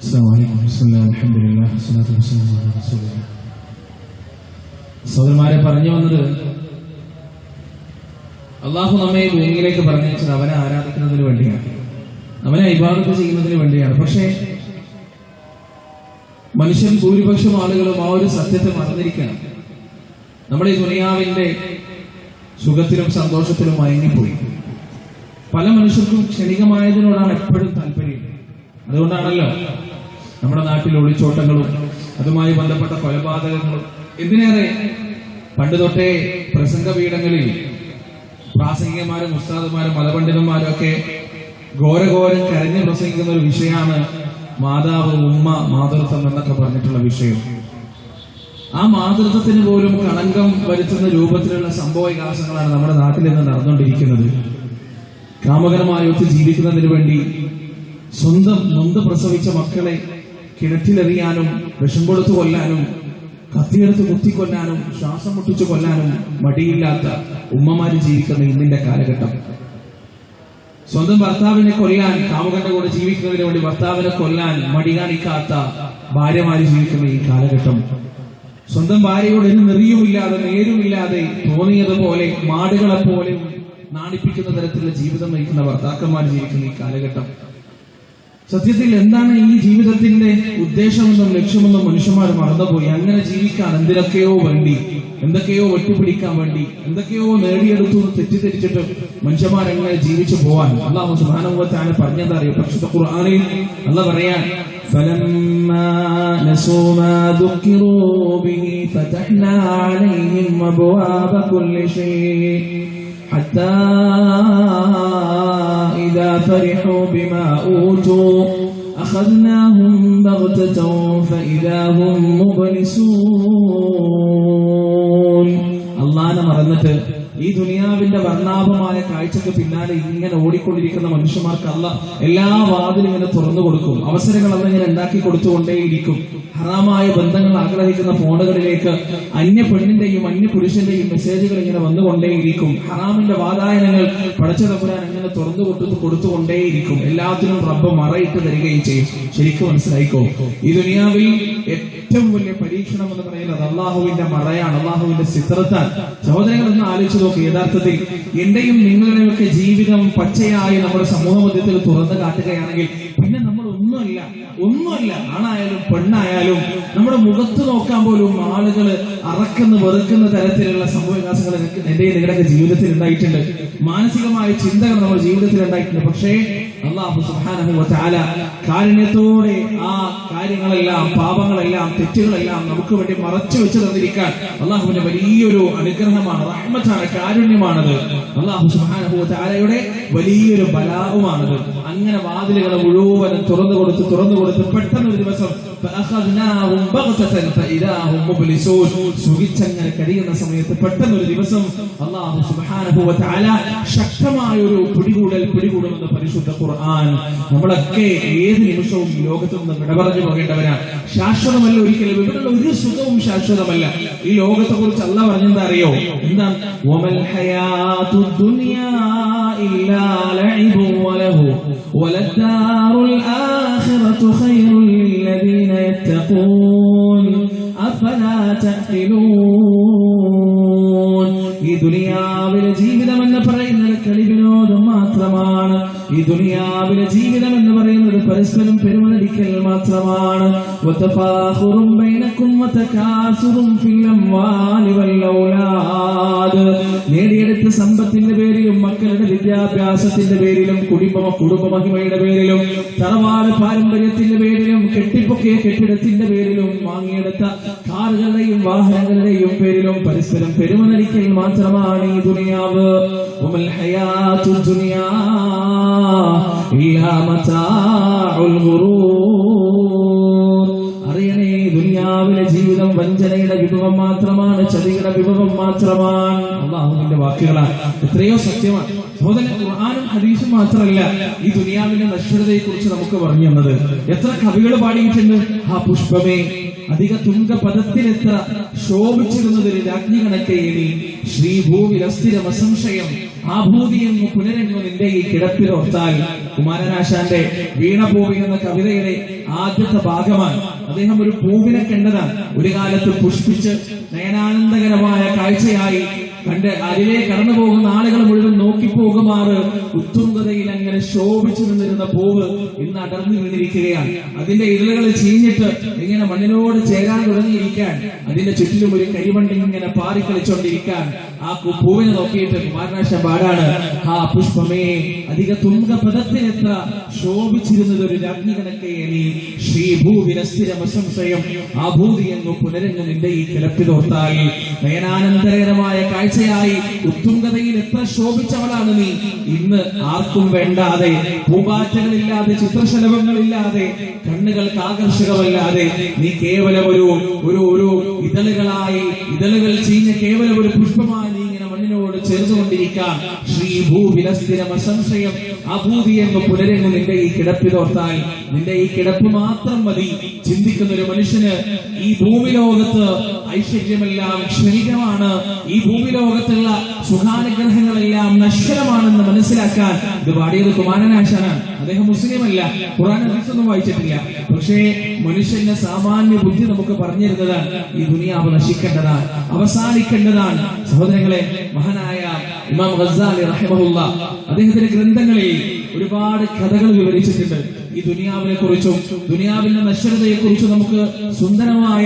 സഹോദരന്മാരെ, പറഞ്ഞു വന്നത്, അള്ളാഹു നമ്മെ ഭൂമിയിലേക്ക് പറഞ്ഞയച്ചത് അവനെ ആരാധിക്കുന്നതിന് വേണ്ടിയാണ്, അവനെ ഇബാദത്ത് ചെയ്യുന്നതിന് വേണ്ടിയാണ്. പക്ഷേ മനുഷ്യൻ ഭൂരിപക്ഷം ആളുകളും ആ ഒരു സത്യത്തെ മറന്നിരിക്കണം. നമ്മുടെ ഈ ദുനിയാവിന്റെ സുഖത്തിലും സന്തോഷത്തിലും മയങ്ങിപ്പോയി. പല മനുഷ്യർക്കും ക്ഷണികമായതിനോടാണ് എപ്പോഴും താല്പര്യം. അതുകൊണ്ടാണല്ലോ നമ്മുടെ നാട്ടിൽ ഒളിച്ചോട്ടങ്ങളും അതുമായി ബന്ധപ്പെട്ട കൊലപാതകങ്ങളും, എന്തിനേറെ പണ്ട് തൊട്ടേ പ്രസംഗപീഠങ്ങളിൽ പ്രാസംഗികന്മാരും ഉസ്താദുമാരും മതപണ്ഡിതന്മാരും ഒക്കെ ഘോരഘോരം കരഞ്ഞു പ്രസംഗിക്കുന്ന ഒരു വിഷയമാണ് മാതാവ്, ഉമ്മ, മാതൃത്വം എന്നൊക്കെ പറഞ്ഞിട്ടുള്ള വിഷയം. ആ മാതൃത്വത്തിന് പോലും കളങ്കം വരുത്തുന്ന രൂപത്തിലുള്ള സംഭവ വികാസങ്ങളാണ് നമ്മുടെ നാട്ടിൽ നിന്ന് നടന്നുകൊണ്ടിരിക്കുന്നത്. കാമകരമായി ഒത്ത് ജീവിക്കുന്നതിന് വേണ്ടി സ്വന്തം നൊന്ത് പ്രസവിച്ച മക്കളെ കിണറ്റിലെറിയാനും വിഷം കൊടുത്തു കൊല്ലാനും കത്തിയെടുത്ത് കുത്തിക്കൊല്ലാനും ശ്വാസം മുട്ടിച്ചു കൊല്ലാനും മടിയില്ലാത്ത ഉമ്മമാര് ജീവിക്കുന്ന ഇന്നിന്റെ കാലഘട്ടം. സ്വന്തം ഭർത്താവിനെ കൊല്ലാൻ, കാമുകന്റെ കൂടെ ജീവിക്കുന്നതിന് വേണ്ടി ഭർത്താവിനെ കൊല്ലാൻ മടി കാണിക്കാത്ത ഭാര്യമാര് ജീവിക്കുന്ന ഈ കാലഘട്ടം. സ്വന്തം ഭാര്യയോട് ഒരു നെറിയുമില്ലാതെ നേരുമില്ലാതെ തോന്നിയതുപോലെ മാടുകളെപ്പോലെ നാണിപ്പിക്കുന്ന തരത്തിലുള്ള ജീവിതം നയിക്കുന്ന ഭർത്താക്കന്മാർ ജീവിക്കുന്ന ഈ കാലഘട്ടം. സത്യത്തിൽ എന്താണ് ഈ ജീവിതത്തിന്റെ ഉദ്ദേശമെന്നും ലക്ഷ്യമെന്നും മനുഷ്യന്മാർ മറന്നുപോയി. അങ്ങനെ ജീവിക്കാൻ എന്തിനൊക്കെയോ വേണ്ടി, എന്തൊക്കെയോ വെട്ടിപ്പിടിക്കാൻ വേണ്ടി, എന്തൊക്കെയോ നേടിയെടുത്തു തെറ്റിദ്ധരിച്ചിട്ട് മനുഷ്യന്മാരെങ്ങനെ ജീവിച്ചു പോവാൻ അല്ലാഹു സുബ്ഹാനഹു വ തആല പറഞ്ഞതറിയോ? പരിശുദ്ധ ഖുർആനിൽ അല്ലാഹു പറയാൻ, فَلَمَّا نَسُوا مَا ذُكِّرُوا بِهِ فَتَحْنَا عَلَيْهِمْ أَبْوَابَ كُلِّ شَيْءٍ حتى إذا فرحوا بما أوتوا أخذناهم بغتة فإذا هم مبلسون. അള്ളാഹനെ മറന്നിട്ട് ഈ ദുനിയാവിന്റെ വർണ്ണാഭമായ കാഴ്ചക്ക് പിന്നാലെ ഇങ്ങനെ ഓടിക്കൊണ്ടിരിക്കുന്ന മനുഷ്യന്മാർക്ക് അള്ളാഹ് എല്ലാ വാതിലും ഇങ്ങനെ തുറന്നു കൊടുക്കും. അവസരങ്ങൾ അന്നിങ്ങനെ ഉണ്ടാക്കി കൊടുത്തുകൊണ്ടേയിരിക്കും. ഹറാമായ ബന്ധങ്ങൾ ആഗ്രഹിക്കുന്ന ഫോണുകളിലേക്ക് അന്യ പെണ്ണിന്റെയും അന്യ പുരുഷന്റെയും മെസ്സേജുകൾ ഇങ്ങനെ വന്നുകൊണ്ടേയിരിക്കും. ഹറാമിന്റെ വാതായനങ്ങൾ പടച്ചതമ്പുരാൻ അങ്ങനെ തുറന്നു കൊടുത്തുകൊണ്ടേയിരിക്കും. എല്ലാത്തിനും റബ്ബ് മറയിട്ട് തരികയും ചെയ്യും. ശരിക്കും മനസ്സിലായിക്കോ, ഈ ദുനിയാവിൽ ഏറ്റവും വലിയ പരീക്ഷണം എന്ന് പറയുന്നത് അള്ളാഹുവിന്റെ മറയാണ്, അള്ളാഹുവിന്റെ സിത്രത്താൻ. സഹോദരങ്ങൾ ഒന്ന് ആലോചിച്ചു നോക്ക്. യഥാർത്ഥത്തിൽ എന്റെയും നിങ്ങളുടെയൊക്കെ ജീവിതം പച്ചയായി നമ്മുടെ സമൂഹ മധ്യത്തിൽ തുറന്നു കാട്ടുകയാണെങ്കിൽ പിന്നെ നമ്മൾ ഒന്നുമല്ല. ആണായാലും പെണ്ണായാലും നമ്മുടെ മുഖത്ത് നോക്കാൻ പോലും ആളുകൾ അറക്കുന്ന വെറുക്കുന്ന തരത്തിലുള്ള സംഭവവികാസങ്ങൾ എന്റെയും നിങ്ങളുടെയൊക്കെ ജീവിതത്തിൽ ഉണ്ടായിട്ടുണ്ട്. മാനസികമായ ചിന്തകൾ നമ്മുടെ ജീവിതത്തിൽ ഉണ്ടായിട്ടുണ്ട്. പക്ഷേ അല്ലാഹു സുബ്ഹാനഹു വ തആല കാരുണ്യത്തോടെ ആ കാര്യങ്ങളെല്ലാം, പാപങ്ങളെല്ലാം, തെറ്റുകളെല്ലാം നമുക്ക് വേണ്ടി മറച്ചു വെച്ച് തന്നിരിക്കാൻ അള്ളാഹുവിന്റെ വലിയൊരു അനുഗ്രഹമാണ്, റഹ്മത്താണ്, കാരുണ്യമാണത്. അല്ലാഹു സുബ്ഹാനഹു വ തആലയുടെ വലിയൊരു ബലാഉമാണത്. അങ്ങനെ വാതിലുകൾ മുഴുവനും തുറന്നു കൊടുത്ത് പെട്ടെന്ന് ഒരു ദിവസം സുഖിച്ചങ്ങനെ കഴിയുന്ന സമയത്ത് പെട്ടെന്ന് ഒരു ദിവസം അല്ലാഹു സുബ്ഹാനഹു വ തആല ശക്തമായ ഒരു പിടികൂടുമെന്ന് പരിശുദ്ധ ഖുർആൻ. നമ്മളൊക്കെ ഏത് നിമിഷവും ഈ ലോകത്ത് നിന്ന് വിടപറഞ്ഞു പോകേണ്ടവരാണ്. ശാശ്വതമല്ല ഒരിക്കലും, ഇവിടെയുള്ള ഒരു സുഖവും ശാശ്വതമല്ല. ഈ ലോകത്തെ കുറിച്ച് അല്ലാഹ് പറഞ്ഞെന്താ അറിയോ? എന്താണ്? വമൽ ഹയാത്തുദ് ദുനിയാ ഇല്ലാ ലഇബുൻ വലഹു വലദ്ദാറുൽ ആഖിറതു ഖൈറുൽ ലില്ലദീന യത്തഖൂൻ അഫലാ തഅഖിലൂൻ. ഈ ദുനിയാവിലെ ജീവിതം എന്ന് പറയുന്നത് കളിവിനോദം മാത്രമാണ്. ഈ ദുനിയാവിലെ ജീവിതം എന്ന് പറയുന്നത് പരസ്പരം പെരുമനടിക്കൽ മാത്രമാണ്. വതഫാഖുറും ബൈനകും വതകാസുറും ഫിൽ അംവാലി വൽ ഔലാദ്. നേടിയെടുത്ത സമ്പത്തിന്റെ പേരിലും മക്കളുടെ വിദ്യാഭ്യാസത്തിന്റെ പേരിലും കുടുംബ മഹിമയുടെ പേരിലും തറവാട് പാരമ്പര്യത്തിന്റെ പേരിലും കെട്ടിപ്പൊക്കിയ കെട്ടിടത്തിന്റെ പേരിലും വാങ്ങിയെടുത്ത കാറുകളുടെയും വാഹനങ്ങളുടെയും പേരിലും പരസ്പരം പെരുമനടിക്കൽ മാത്രമാണ് ഈ ദുനിയാവ്. വമൽ ഹയാത്തുദ് ദുനിയാ ഇല്ലാ മതാഉൽ ഗുറൂർ. അറിയണേ, ദുനിയാവിലെ ജീവിതം വഞ്ചനയുടെ വിഭവം മാത്രമാണ്, ചതിയുടെ വിഭവം മാത്രമാണ്. അല്ലാഹുവിന്റെ വാക്കുകളാണ്, എത്രയോ സത്യമാണ്. ഖുർആനും ഹദീസും മാത്രമല്ല ഈ ദുനിയാവിന്റെ നശ്വരതയെ കുറിച്ച് നമുക്ക് പറഞ്ഞു തന്നത്. എത്ര കവികൾ പാടിയിട്ടുണ്ട്. ആ പുഷ്പമേ അധിക തുങ്കപദത്തിലെത്ര ശോഭിച്ചിരുന്നതൊരു രാജ്ഞി കണക്കേനി ശ്രീഭൂവിൽ അസ്ഥിരം അസംശയം ആഭൂതിയെങ്ങു പുനരെങ്ങു നിന്റെ ഈ കിടപ്പിലോർത്താൽ കുമാരനാശാന്റെ വീണപൂവിൽ എന്ന കവിതയുടെ ആദ്യത്തെ ഭാഗമാണ്. അദ്ദേഹം ഒരു പൂവിനെ കണ്ടതാണ്. ഒരു കാലത്ത് പുഷ്പിച്ച് നയനാനന്ദകരമായ കാഴ്ചയായി കണ്ട് അതിലെ കടന്നു പോകുന്ന ആളുകൾ മുഴുവൻ നോക്കിപ്പോകുമാറ് ഉത്തുംഗതയിൽ അങ്ങനെ ശോഭിച്ചു നിന്നിരുന്ന പൂവ് ഇന്ന് അടർന്നു വീണിരിക്കുകയാണ്. അതിന്റെ ഇതളുകൾ ചീഞ്ഞിട്ട് ഇങ്ങനെ മണ്ണിനോട് ചേരാൻ തുടങ്ങിയിരിക്കാൻ, അതിന്റെ ചുറ്റിലും ഒരു കരിവണ്ടി ഇങ്ങനെ പാറിക്കളിച്ചുകൊണ്ടിരിക്കാൻ ആ പൂവിനെ നോക്കിയിട്ട് കുമാരനാശാൻ പാടാണ്: ആ പുഷ്പമേ അധിക തുംഗപദത്തിനെത്ര ശോഭിച്ചിരുന്നത് ഒരു രാജ്ഞി കണക്കെ നീ ശ്രീഭൂവിന സ്ഥിരമസംശയം ആ ഭൂതി എങ്ങും പുനരെങ്ങും നിന്റെ ഈ കിടപ്പിതോർത്താൽ നയനാനന്ദകരമായ കാഴ്ചയായി ഉത്തുംഗതയിൽ എത്ര ശോഭിച്ചവളാണ് നീ. ഇന്ന് ആർക്കും വേണ്ടാതെ, പൂമ്പാറ്റകളില്ലാതെ, ചിത്രശലഭങ്ങളില്ലാതെ, കണ്ണുകൾക്ക് ആകർഷകമല്ലാതെ നീ കേവലം ഒരു ഇതളുകൾ ചീഞ്ഞ കേവലം ഒരു പുഷ്പമായി നീ ഇങ്ങനെ മണ്ണിനോട് ചേർന്നുകൊണ്ടിരിക്കാൻ. ശ്രീഭൂവിലസ്ഥിരമസംശയം ആ ഭൂതി എങ്ങും പുനരെങ്ങും നിന്റെ ഈ കിടപ്പിതോർത്താൽ നിന്റെ ഈ കിടപ്പ് മാത്രം മതി. ചിന്തിക്കുന്ന ഒരു മനുഷ്യന് ഈ ഭൂമിലോകത്ത് ഐശ്വര്യമെല്ലാം ക്ഷണികമാണ്, ഈ ഭൂമിലോകത്തുള്ള സുഖാനുഗ്രഹങ്ങളെല്ലാം നശ്വരമാണെന്ന് മനസ്സിലാക്കാൻ. ഇത് പാടിയത് കുമാരനാശാനാണ്. അദ്ദേഹം മുസ്ലിമല്ല, ഖുർആൻ ഹദീസൊന്നും വായിച്ചിട്ടില്ല. പക്ഷേ മനുഷ്യന്റെ സാമാന്യ ബുദ്ധി നമുക്ക് പറഞ്ഞിരുന്നതാണ് ഈ ദുനിയാവ് നശിക്കേണ്ടതാണ്, അവസാനിക്കേണ്ടതാണ്. സഹോദരങ്ങളെ, മഹാനായ ഇമാം ഗസ്സാലി റഹിമഹുല്ലാഹ് അദ്ദേഹത്തിന്റെ ഗ്രന്ഥങ്ങളിൽ ഒരുപാട് കഥകൾ വിവരിച്ചിട്ടുണ്ട്. ഈ ദുനിയാവിനെ കുറിച്ചും ദുനിയാവിന്റെ നശ്വരതയെ കുറിച്ചും നമുക്ക് സുന്ദരമായ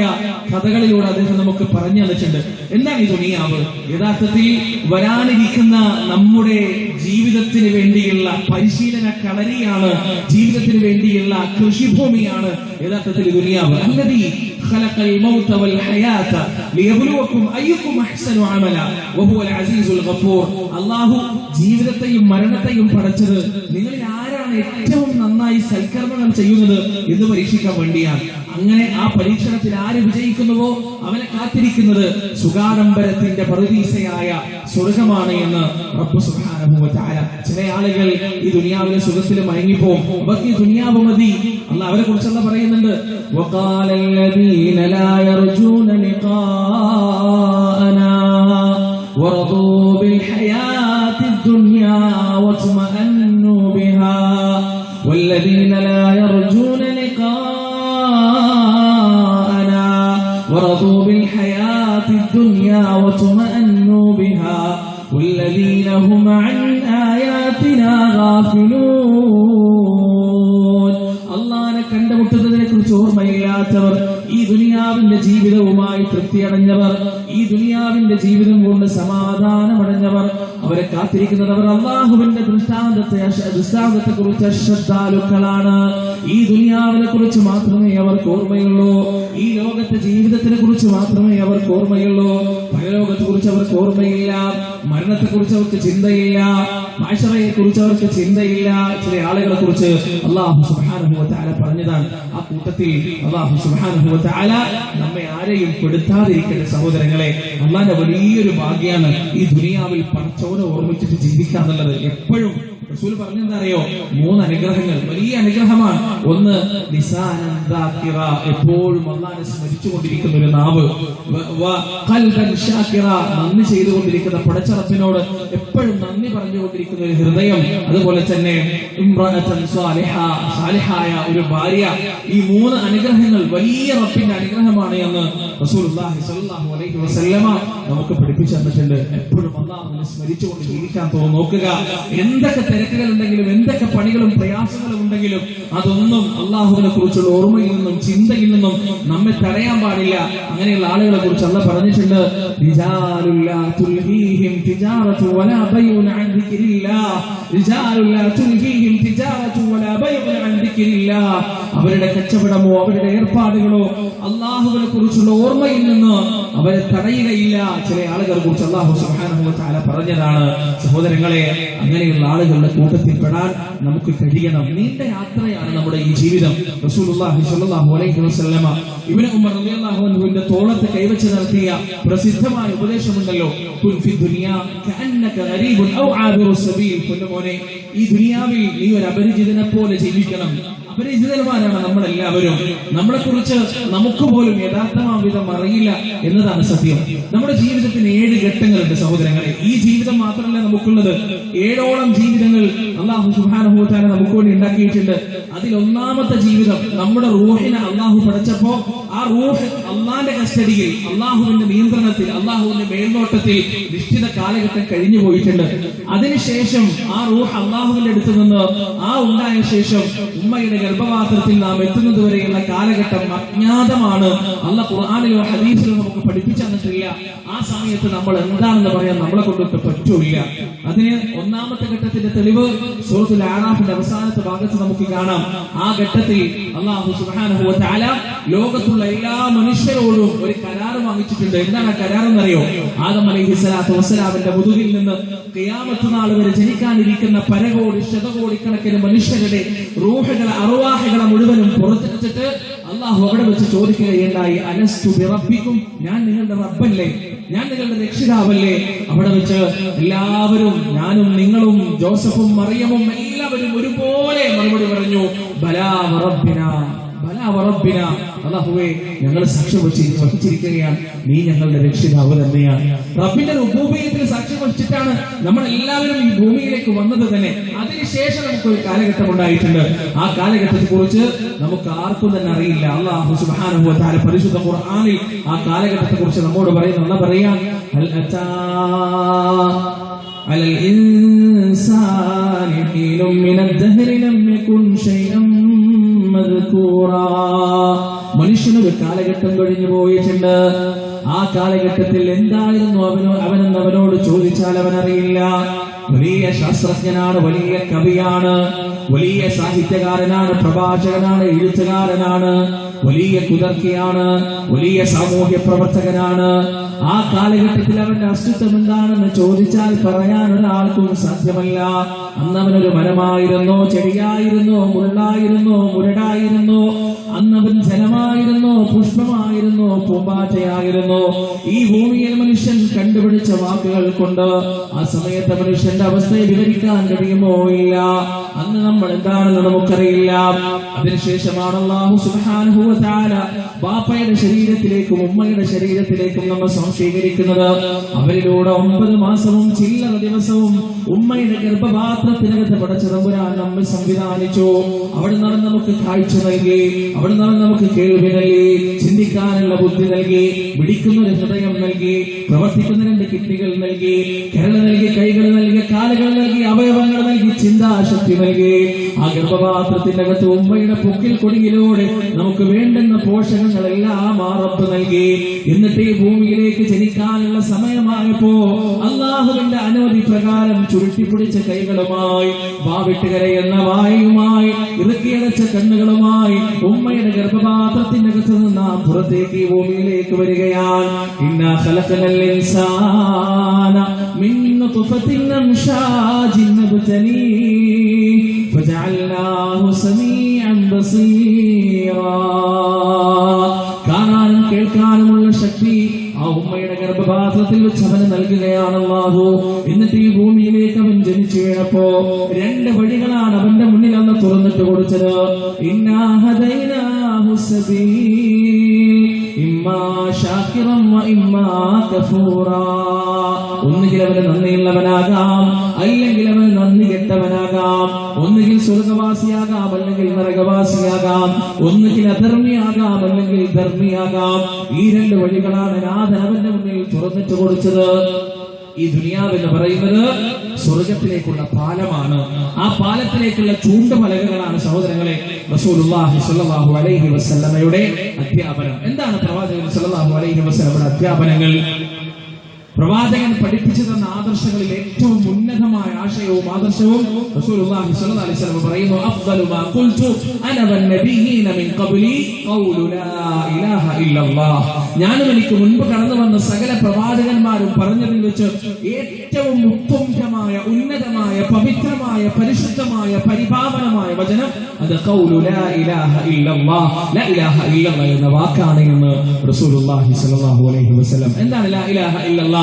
കഥകളിലൂടെ അദ്ദേഹം നമുക്ക് പറഞ്ഞു തന്നിട്ടുണ്ട്. എന്താണ് ഈ ദുനിയാവ്? യഥാർത്ഥത്തിൽ വരാനിരിക്കുന്ന നമ്മുടെ ജീവിതത്തിന് വേണ്ടിയുള്ള പരിശീലന കളരിയാണ്, ജീവിതത്തിന് വേണ്ടിയുള്ള കൃഷിഭൂമിയാണ് യഥാർത്ഥത്തിൽ ദുനിയാവ്. അല്ലദീ ഖലഖൽ മൗത വൽ ഹയാത ലിയബ്ലുവകും അയ്യുകും അഹ്സനു അമല വഹുവൽ അസീസുൽ ഗഫൂർ. അല്ലാഹു ജീവിതത്തെയും മരണത്തെയും പടച്ചത് നിങ്ങളിൽ ആരാണ് ഏറ്റവും നന്നായി സൽക്കർമ്മങ്ങൾ ചെയ്യുന്നത് എന്ന് പരീക്ഷിക്കാൻ വേണ്ടിയാണ്. അങ്ങനെ ആ പരീക്ഷണത്തിൽ ആര് വിജയിക്കുന്നുവോ അവനെ കാത്തിരിക്കുന്നത് സുഖാഡംബരത്തിന്റെ പറുദീസയായ സ്വർഗമാണ് എന്ന് റബ്ബ് സുബ്ഹാനഹു വ തആല. ചില ആളുകൾ ഈ ദുനിയാവിലെ സുഖത്തിൽ മയങ്ങിപ്പോകും. അവർക്ക് ഈ ദുനിയാവ് മതി. അല്ലാഹ് അവരെ കുറിച്ചല്ല പറയുന്നുണ്ട്: വഖാലല്ലദീന ലാ യർജൂന ലിഖാഅനാ വറദൂ ബിൽ ഹയാത്തിദ് ദുനിയാ വത്മഅന്നു ബിഹാ വല്ലദീന ലാ യർജൂന ലിഖാഅനാ ورضوا بالحياة الدنيا واطمأنوا بها والذين هم عن آياتنا غافلون. അള്ളാഹനെ കണ്ടുമുട്ടുന്നതിനെ കുറിച്ച് ഓർമ്മയില്ലാത്തവർ, ഈ ദുനിയാവിന്റെ ജീവിതവുമായി തൃപ്തിയടഞ്ഞവർ, ഈ ദുനിയാവിന്റെ ജീവിതം കൊണ്ട് സമാധാനമടഞ്ഞവർ, അവരെ കാത്തിരിക്കുന്നവർ അള്ളാഹുവിന്റെ ദൃഷ്ടാന്തത്തെ കുറിച്ച് ശ്രദ്ധാലുക്കളാണ്. ഈ ദുനിയാവിനെ കുറിച്ച് മാത്രമേ അവർക്ക് ഓർമ്മയുള്ളൂ, ഈ ലോകത്തെ ജീവിതത്തിനെ കുറിച്ച് മാത്രമേ അവർക്ക് ഓർമ്മയുള്ളൂ. പരലോകത്തെ കുറിച്ച് അവർക്ക് ഓർമ്മയില്ല, മരണത്തെ കുറിച്ച് അവർക്ക് ചിന്തയില്ല, മാശറയെ കുറിച്ച് അവർക്ക് ചിന്തയില്ല. ചില ആളുകളെ കുറിച്ച് അല്ലാഹു സുബ്ഹാനഹു വ തആല പറഞ്ഞതാണ്. ആ കൂട്ടത്തിൽ അല്ലാഹു സുബ്ഹാനഹു വ തആല നമ്മെ ആരെയും പെടുത്താതിരിക്കട്ടെ. സഹോദരങ്ങളെ, അല്ലാഹുവിന്റെ വലിയൊരു ഭാഗ്യമാണ് ഈ ദുനിയാവിൽ പടച്ചവനെ ഓർമ്മിച്ചിട്ട് ജീവിക്കാന്നുള്ളത്. എപ്പോഴും റസൂൽ പറഞ്ഞെന്താ അറിയോ? 3 അനുഗ്രഹങ്ങൾ, വലിയ അനുഗ്രഹമാണ്. ഒന്ന്, ലിസാനൻ ദാകിറ, എപ്പോഴും അല്ലാഹുവിനെ സ്മരിച്ചുകൊണ്ടിരിക്കുന്ന ഒരു നാവ്. ഖൽബൻ ഷാകിറ, നന്ദി ചെയ്തുകൊണ്ടിരിക്കുന്ന പടച്ചറപ്പിനോട് എപ്പോഴും നന്ദി പറഞ്ഞുകൊണ്ടിരിക്കുന്ന ഒരു ഹൃദയം. അതുപോലെ തന്നെ ഇംറഅതൻ സാലിഹ, സാലിഹായ ഒരു ഭാര്യ. ഈ 3 അനുഗ്രഹങ്ങൾ വലിയ റബ്ബിന്റെ അനുഗ്രഹമാണ് എന്ന് റസൂലുള്ളാഹി സ്വല്ലല്ലാഹു അലൈഹി വസല്ലമ നമുക്ക് പഠിപ്പിച്ചു തന്നിട്ടുണ്ട്. എപ്പോഴും അല്ലാഹുവിനെ സ്മരിച്ചുകൊണ്ട് ജീവിക്കാൻ നോക്കുക. എന്തൊക്കെ തിരക്കുകൾ ഉണ്ടെങ്കിലും, എന്തൊക്കെ പണികളും പ്രയാസങ്ങളും ഉണ്ടെങ്കിലും, അതൊന്നും അള്ളാഹുവിനെ കുറിച്ചുള്ള ഓർമ്മയിൽ നിന്നും ചിന്തയിൽ നിന്നും നമ്മെ തടയാൻ പാടില്ല. അങ്ങനെയുള്ള ആളുകളെ കുറിച്ച് അല്ലാഹ് പറഞ്ഞിട്ടുണ്ട്: റിജാലുല്ലാ തുൽഹീഹിം തിജാറതു വലാ ബൈഉൻ അൻ ദിക്രില്ലാഹ്, റിജാലുല്ലാ തുൽഹീഹിം തിജാറതു വലാ ബൈഉൻ അൻ ദിക്രില്ലാഹ്. അവരുടെ കച്ചവടമോ അവരുടെ ഏർപ്പാടുകളോ അള്ളാഹുവിനെ കുറിച്ചുള്ള ഓർമ്മയിൽ നിന്ന് അവരെ തടയുകയില്ല. ചില ആളുകളെ കുറിച്ച് അല്ലാഹു സുബ്ഹാനഹു വ തആല പറഞ്ഞതാണ്. സഹോദരങ്ങളെ, അങ്ങനെയുള്ള ആളുകളുടെ കൂട്ടത്തിൽ പെടാൻ നമുക്ക് കഴിയണം. നീണ്ട യാത്രയാണ് നമ്മുടെ ഈ ജീവിതം. റസൂലുള്ളാഹി സ്വല്ലല്ലാഹു അലൈഹി വസല്ലമ ഇബ്നു ഉമർ റളിയല്ലാഹു അൻഹുവിന്റെ തോളത്ത് കൈവച്ച് നടത്തിയ പ്രസിദ്ധമായ ഉപദേശമുണ്ടല്ലോ: കുൻ ഫി ദുനിയാ കഅന്നക ഗരീബുൻ ഔ ആബിറു സബീൽ. പൊന്നുമോനെ, ഈ ദുനിയാവിൽ നീ ഒരു അപരിചിതനെ പോലെ ജീവിക്കണം. അപരിചിതന്മാരാണ് നമ്മളെല്ലാവരും. നമ്മളെക്കുറിച്ച് നമുക്ക് പോലും യഥാർത്ഥമാവിധം അറിയില്ല എന്നതാണ് സത്യം. നമ്മുടെ ജീവിതത്തിന് 7 ഘട്ടങ്ങളുണ്ട് സഹോദരങ്ങളെ. ഈ ജീവിതം മാത്രമല്ല നമുക്കുള്ളത്, 7ഓളം ജീവിതങ്ങൾ അല്ലാഹു സുബ്ഹാനഹു വ തആല നമുക്ക് വേണ്ടി ഉണ്ടാക്കിയിട്ടുണ്ട്. അതിൽ ഒന്നാമത്തെ ജീവിതം നമ്മുടെ റൂഹിനെ അല്ലാഹു പടച്ചപ്പോ ആ റൂഹ് അള്ളാന്റെ കസ്റ്റഡിയിൽ, അള്ളാഹുവിന്റെ നിയന്ത്രണത്തിൽ, അള്ളാഹുവിന്റെ മേൽനോട്ടത്തിൽ നിശ്ചിത കാലഘട്ടം കഴിഞ്ഞു പോയിട്ടുണ്ട്. അതിനുശേഷം ആ റൂഹ് അള്ളാഹുവിന്റെ അടുത്ത് നിന്ന് ഉണ്ടായ ശേഷം ഉമ്മയുടെ ഗർഭപാത്രത്തിൽ നാം എത്തുന്നത് വരെയുള്ള കാലഘട്ടം അജ്ഞാതമാണ്. അല്ലാഹു ഖുർആനിലോ ഹദീസിലോ നമുക്ക് പഠിപ്പിച്ചു തന്നിട്ടില്ല. ആ സമയത്ത് നമ്മൾ എന്താണെന്ന് പറയാൻ നമ്മളെ കൊണ്ടിട്ട് പറ്റൂല. അതിന് ഒന്നാമത്തെ ഘട്ടത്തിന്റെ തെളിവ് സൂറത്തുൽ അഅറാഫിന്റെ അവസാനത്തെ ഭാഗത്ത് നമുക്ക് കാണാം. ആ ഘട്ടത്തിൽ അല്ലാഹു സുബ്ഹാനഹു വ തആല ലോകത്തുള്ള എല്ലാ മനുഷ്യരോടും ഒരു കരാർ വാങ്ങിച്ചിട്ടുണ്ട്. എന്താണ് ആ കരാർ എന്നറിയോ? ആദം അലൈഹിസ്സലാത്തു വസ്സലാമിന്റെ മുതുകിൽ നിന്ന് ഖിയാമത്ത് നാൾ വരെ ജനിക്കാനിരിക്കുന്ന പരകോടി ശതകോടിക്കണക്കിന് മനുഷ്യരുടെ റൂഹുകളെ, അർവാഹുകളെ മുഴുവനും പുറത്തെടുത്തിട്ട് അല്ലാഹു അവിടെ വെച്ച് ചോദിക്കുകയുണ്ടായി, അലസ്തു ബിറബ്ബിക്കും, ഞാൻ നിങ്ങളുടെ റബ്ബല്ലേ, ഞാൻ നിങ്ങളുടെ രക്ഷിതാവല്ലേ? അവിടെ വെച്ച് എല്ലാവരും, ഞാനും നിങ്ങളും ജോസഫും മറിയമും എല്ലാവരും ഒരുപോലെ മറുപടി പറഞ്ഞു, ബലാ വറബ്ബിന, ബലാ വറബ്ബിന, അല്ലാഹുവേ ഞങ്ങൾ സാക്ഷ്യം വഹിച്ചിരിക്കുകയാണ്, നീ ഞങ്ങളുടെ രക്ഷിതാവ് തന്നെയാണ്. റബ്ബിന്റെ റുബൂബിയ്യത്തിൽ സാക്ഷ്യം വഹിച്ചിട്ടാണ് നമ്മൾ എല്ലാവരും ഈ ഭൂമിയിലേക്ക് വന്നത് തന്നെ. അതിനുശേഷം നമുക്കൊരു കാലഘട്ടം ഉണ്ടായിട്ടുണ്ട്. ആ കാലഘട്ടത്തെ കുറിച്ച് നമുക്ക് ആർക്കും തന്നെ അറിയില്ല. അല്ലാഹു സുബ്ഹാനഹു വ തആല പരിശുദ്ധ ഖുർആനിൽ ആ കാലഘട്ടത്തെ കുറിച്ച് നമ്മോട് പറയുന്നു. പറയാം, ഹൽ അതാ അലൽ ഇൻസാനി ഹീനും മിനദ് ദഹ്രി ലം യകുൻ ഷൈഅൻ മദ്കൂറാ. മനുഷ്യനൊരു കാലഘട്ടം കഴിഞ്ഞു പോയിട്ടുണ്ട്. ആ കാലഘട്ടത്തിൽ എന്തായിരുന്നു അവനെന്ന് അവനോട് ചോദിച്ചാൽ അവനറിയില്ല. വലിയ ശാസ്ത്രജ്ഞനാണ്, വലിയ കവിയാണ്, വലിയ സാഹിത്യകാരനാണ്, പ്രഭാഷകനാണ്, എഴുത്തുകാരനാണ്, വലിയ കുതർക്കിയാണ്, വലിയ സാമൂഹ്യ പ്രവർത്തകനാണ്. ആ കാലഘട്ടത്തിൽ അവന്റെ അസ്തിത്വം എന്താണെന്ന് ചോദിച്ചാൽ പറയാൻ ഒരാൾക്കും സാധ്യമല്ല. അന്നവനൊരു മരമായിരുന്നോ, ചെടിയായിരുന്നോ, മുള്ളായിരുന്നോ, മുരടായിരുന്നോ, അന്നവൻ ജലമായിരുന്നോ, പുഷ്പമായിരുന്നോ, പൂമ്പാറ്റയായിരുന്നോ? ഈ ഭൂമിയിൽ മനുഷ്യൻ കണ്ടുപിടിച്ച വാക്കുകൾ കൊണ്ട് ആ സമയത്തെ മനുഷ്യന്റെ അവസ്ഥയെ വിവരിക്കാൻ കഴിയുമോ? ഇല്ല. അന്ന് നമ്മൾ എന്താണെന്ന് നമുക്കറിയില്ല. അതിനുശേഷമാണ് അല്ലാഹു സുബ്ഹാനഹു വ തആല ബാപ്പയുടെ ശരീരത്തിലേക്കും ഉമ്മയുടെ ശരീരത്തിലേക്കും നമ്മൾ സ്വീകരിക്കുന്നത്. അവരിലൂടെ 9 മാസവും ചില്ലറ ദിവസവും ഉമ്മയുടെ ഗർഭപാത്രത്തിനകത്ത് പടച്ചതമ്പുരാൻ നമ്മെ സംവിധാനിച്ചു. അവിടെ നിന്ന് നമുക്ക് കാഴ്ച നൽകി, അവിടെ നിന്ന് നമുക്ക് കേൾവി നൽകി, ചിന്തിക്കാനുള്ള ബുദ്ധി നൽകി, പിടിക്കുന്ന ഒരു ഹൃദയം നൽകി, പ്രവർത്തിക്കുന്ന 2 കിഡ്നികൾ നൽകി, കരൾ നൽകി, കൈകൾ നൽകി, കാലുകൾ നൽകി, അവയവങ്ങൾ നൽകി, ചിന്താശക്തി നൽകി. ആ ഗർഭപാത്രത്തിനകത്ത് ഉമ്മയുടെ പൊക്കിൽ കൊടിയിലൂടെ നമുക്ക് വേണ്ടുന്ന പോഷകങ്ങളെല്ലാം ആ റബ്ബ് നൽകി. എന്നിട്ട് ഈ ഭൂമിയിലേക്ക് ജനിക്കാനുള്ള സമയമായപ്പോ അല്ലാഹുവിന്റെ അനുമതി പ്രകാരം ചുരുട്ടിപ്പിടിച്ച കൈകളുമായി, വാവിട്ട് കരയുന്ന വായുമായി, ഇറുക്കിയടച്ച കണ്ണുകളുമായി ഉമ്മയുടെ ഗർഭപാത്രത്തിനകത്ത് നിന്ന് പുറത്തേക്ക് ഈ ഭൂമിയിലേക്ക് വരികയാണ്. ഇന്നാ ഖലഖനൽ ഇൻസാന മിൻ നുത്ഫത്തിൻ അംശാജിൻ നബ്തലീഹ് ഫജഅൽനാഹു സമീഅൻ ബസീറാ. കാണാനും കേൾക്കാനുമുള്ള ശക്തി ആ ഉമ്മയുടെ ഗർഭപാത്രത്തിൽ വെച്ച് അവന് നൽകുകയാണ് അല്ലാഹു. എന്നിട്ട് ഈ ഭൂമിയിലേക്ക് അവൻ ജനിച്ചു വീണപ്പോ 2 വഴികളാണ് അവന്റെ മുന്നിൽ അന്ന് തുറന്നിട്ട് കൊടുത്തത്. ഇന്നാ ഹദൈനാഹു സബീൽ ഇമ്മാ ശാകിറൻ വ ഇമ്മാ കഫൂറാ. ഒന്നുകിൽ അവന് നന്ദിയുള്ളവനാകാം, അല്ലെങ്കിൽ അവൻ നന്ദി കെട്ടവനാകാം. ഒന്നുകിൽ സ്വർഗവാസിയാകാം, അല്ലെങ്കിൽ നരകവാസിയാകാം. ഒന്നുകിൽ അധർമ്മിയാകാം, അല്ലെങ്കിൽ ധർമ്മിയാകാം. ഈ 2 വഴികളാണ് നാഥൻ അവന്റെ മുന്നിൽ തുറന്നിട്ട് കൊടുത്തത്. ഈ ദുനിയാവെന്ന് പറയുന്നത് സ്വർഗത്തിലേക്കുള്ള പാലമാണ്. ആ പാലത്തിലേക്കുള്ള ചൂണ്ടുമലകളാണ് സഹോദരങ്ങളെ റസൂലുള്ളാഹി സ്വല്ലല്ലാഹു അലൈഹി വസല്ലമയുടെ അധ്യാപനം. എന്താണ് പ്രവാചകൻ സ്വല്ലല്ലാഹു അലൈഹി വസല്ലമയുടെ അധ്യാപനങ്ങൾ? പ്രവാചകൻ പഠിപ്പിച്ചു തന്ന ആദർശങ്ങളിൽ ഏറ്റവും ഉന്നതമായ ആശയവും ആദർശവും റസൂലുള്ളാഹി സ്വല്ലല്ലാഹു അലൈഹി വസല്ലം പറയുന്നു, അഫ്ദലു മാ ഖുൽതു അന വന്നബിയ്യീന മിൻ ഖബ്ലി ഖൗലു ലാ ഇലാഹ ഇല്ലല്ലാഹ്. ഞാനും എനിക്ക് മുൻപ് കടന്നു വന്ന സകല പ്രവാചകന്മാരും പറഞ്ഞതിൽ വെച്ച് ഏറ്റവും ഉത്തുംഗമായ, ഉന്നതമായ, പവിത്രമായ, പരിശുദ്ധമായ, പരിപാവനമായ വചനം അത് ഖൗലു ലാ ഇലാഹ ഇല്ലല്ലാഹ്, ലാ ഇലാഹ ഇല്ലല്ലാഹ് എന്ന വാക്കാണ് എന്ന് റസൂലുള്ളാഹി സ്വല്ലല്ലാഹു അലൈഹി വസല്ലം. എന്താണ് ലാ ഇലാഹ ഇല്ലല്ലാഹ്?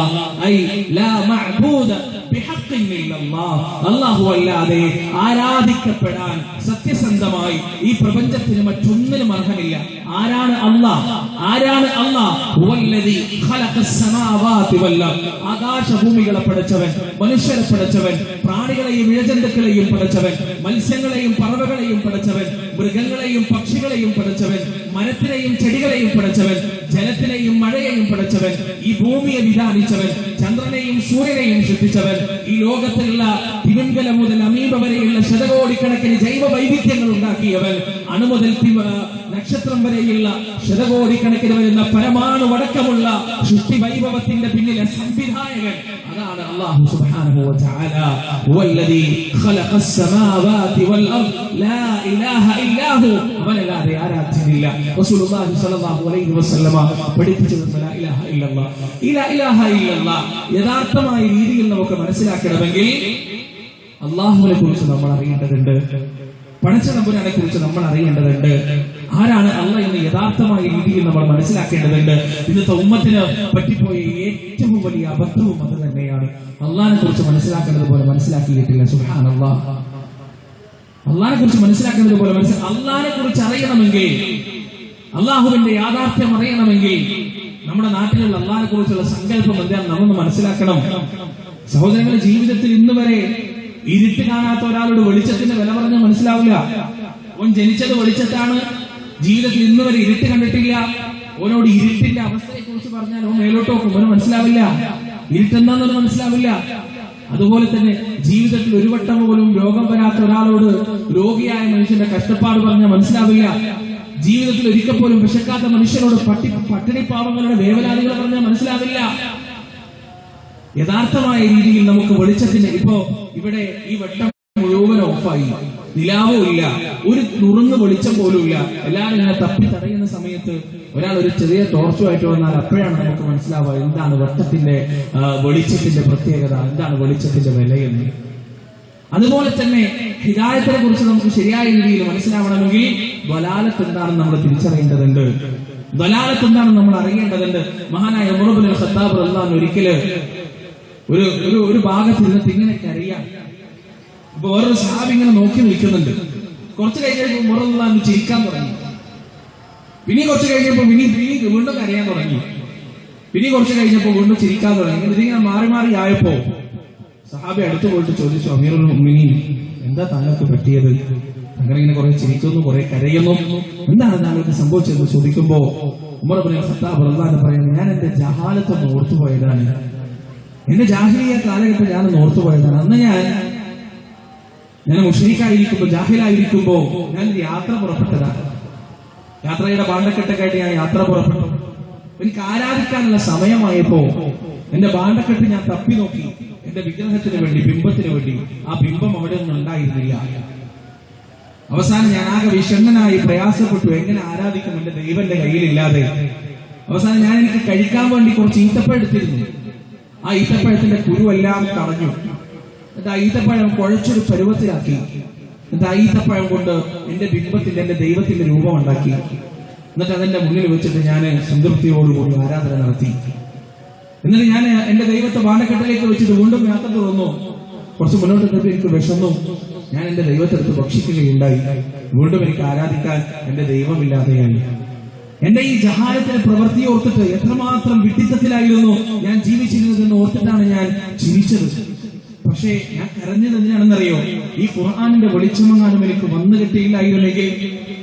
ഐ ലാ മഅബൂദ ബിഹഖ്ഖിൻ ഇല്ലല്ലാഹ്, അല്ലാഹു അല്ലാതെ ആരാധിക്കപ്പെടാൻ സത്യസന്ധമായി ഈ പ്രപഞ്ചത്തിന് മറ്റൊന്നിനും അർഹമില്ല. ആരാണ് അല്ലാഹ്? ആരാണ് അല്ലാഹ്? ഹുവല്ലദീ ഖലഖസ് സമാവാതി വൽ അർദ്, ആകാശഭൂമികളെ പടച്ചവൻ, മനുഷ്യരെ പടച്ചവൻ, പ്രാണികളെയും ഇഴജന്തുക്കളെയും പടച്ചവൻ, മത്സ്യങ്ങളെയും പറവകളെയും പടച്ചവൻ, മൃഗങ്ങളെയും പക്ഷികളെയും പടച്ചവൻ, മരത്തിനെയും ചെടികളെയും പടച്ചവൻ, ജലത്തിനെയും മഴയെയും പടച്ചവൻ, ഈ ഭൂമിയെ വിധാനിച്ചവൻ, ചന്ദ്രനെയും സൂര്യനെയും സൃഷ്ടിച്ചവൻ, ഈ ലോകത്തിലുള്ള തിമിംഗലം മുതൽ അമീബ വരെയുള്ള ശതകോടിക്കണക്കിന് ജൈവ വൈവിധ്യങ്ങൾ ഉണ്ടാക്കിയവൻ, അണുമുതൽ നക്ഷത്രം വരെയുള്ള ശതകോടിക്കണക്കിന് വരുന്ന പരമാണുവടക്കമുള്ള സൃഷ്ടി വൈഭവത്തിന്റെ പിന്നിലെ സംവിധായകൻ അതാണ് അല്ലാഹു സുബ്ഹാനഹു വ തആല. വല്ലദീ ഖലഖസ് സമാവാതി വൽ അർദ് ലാ ഇലാഹ ഇല്ലാഹു, അവനല്ലാതെ ആരാധ്യനില്ല. റസൂലുള്ളാഹി സ്വല്ലല്ലാഹു അലൈഹി വസല്ലമ പഠിപ്പിച്ചത് ലാ ഇലാഹ ഇല്ലല്ലാഹ്. ഈ ലാ ഇലാഹ ഇല്ലല്ലാഹ് യഥാർത്ഥമായ രീതിയിൽ നമുക്ക് മനസ്സിലാക്കണമെങ്കിൽ അല്ലാഹുവിനെ കുറിച്ച് നമ്മൾ അറിയേണ്ടതുണ്ട്, പടച്ചതമ്പുരാനെ കുറിച്ച് നമ്മൾ അറിയേണ്ടതുണ്ട്. ആരാണ് അല്ലാഹ് എന്ന് യഥാർത്ഥമായ രീതിയിൽ നമ്മൾ മനസ്സിലാക്കേണ്ടതുണ്ട്. ഇന്നത്തെ ഉമ്മത്തിന് പറ്റിപ്പോയ ഏറ്റവും വലിയ അബദ്ധവും അത് തന്നെയാണ്. അല്ലാഹനെ കുറിച്ച് മനസ്സിലാക്കേണ്ടത് പോലെ മനസ്സിലാക്കിയിട്ടില്ല. സുബ്ഹാനല്ലാഹ്. അല്ലാഹനെ കുറിച്ച് മനസ്സിലാക്കേണ്ടത് പോലെ അല്ലാഹനെ കുറിച്ച് അറിയണമെങ്കിൽ, അല്ലാഹുവിന്റെ യാഥാർത്ഥ്യം അറിയണമെങ്കിൽ നമ്മുടെ നാട്ടിലുള്ള അല്ലാഹനെ കുറിച്ചുള്ള സങ്കല്പം എന്താണെന്ന് നമ്മൊന്ന് മനസ്സിലാക്കണം. സഹോദരങ്ങളുടെ ജീവിതത്തിൽ ഇന്ന് വരെ ഇരുട്ട് കാണാത്ത ഒരാളോട് വെളിച്ചത്തിന്റെ വില പറഞ്ഞാൽ മനസ്സിലാവില്ല. ഓൻ ജനിച്ചത് വെളിച്ചത്താണ്, ജീവിതത്തിൽ ഇന്ന് വരെ ഇരുട്ട് കണ്ടിട്ടില്ല. ഓനോട് ഇരുട്ടിന്റെ അവസ്ഥയെ കുറിച്ച് പറഞ്ഞാൽ ഓൻ മേലോട്ട് നോക്കും, ഓന് മനസ്സിലാവില്ല. ഇരുട്ടെന്താണെന്ന് മനസ്സിലാവില്ല. അതുപോലെ തന്നെ ജീവിതത്തിൽ ഒരു വട്ടം പോലും രോഗം വരാത്ത ഒരാളോട് രോഗിയായ മനുഷ്യന്റെ കഷ്ടപ്പാട് പറഞ്ഞാൽ മനസ്സിലാവില്ല. ജീവിതത്തിൽ ഒരിക്കൽ പോലും വിശക്കാത്ത മനുഷ്യനോട് പട്ടിണി പാവങ്ങളുടെ വേവലാതികൾ പറഞ്ഞാൽ മനസ്സിലാവില്ല. യഥാർത്ഥമായ രീതിയിൽ നമുക്ക് വെളിച്ചത്തിന്റെ, ഇപ്പോ ഇവിടെ ഈ വട്ടം മുഴുവൻ ഓഫായി, നിലാവും ഇല്ല, ഒരു നുറുങ്ങ് വെളിച്ചം പോലും ഇല്ല. എല്ലാവരും ഇങ്ങനെ തപ്പി തടയുന്ന സമയത്ത് ഒരാൾ ഒരു ചെറിയ ടോർച്ചുമായിട്ട് വന്നാൽ അപ്പോഴാണ് നമുക്ക് മനസ്സിലാവുക എന്താണ് വട്ടത്തിന്റെ വെളിച്ചത്തിന്റെ പ്രത്യേകത, എന്താണ് വെളിച്ചത്തിന്റെ വിലയെന്ന്. അതുപോലെ തന്നെ ഹിദായത്തിനെ കുറിച്ച് നമുക്ക് ശരിയായ രീതിയിൽ മനസ്സിലാവണമെങ്കിൽ ദലാലത്ത് എന്താണെന്ന് നമ്മൾ തിരിച്ചറിയേണ്ടതുണ്ട്. ദലാലത്ത് എന്താണെന്ന് നമ്മൾ അറിയേണ്ടതുണ്ട്. മഹാനായ ഉമർ ഇബ്നുൽ ഖത്താബ് റളിയല്ലാഹു അൻഹു ഒരിക്കല് ഒരു ഭാഗത്ത് ഇരുന്നിട്ട് ഇങ്ങനെ കരയാം. അപ്പൊ വേറൊരു സഹാബി ഇങ്ങനെ നോക്കി നിൽക്കുന്നുണ്ട്. കുറച്ച് കഴിഞ്ഞപ്പോൾ ഉമർ റളിയല്ലാഹു അൻഹു ചിരിക്കാൻ തുടങ്ങി. പിന്നെ കുറച്ച് കഴിഞ്ഞപ്പോൾ വീണ്ടും കരയാൻ തുടങ്ങി. പിന്നെ കുറച്ച് കഴിഞ്ഞപ്പോൾ വീണ്ടും ചിരിക്കാൻ തുടങ്ങി. ഇതിങ്ങനെ മാറി മാറി ആയപ്പോ സഹാബി അടുത്ത് പോയിട്ട് ചോദിച്ചു, അമീറുൽ മുഅ്മിനീൻ, എന്താ താങ്കൾക്ക് പറ്റിയത്? താങ്കളിങ്ങനെ കുറെ ചിരിക്കുന്നു, കുറെ കരയുന്നു, എന്താണ് താങ്കൾക്ക് സംഭവിച്ചതെന്ന് ചോദിക്കുമ്പോ ഉമർ ഇബ്നുൽ ഖത്താബ് റളിയല്ലാഹു അൻഹു പറയുന്നു, ഞാൻ എന്റെ ജഹാലത്തൊന്ന് ഓർത്തുപോയതാണ്. എന്റെ ജാഹിലിയ കാലഘട്ടം ഞാൻ ഓർത്തുപോയതാണ്. അന്ന് ഞാൻ മുശ്രിക്കായിരിക്കുമ്പോ, ജാഹിലായിരിക്കുമ്പോ ഞാൻ യാത്ര പുറപ്പെട്ടതാണ്. യാത്രയുടെ ബാണ്ടക്കെട്ടൊക്കെയായിട്ട് ഞാൻ യാത്ര പുറപ്പെട്ടു. എനിക്ക് ആരാധിക്കാനുള്ള സമയമായപ്പോ എന്റെ ബാണ്ടക്കെട്ട് ഞാൻ തപ്പി നോക്കി. എന്റെ വിഗ്രഹത്തിന് വേണ്ടി, ബിംബത്തിന് വേണ്ടി. ആ ബിംബം അവിടെ ഒന്നും ഉണ്ടായിരുന്നില്ല. അവസാനം ഞാൻ ആകെ വിഷണ്ണനായി പ്രയാസപ്പെട്ടു. എങ്ങനെ ആരാധിക്കും എന്റെ ദൈവന്റെ കയ്യിലില്ലാതെ? അവസാനം ഞാൻ എനിക്ക് കഴിക്കാൻ വേണ്ടി കുറച്ച് ഈത്തപ്പഴം എടുത്തിരുന്നു. ആ ഈത്തപ്പഴത്തിന്റെ കുരുവെല്ലാം കളഞ്ഞു. എന്നിട്ട് ആ ഈത്തപ്പഴം കുഴച്ചൊരു പരുവത്തിലാക്കി. എന്നിട്ട് ആ ഈത്തപ്പഴം കൊണ്ട് എന്റെ ബിംബത്തിന്റെ, എന്റെ ദൈവത്തിന്റെ രൂപം ഉണ്ടാക്കി. എന്നിട്ട് അതെന്റെ മുന്നിൽ വെച്ചിട്ട് ഞാൻ സംതൃപ്തിയോടുകൂടി ആരാധന നടത്തി. എന്നിട്ട് ഞാൻ എന്റെ ദൈവത്തെ ബാണ്ടക്കെട്ടിലേക്ക് വെച്ചിട്ട് വീണ്ടും യാത്ര തുടർന്നു. കുറച്ച് മുന്നോട്ട് എത്തിയപ്പോൾ എനിക്ക് വിശന്നു. ഞാൻ എന്റെ ദൈവത്തെടുത്ത് ഭക്ഷിക്കുകയുണ്ടായി. വീണ്ടും എനിക്ക് ആരാധിക്കാൻ എന്റെ ദൈവമില്ലാതെയായി. എന്റെ ഈ ജഹാലത്തിന്റെ പ്രവൃത്തി ഓർത്തിട്ട് എത്രമാത്രം വിഡിത്തത്തിലായിരുന്നു ഞാൻ ജീവിച്ചിരുന്നതെന്ന് ഓർത്തിട്ടാണ് ഞാൻ ചിരിച്ചത്. പക്ഷേ ഞാൻ കരഞ്ഞത് എന്തിനാണെന്നറിയോ? ഈ ഖുർആനിന്റെ വെളിച്ചമെങ്ങാനും എനിക്ക് വന്നു കിട്ടിയില്ലായിരുന്നെങ്കിൽ,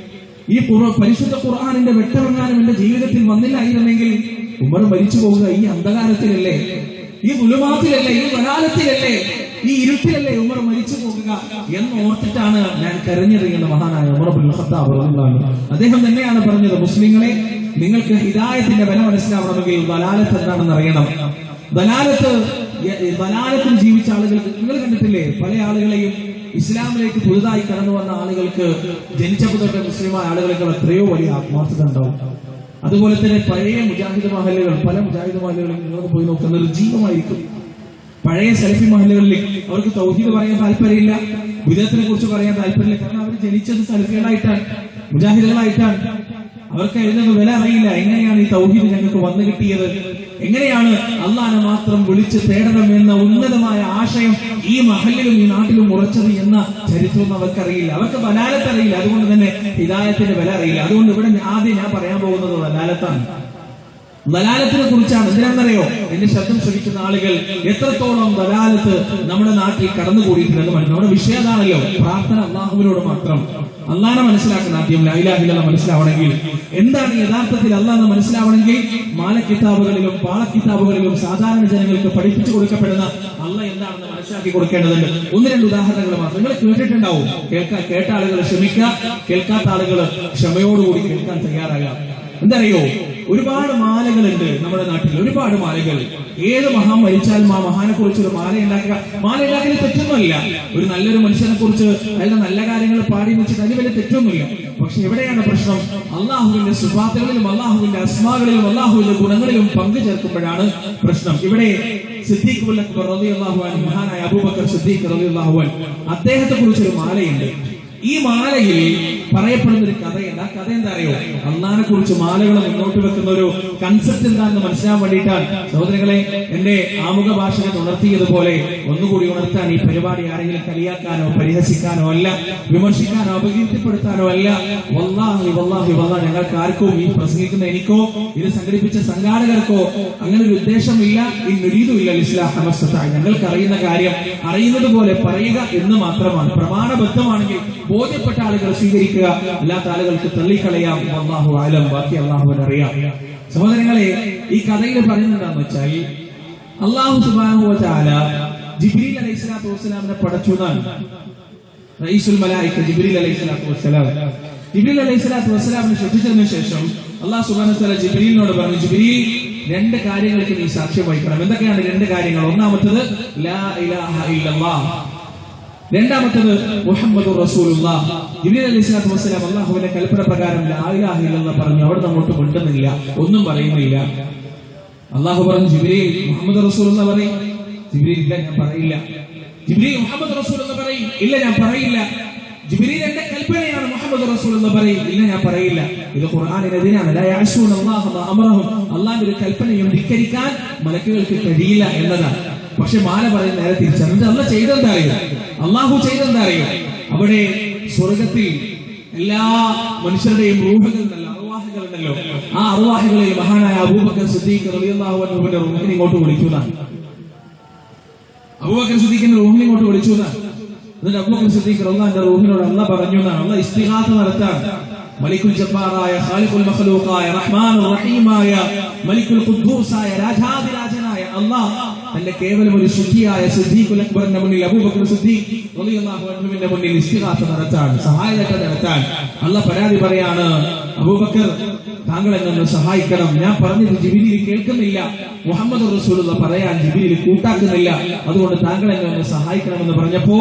ഈ പരിശുദ്ധ ഖുർആനിന്റെ വെട്ടമെങ്ങാനും എന്റെ ജീവിതത്തിൽ വന്നില്ലായിരുന്നെങ്കിൽ ഉമർ മരിച്ചു പോവുക ഈ അന്ധകാരത്തിലല്ലേ, ഈ ദുലുമാത്തിലല്ലേ, ഈ വലാലത്തിലല്ലേ, ഈ ഇരുട്ടിലല്ലേ ഉമർ മരിച്ചു പോകുക എന്ന് ഓർത്തിട്ടാണ് ഞാൻ കരഞ്ഞത് എന്ന് മഹാനായ ഉമർ ഇബ്നുൽ ഖത്താബ് റളിയല്ലാഹു അൻഹു അദ്ദേഹം തന്നെയാണ് പറഞ്ഞത്, മുസ്ലിങ്ങളെ, നിങ്ങൾക്ക് ഹിദായത്തിന്റെ വില മനസ്സിലാവണമെങ്കിൽ ദലാലത്ത് എന്താണെന്ന് അറിയണം. ദലാലത്തിൽ ജീവിച്ച ആളുകൾക്ക് നിങ്ങൾ കണ്ടിട്ടില്ലേ? പല ആളുകളെയും ഇസ്ലാമിലേക്ക് പുതുതായി കടന്നു വന്ന ആളുകൾക്ക് ജനിച്ചപ്പോൾ തൊട്ട് മുസ്ലിമായ ആളുകളെക്കാൾ എത്രയോ വലിയ ആത്മാർത്ഥത ഉണ്ടാവും. അതുപോലെ തന്നെ പഴയ മുജാഹിദ് മഹല്ലുകൾ, പല മുജാഹിദ് മഹല്ലുകളിൽ നിങ്ങൾക്ക് പോയി നോക്കുക, നിർജീവമായിരിക്കും. പഴയ സലഫി മഹല്ലുകളിൽ അവർക്ക് തൗഹീദ് പറയാൻ താല്പര്യമില്ല, വിദഅത്തിനെ കുറിച്ച് പറയാൻ താല്പര്യമില്ല. കാരണം അവർ ജനിച്ചത് സലഫികളായിട്ടാണ്, മുജാഹിദുകളായിട്ടാണ്. അവർക്ക് ഇതിനൊക്കെ വില അറിയില്ല. എങ്ങനെയാണ് ഈ തൗഹീദ് ഞങ്ങൾക്ക് വന്നു കിട്ടിയത്, എങ്ങനെയാണ് അള്ളാഹനെ മാത്രം വിളിച്ച് തേടണം എന്ന ഉന്നതമായ ആശയം ഈ മഹലിലും ഈ നാട്ടിലും ഉറച്ചത് എന്ന ചരിത്രമൊന്നും അവർക്കറിയില്ല. അവർക്ക് വലാലത്തറിയില്ല. അതുകൊണ്ട് തന്നെ ഹിദായത്തിന്റെ വില അറിയില്ല. അതുകൊണ്ട് ഇവിടെ ആദ്യം ഞാൻ പറയാൻ പോകുന്നത് വലാലത്താണ്. ദലാലത്തിനെ കുറിച്ചാണ്. എന്തിനാണെന്നറിയോ? എന്റെ ശബ്ദം ശ്രമിക്കുന്ന ആളുകൾ എത്രത്തോളം ദലാലത്ത് നമ്മുടെ നാട്ടിൽ കടന്നുകൂടിയിട്ടുണ്ടെന്ന് മനസ്സിലാവും. നമ്മുടെ വിഷയം അതാണല്ലോ, പ്രാർത്ഥന അള്ളാഹുവിനോട് മാത്രം. അള്ളാഹനെ മനസ്സിലാക്കുന്ന ആദ്യം ലാ ഇലാഹ ഇല്ലല്ലാഹ് മനസ്സിലാവണമെങ്കിൽ, എന്താണ് യഥാർത്ഥത്തിൽ അള്ളാഹ് മനസ്സിലാവണമെങ്കിൽ മാലക്കിതാബുകളിലും പാളക്കിതാബുകളിലും സാധാരണ ജനങ്ങൾക്ക് പഠിപ്പിച്ചു കൊടുക്കപ്പെടുന്ന അള്ളാഹ് എന്താണെന്ന് മനസ്സിലാക്കി കൊടുക്കേണ്ടതുണ്ട്. ഒന്ന് രണ്ട് ഉദാഹരണങ്ങൾ മാത്രം. നിങ്ങൾ കേട്ടിട്ടുണ്ടാവും. കേട്ട ആളുകൾ ക്ഷമിക്കുക, കേൾക്കാത്ത ആളുകൾ ക്ഷമയോടുകൂടി കേൾക്കാൻ തയ്യാറാകാം. എന്തറിയോ, ഒരുപാട് മാലകളുണ്ട് നമ്മുടെ നാട്ടിൽ, ഒരുപാട് മാലകൾ. ഏത് മഹാൻ മരിച്ചാലും ആ മഹാനെ കുറിച്ച് ഒരു മാല ഉണ്ടാക്കുക. മാല ഉണ്ടാക്കൽ തെറ്റൊന്നുമില്ല. ഒരു നല്ലൊരു മനുഷ്യനെ കുറിച്ച് അയാളുടെ നല്ല കാര്യങ്ങൾ പാടി വെച്ചിട്ട് അതിന് വലിയ തെറ്റൊന്നുമില്ല. പക്ഷെ എവിടെയാണ് പ്രശ്നം? അള്ളാഹുവിന്റെ സിഫാത്തുകളിലും അള്ളാഹുവിന്റെ അസ്മാകളിലും അള്ളാഹുവിന്റെ ഗുണങ്ങളിലും പങ്കു ചേർക്കുമ്പോഴാണ് പ്രശ്നം. ഇവിടെ സിദ്ദീഖ് റളിയല്ലാഹു അൻഹു, മഹാനായ അബൂബക്കർ സിദ്ദീഖ് റളിയല്ലാഹു അൻഹു, അദ്ദേഹത്തെ കുറിച്ചൊരു മാലയുണ്ട്. ഈ മാലയിൽ പറയപ്പെടുന്ന ഒരു കഥയുണ്ട്. ആ കഥ എന്താ അറിയോ? അള്ളാഹിനെ കുറിച്ച് മാലകൾ മുന്നോട്ട് വെക്കുന്ന ഒരു കൺസെപ്റ്റ് എന്താണെന്ന് മനസ്സിലാൻ വേണ്ടിയിട്ടാണ്. സഹോദരങ്ങളെ, എന്റെ ആമുഖ ഭാഷകൾ ഉണർത്തിയതുപോലെ ഒന്നുകൂടി ഉണർത്താൻ ഈ പരിപാടി ആരെങ്കിലും കളിയാക്കാനോ പരിഹസിക്കാനോ അല്ല, വിമർശിക്കാനോ അപകീർത്തിപ്പെടുത്താനോ അല്ല. വല്ലാഹി വല്ലാഹി വല്ലാഹി ഞങ്ങൾക്ക് ആർക്കും, ഈ പ്രസംഗിക്കുന്ന എനിക്കോ ഇത് സംഘടിപ്പിച്ച സംഘാടകർക്കോ അങ്ങനെ ഒരു ഉദ്ദേശമില്ല. ഇന്നൊരീതുമില്ല ഇസ്ലാഹ് മസ്തതാഅ. ഞങ്ങൾക്ക് അറിയുന്ന കാര്യം അറിയുന്നത് പോലെ പറയുക എന്ന് മാത്രമാണ്. പ്രമാണബദ്ധമാണെങ്കിൽ ബോധ്യപ്പെട്ട ആളുകൾ സ്വീകരിക്കുക, അല്ലാത്ത ആളുകൾക്ക് തള്ളിക്കളയാം. അല്ലാഹു അഅലം. ബാക്കി അല്ലാഹുവിന് അറിയാം. സഹോദരങ്ങളെ, ഈ കഥയിൽ പറയുന്നത് എന്താണെന്ന് വെച്ചാൽ, അല്ലാഹു സുബ്ഹാനഹു വ തആല ജിബ്രീൽ അലൈഹിസ്സലാത്തു വസ്സലാമിനെ പടച്ചു എന്നാണ്. റഈസുൽ മലായിക ജിബ്രീൽ അലൈഹിസ്സലാത്തു വസ്സലാം. ജിബ്രീൽ അലൈഹിസ്സലാത്തു വസ്സലാമിനെ സൃഷ്ടിച്ചതിനു ശേഷം അല്ലാഹു സുബ്ഹാനഹു വ തആല ജിബ്രീലിനോട് പറഞ്ഞു, ജിബ്രീൽ, രണ്ട് കാര്യങ്ങൾക്ക് നീ സാക്ഷ്യം വഹിക്കണം. എന്തൊക്കെയാണ് രണ്ട് കാര്യങ്ങൾ? ഒന്നാമത്തത് ലാ ഇലാഹ ഇല്ലല്ലാഹ്, രണ്ടാമത്തത് മുഹമ്മദുർ റസൂലുള്ളാഹ്. ജിബ്രീൽ അലൈഹിസ്സലാത്തു വസ്സലാം അല്ലാഹുവിന്റെ കൽപ്പന പ്രകാരം ലാ ഇലാഹ ഇല്ലല്ലാഹ് പറഞ്ഞു. അവിടെ അങ്ങോട്ട് മിണ്ടുന്നില്ല, ഒന്നും പറയുന്നില്ല. അല്ലാഹു പറഞ്ഞു, ജിബ്രീൽ മുഹമ്മദ് റസൂലുള്ളാഹ് പറയും. ജിബ്രീൽ ഇല്ല, ഞാൻ പറയില്ല. ജിബ്രീൽ മുഹമ്മദ് റസൂലുള്ളാഹ് പറയും. ഇല്ല, ഞാൻ പറയില്ല. ജിബ്രീൽ എന്റെ കൽപ്പനയാണ് മുഹമ്മദ് റസൂലുള്ളാഹ് പറയും. ഇല്ല, ഞാൻ പറയില്ല. ഇത് ഖുർആനിനെതിരാണ്. ലാ യഅസൂനല്ലാഹ മാ അമറഹും. അല്ലാഹുവിന്റെ ഒരു കൽപ്പനയും ധിക്കരിക്കാൻ മലക്കുകൾക്ക് കഴിയില്ല എന്നതാണ്. പക്ഷെ മാല പറയുന്ന നേരെ തിരിച്ചാണ്. അല്ലാഹു ചെയ്തെന്താ അറിയോ? അള്ളാഹു ചെയ്തെന്താ അറിയോ? അവിടെ സ്വർഗത്തിൽ എല്ലാ മനുഷ്യരുടെയും റൂഹുകളുണ്ടല്ലോ, അർവാഹുകളുണ്ടല്ലോ. ആ അർവാഹുകളിൽ മഹാനായ അബൂബക്കർ സിദ്ദീഖ് റളിയല്ലാഹു അൻഹുവിന്റെ റൂഹിനെ ഇങ്ങോട്ട് വിളിക്കുന്നതാണ്. അബൂബക്കർ സിദ്ദീഖിന്റെ റൂഹിനെ ഇങ്ങോട്ട് വിളിച്ചതാണ്. എന്നിട്ട് അബൂബക്കർ സിദ്ദീഖ് റളിയല്ലാഹുവിന്റെ റൂഹിനോട് അല്ലാഹ് പറഞ്ഞു എന്നാണ്. അല്ലാഹ് ഇസ്തിഗാസ നടത്താൻ. മലിക്കുൽ ജബ്ബാറായ ഖാലിഖുൽ മഖ്ലൂഖായ റഹ്മാനുർ റഹീമായ മലിക്കുൽ ഖുദ്ദൂസായ രാജാതിരാജനായ അല്ലാഹ് തന്റെ കേവലം ഒരു ശുദ്ധിയായ സിദ്ദീഖുൽ അക്ബറിന്റെ മുന്നിൽ, അബൂബക്കർ സിദ്ദീഖ് റളിയല്ലാഹു അൻഹുവിന്റെ മുന്നിൽ ഇസ്തിഗാസ നടത്താൻ, സഹായത നടത്താൻ അല്ലാഹ് പരാതി പറയാണ്, അബൂബക്കർ താങ്കൾ എന്നെ സഹായിക്കണം. ഞാൻ പറഞ്ഞത് ജിബ്രീൽ കേൾക്കുന്നില്ല, മുഹമ്മദ് റസൂലുള്ളാഹ് പറയാൻ ജിബ്രീൽ കൂട്ടാക്കുന്നില്ല. അതുകൊണ്ട് താങ്കൾ എന്നെ സഹായിക്കണമെന്ന് പറഞ്ഞപ്പോ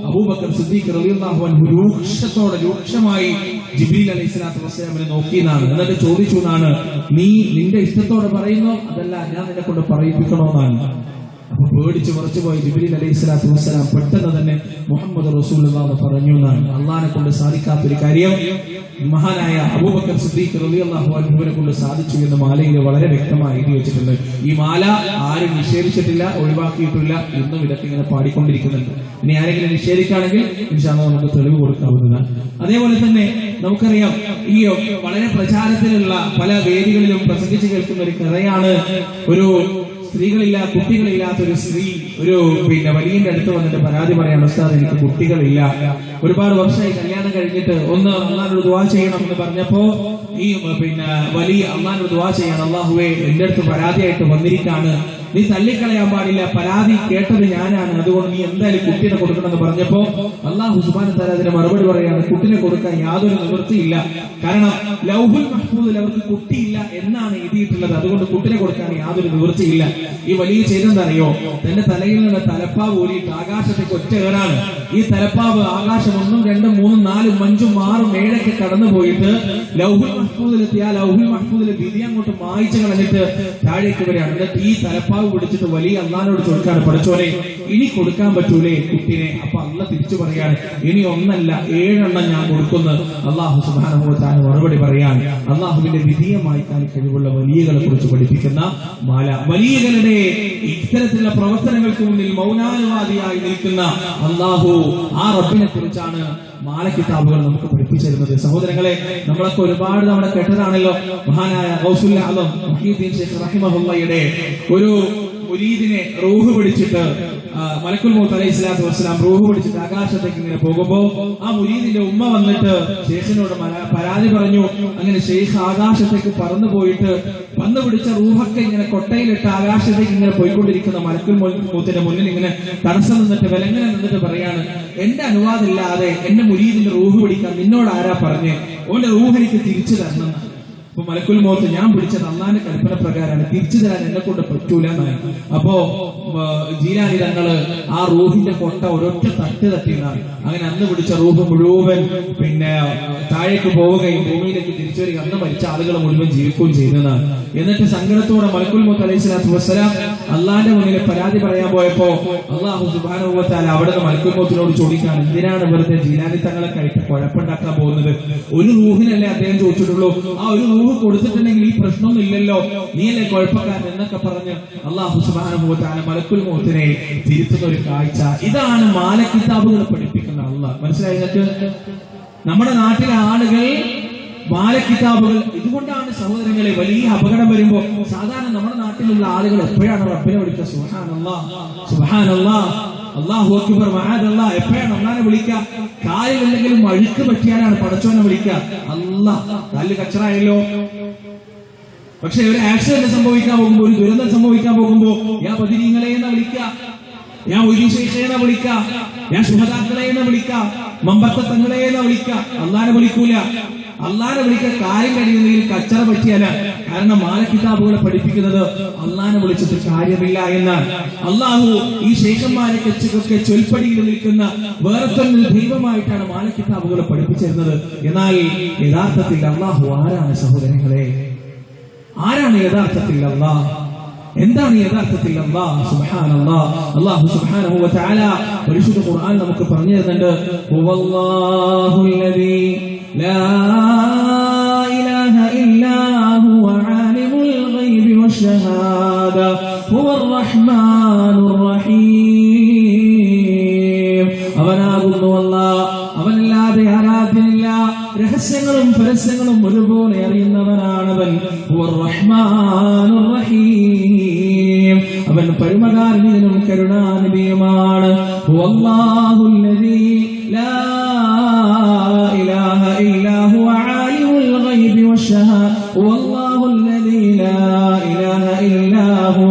അബൂബക്കർ സിദ്ദീഖ് റളിയല്ലാഹു അൻഹു രൂക്ഷമായി ജിബ്രീൽ അലൈഹിസ്സലാത്തു വസ്സലാമിനെ നോക്കിയെന്നാണ്. എന്നിട്ട് ചോദിച്ചു എന്നാണ്, നീ നിന്റെ ഇഷ്ടത്തോടെ പറയുന്നോ അതല്ല ഞാൻ നിന്നെ കൊണ്ട് പറയിപ്പിക്കണോ എന്നാണ്. അപ്പൊ പേടിച്ച് മറച്ചു പോയി ജിബ്രീൽ അലൈഹിസ്സലാത്തു വസ്സലാം പെട്ടെന്ന് തന്നെ മുഹമ്മദ് റസൂലുള്ളാഹി പറഞ്ഞു എന്നാണ്. അള്ളാഹിനെ കൊണ്ട് സാധിക്കാത്തൊരു കാര്യം മഹാനായ അബൂബക്കർ സിദ്ദീഖ് റളിയല്ലാഹു അൻഹുവിനെ കൊണ്ട് സാധിച്ചു എന്ന് മാലയിൽ വളരെ വ്യക്തമായി എഴുതി വെച്ചിട്ടുണ്ട്. ഈ മാല ആരും നിഷേധിച്ചിട്ടില്ല, ഒഴിവാക്കിയിട്ടില്ല. ഇന്നും ഇതൊക്കെ ഇങ്ങനെ പാടിക്കൊണ്ടിരിക്കുന്നുണ്ട്. ഇനി ആരെങ്കിലും നിഷേധിക്കുകയാണെങ്കിൽ ഇൻഷാ അല്ലാഹ് നമുക്ക് തെളിവ് കൊടുക്കാവുന്നതാണ്. അതേപോലെ തന്നെ നമുക്കറിയാം, ഈ വളരെ പ്രചാരത്തിലുള്ള പല വേദികളിലും പ്രസംഗിച്ച് കേൾക്കുന്ന ഒരു കഥയാണ്. ഒരു സ്ത്രീകളില്ല, കുട്ടികളില്ലാത്ത ഒരു സ്ത്രീ ഒരു വലിയന്റെ അടുത്ത് വന്നിട്ട് പരാതി പറയാണ്, ഉസ്താദ് എനിക്ക് കുട്ടികളില്ല, ഒരുപാട് വർഷമായി കല്യാണം കഴിഞ്ഞിട്ട്, ഒന്ന് അള്ളാഹുവിനോട് ദുആ ചെയ്യണം എന്ന് പറഞ്ഞപ്പോ ഈ വലിയ അള്ളാഹുവിനോട് ദുആ ചെയ്യണം, അള്ളാഹുവേ എന്റെ അടുത്ത് പരാതിയായിട്ട് വന്നിരിക്കാണ്, നീ തള്ളിക്കളയാൻ പാടില്ല, പരാതി കേട്ടത് ഞാനാണ്, അതുകൊണ്ട് നീ എന്തായാലും കുട്ടീനെ കൊടുക്കണമെന്ന് പറഞ്ഞപ്പോ അല്ലാഹു സുബ്ഹാനഹു വ തആല അതിന് മറുപടി പറയാണ്, കുട്ടിനെ കൊടുക്കാൻ യാതൊരു നിവൃത്തിയില്ല. കാരണം ലൗഹുൽ മഹ്ഫൂദിൽ അവർക്ക് കുട്ടിയില്ല എന്നാണ് എഴുതിയിട്ടുള്ളത്. അതുകൊണ്ട് കുട്ടിനെ കൊടുക്കാൻ യാതൊരു നിവൃത്തിയില്ല. ഈ വലിയ ചെയ്തെന്തറിയോ? തന്റെ തലയിൽ നിന്ന് തലപ്പാവ് ഊരിയിട്ട് ആകാശത്തേക്ക് ഒറ്റ ഏറാണ്. ഈ തലപ്പാവ് ആകാശം 1, 2, 3, 4, 5, 6, 7 കടന്നു പോയിട്ട് ലൗഹുൽ മഹ്ഫൂദിലെത്തി ആ ലൗഹുൽ മഹ്ഫൂദിലെ വിധി അങ്ങോട്ട് മായ്ച്ചു കളഞ്ഞിട്ട് താഴേക്ക് വരികയാണ്. എന്നിട്ട് ഈ തലപ്പാവ് ഭർത്താവ് പിടിച്ചിട്ട് വലിയ അള്ളാഹിനോട് ചോദിക്കാണ്, പഠിച്ചോനെ ഇനി കൊടുക്കാൻ പറ്റൂലേ കുട്ടിനെ? അപ്പൊ അള്ളാഹ് തിരിച്ചു പറയാണ്, ഇനി 1 അല്ല 7 എണ്ണം ഞാൻ കൊടുക്കുന്നു. അള്ളാഹു സുബ്ഹാനഹു വ തആല മറുപടി പറയാൻ അള്ളാഹുവിന്റെ വിധിയെ മായ്ക്കാൻ കഴിവുള്ള വലിയകളെ കുറിച്ച് പഠിപ്പിക്കുന്ന മാല. വലിയകളുടെ ഇത്തരത്തിലുള്ള പ്രവർത്തനങ്ങൾക്ക് മുന്നിൽ മൗനാനുവാദിയായി നിൽക്കുന്ന അള്ളാഹു, ആ റബ്ബിനെ കുറിച്ചാണ് മാല കിതാബുകൾ നമുക്ക് പഠിപ്പിച്ചു തരുന്നത്. സഹോദരങ്ങളെ, നമ്മളൊക്കെ ഒരുപാട് തവണ കേട്ടതാണല്ലോ, മഹാനായ ഗൗസുൽ ആലം മുഹീദ്ദീൻ ശൈഖ് റഹിമഹുള്ളയുടെ ഒരു മുരീദിനെ റൂഹ് പിടിച്ചിട്ട് മലക്കുൽ മൗത്ത് അലൈഹിസ്സലാത്തു വസ്സലാം റൂഹ് പിടിച്ചിട്ട് ആകാശത്തേക്ക് ഇങ്ങനെ പോകുമ്പോ ആ മുരീദിന്റെ ഉമ്മ വന്നിട്ട് ശേഖിനോട് പരാതി പറഞ്ഞു. അങ്ങനെ ശേഖ് ആകാശത്തേക്ക് പറന്നു പോയിട്ട് വന്നു പിടിച്ച റൂഹൊക്കെ ഇങ്ങനെ കൊട്ടയിലിട്ട് ആകാശത്തേക്ക് ഇങ്ങനെ പോയിക്കൊണ്ടിരിക്കുന്ന മലക്കുൽ മൗത്തിന്റെ മുന്നിൽ ഇങ്ങനെ തടസ്സം നിന്നിട്ട് വിലങ്ങനെ നിന്നിട്ട് പറയാണ്, എന്റെ അനുവാദമില്ലാതെ എന്റെ മുരീദിന്റെ റൂഹ് പിടിക്കാൻ നിന്നോട് ആരാ പറഞ്ഞ്? ഓന്റെ റൂഹ് എനിക്ക് തിരിച്ചു തരണം. അപ്പൊ മലക്കുൽ മൗത്ത്, ഞാൻ പിടിച്ചത് അള്ളാന്റെ കൽപ്പന പ്രകാരമാണ്, തിരിച്ചു തരാൻ എന്നെ കൊണ്ട് പറ്റൂല എന്നാണ്. അപ്പോ ജീലാനി തങ്ങള് ആ റൂഹിന്റെ കൊട്ട ഒരൊറ്റ തട്ടിയിടാണ്. അങ്ങനെ അന്ന് പിടിച്ച റൂഹ് മുഴുവൻ പിന്നെ താഴേക്ക് പോവുകയും ഭൂമിയിലേക്ക് തിരിച്ചു വരിക, അന്ന് മരിച്ച ആളുകൾ മുഴുവൻ ജീവിക്കുകയും ചെയ്യുന്നതാണ്. എന്നിട്ട് സങ്കടത്തോടെ മലക്കുൽ മൗത്ത് അലൈഹിസ്സലാത്തു വസ്സലാം അള്ളാന്റെ മുന്നിൽ പരാതി പറയാൻ പോയപ്പോ അള്ളാഹു സുബ്ഹാനഹു വ തആല അവിടെ നിന്ന് മലക്കുൽ മൗത്തിനോട് ചോദിക്കാണ്, എന്തിനാണ് വെറുതെ ജീലാനി തങ്ങളെ കഴിച്ച് കുഴപ്പമുണ്ടാക്കാൻ പോകുന്നത്? ഒരു റൂഹിനല്ലേ അദ്ദേഹം ചോദിച്ചിട്ടുള്ളൂ, ആ ഒരു റൂഹ് കൊടുത്തിട്ടുണ്ടെങ്കിൽ ഈ പ്രശ്നമൊന്നും ഇല്ലല്ലോ, നീയല്ലേ കുഴപ്പക്കാരൻ എന്നൊക്കെ പറഞ്ഞ് അള്ളാഹു സുബ്ഹാനഹു വ തആല മലക്കുൽ മൗത്തിനെ തിരുത്തുന്ന ഒരു കാഴ്ച. ഇതാണ് മാല കിതാബുകൾ പഠിപ്പിക്കുന്ന അള്ളാഹ്. മനസ്സിലായി നിങ്ങൾക്ക്? നമ്മുടെ നാട്ടിലെ ആളുകൾ മാല കിതാബുകൾ, ഇതുകൊണ്ടാണ് സഹോദരങ്ങളെ വലിയ അപകടം വരുമ്പോ സാധാരണ നമ്മുടെ നാട്ടിലുള്ള ആളുകൾ എപ്പോഴാണ് റബ്ബിനെ വിളിക്കുക? സുബ്ഹാനല്ലാഹ് സുബ്ഹാനല്ലാഹ് അല്ലാഹു അക്ബർ മഅദല്ലാഹ്. എപ്പോഴാണ് അള്ളാനെ വിളിക്കുക? കാലിൽ എന്തെങ്കിലും അഴുക്ക് പറ്റിയാലാണ് പടച്ചോനെ വിളിക്കുക. അല്ലാഹ് കാലിൽ കച്ചറായല്ലോ. പക്ഷെ ഒരു ആക്സിഡന്റ് സംഭവിക്കാൻ പോകുമ്പോ, ഒരു ദുരന്തം സംഭവിക്കാൻ പോകുമ്പോ യാ ബദരീങ്ങളെ എന്ന് വിളിക്കുക, ഞാൻ ഒരു ശൈഖേനെ വിളിക്കാം, ഞാൻ ശുഹദാക്കളെ എന്ന് വിളിക്കാം, മമ്പത്ത തങ്ങളെ എന്ന് വിളിക്കാം. അള്ളാനെ വിളിക്കൂല. അള്ളാനെ വിളിക്കാൻ കാര്യം കഴിയുന്നെങ്കിൽ കച്ചറ പറ്റിയല്ല. കാരണം മാല കിതാബുകളെ പഠിപ്പിക്കുന്നത് അള്ളാനെ വിളിച്ചിട്ട് കാര്യമില്ല എന്നാണ്. അള്ളാഹു ഈ ശൈഖന്മാരെ കച്ചൊക്കെ ചൊൽപ്പടിയിൽ നിൽക്കുന്ന വേറെ തന്നെ ദൈവമായിട്ടാണ് മാല കിതാബുകളെ പഠിപ്പിച്ചിരുന്നത്. എന്നാൽ യഥാർത്ഥത്തിൽ അള്ളാഹു ആരാണ് സഹോദരങ്ങളെ? ആരാണ് യഥാർത്ഥത്തിൽ അള്ളാഹ്? എന്താണ് യഥാർത്ഥത്തിൽ അല്ലാഹ്? സുബ്ഹാനല്ലാഹ്. അല്ലാഹു സുബ്ഹാനഹു വ തആല പരിശുദ്ധ ഖുർആൻ നമുക്ക് പറഞ്ഞു തരുന്നുണ്ട്, ഹുവല്ലാഹുല്ലദീ ലാ ഇലാഹ ഇല്ലാ ഹുവ ആലിമുൽ ഗൈബി വശഹാദ ഹുവർ റഹ്മാനുർ റഹീം. അവനാകുന്നു അല്ലാഹ്, അവനല്ലാതെ ആരാധ്യനില്ല, രഹസ്യങ്ങളും പരസ്യങ്ങളും ഒരുപോലെ അറിയുന്നവനാണവൻ. ഹുവർ റഹ്മാനുർ റഹീം, അവൻ പരമകാരുണ്യനും കരുണാനിധിയുമാണ്. ഹുവല്ലാഹുല്ലദീ ലാ ഇലാഹ ഇല്ലാ ഹുവ ആലിമുൽ ഗൈബി വശഹാദ ഹുവല്ലാഹുല്ലദീ ലാ ഇലാഹ ഇല്ലാ ഹു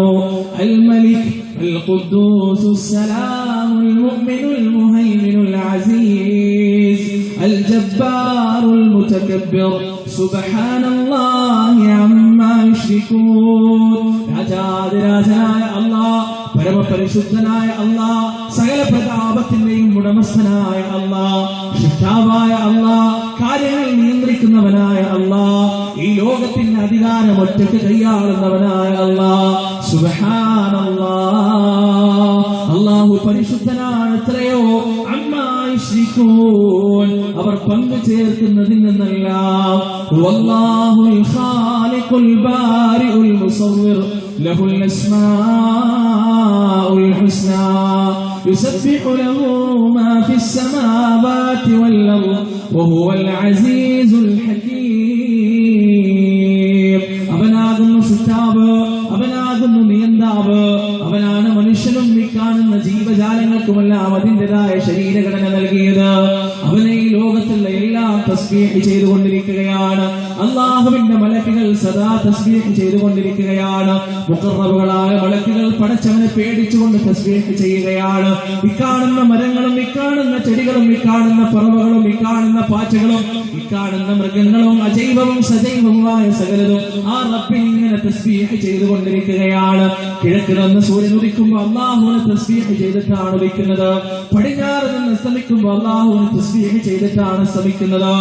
അൽ മലിക് അൽ ഖുദ്ദൂസ് അസ്സലാമുൽ മുഅ്മിനുൽ മുഹൈമിനുൽ അസീസ് അൽ ജബ്ബാറുൽ മുതകബ്ബിർ സുബ്ഹാനല്ലാഹി അമ്മാ യുശ്രികൂൻ. രാജാതിരാജനായ അല്ലാഹ്, പരമപരിശുദ്ധനായ അല്ലാഹ്, സകല പ്രതാപത്തിന്റെയും ഉടമസ്ഥനായ അല്ലാഹ്, ശിഷ്ടാവായ അല്ലാഹ്, കാര്യങ്ങൾ നിയന്ത്രിക്കുന്നവനായ അല്ലാഹ്, ഈ ലോകത്തിന്റെ അധികാരം ഒറ്റയ്ക്ക് കൈയാളുന്നവനായ അല്ലാഹ്. സുബ്ഹാനല്ലാഹ്, അല്ലാഹു പരിശുദ്ധനാണ്. എത്രയോ അമ്മാ യുശ്രികൂൻ, അവർ പങ്കു ചേർക്കുന്നതിൽ നിന്നെല്ലാം. വല്ലാഹുൽ ഖാലിഖുൽ ബാരിഉൽ മുസവ്വിർ ലഹുൽ അസ്മാഉൽ ഹുസ്നാ യുസബ്ബിഹു ലഹു മാ ഫിസ് സമാവാതി വൽ അർദ് വഹുവൽ അസീസുൽ ഹകീം. അവനാകുന്നു സൃഷ്ടാവ്, അവനാകുന്നു നിയന്താവ്, അവനാണ് മനുഷ്യനും ഈ കാണുന്ന ജീവജാലങ്ങൾക്കുമെല്ലാം അതിൻ്റെതായ ശരീരഘടന നൽകിയത്. അവനെ ഈ ലോകത്തുള്ള എല്ലാം തസ്ബീഹ് ചെയ്തുകൊണ്ടിരിക്കുകയാണ്. അല്ലാഹുവിന്റെ മലക്കുകൾ സദാ തസ്ബീഹ് ചെയ്തുകൊണ്ടിരിക്കുകയാണ്. മുഖറബുകളായ മലക്കുകൾ പടച്ചവനെ പേടിച്ചുകൊണ്ട് തസ്ബീഹ് ചെയ്യുകയാണ്. ഇക്കാണുന്ന മരങ്ങളും ഇക്കാണുന്ന ചെടികളും ഇക്കാണുന്ന പറവകളും ഇക്കാണുന്ന പാച്ചകളും ഇക്കാണുന്ന മൃഗങ്ങളും അജൈവവും സജൈവവുമായ സകലതും ആ റബ്ബിനെ ഇങ്ങനെ തസ്ബീഹ് ചെയ്തുകൊണ്ടിരിക്കുകയാണ്. കിഴക്ക് നിന്ന് സൂര്യൻ ഉദിക്കുമ്പോൾ അല്ലാഹുവിനെ തസ്ബീഹ് ചെയ്തിട്ടാണ് ഉദിക്കുന്നത്. പടിഞ്ഞാറ് നിന്ന് അസ്തമിക്കുമ്പോൾ അല്ലാഹുവിനെ തസ്ബീഹ് ചെയ്തിട്ടാണ് അസ്തമിക്കുന്നത്.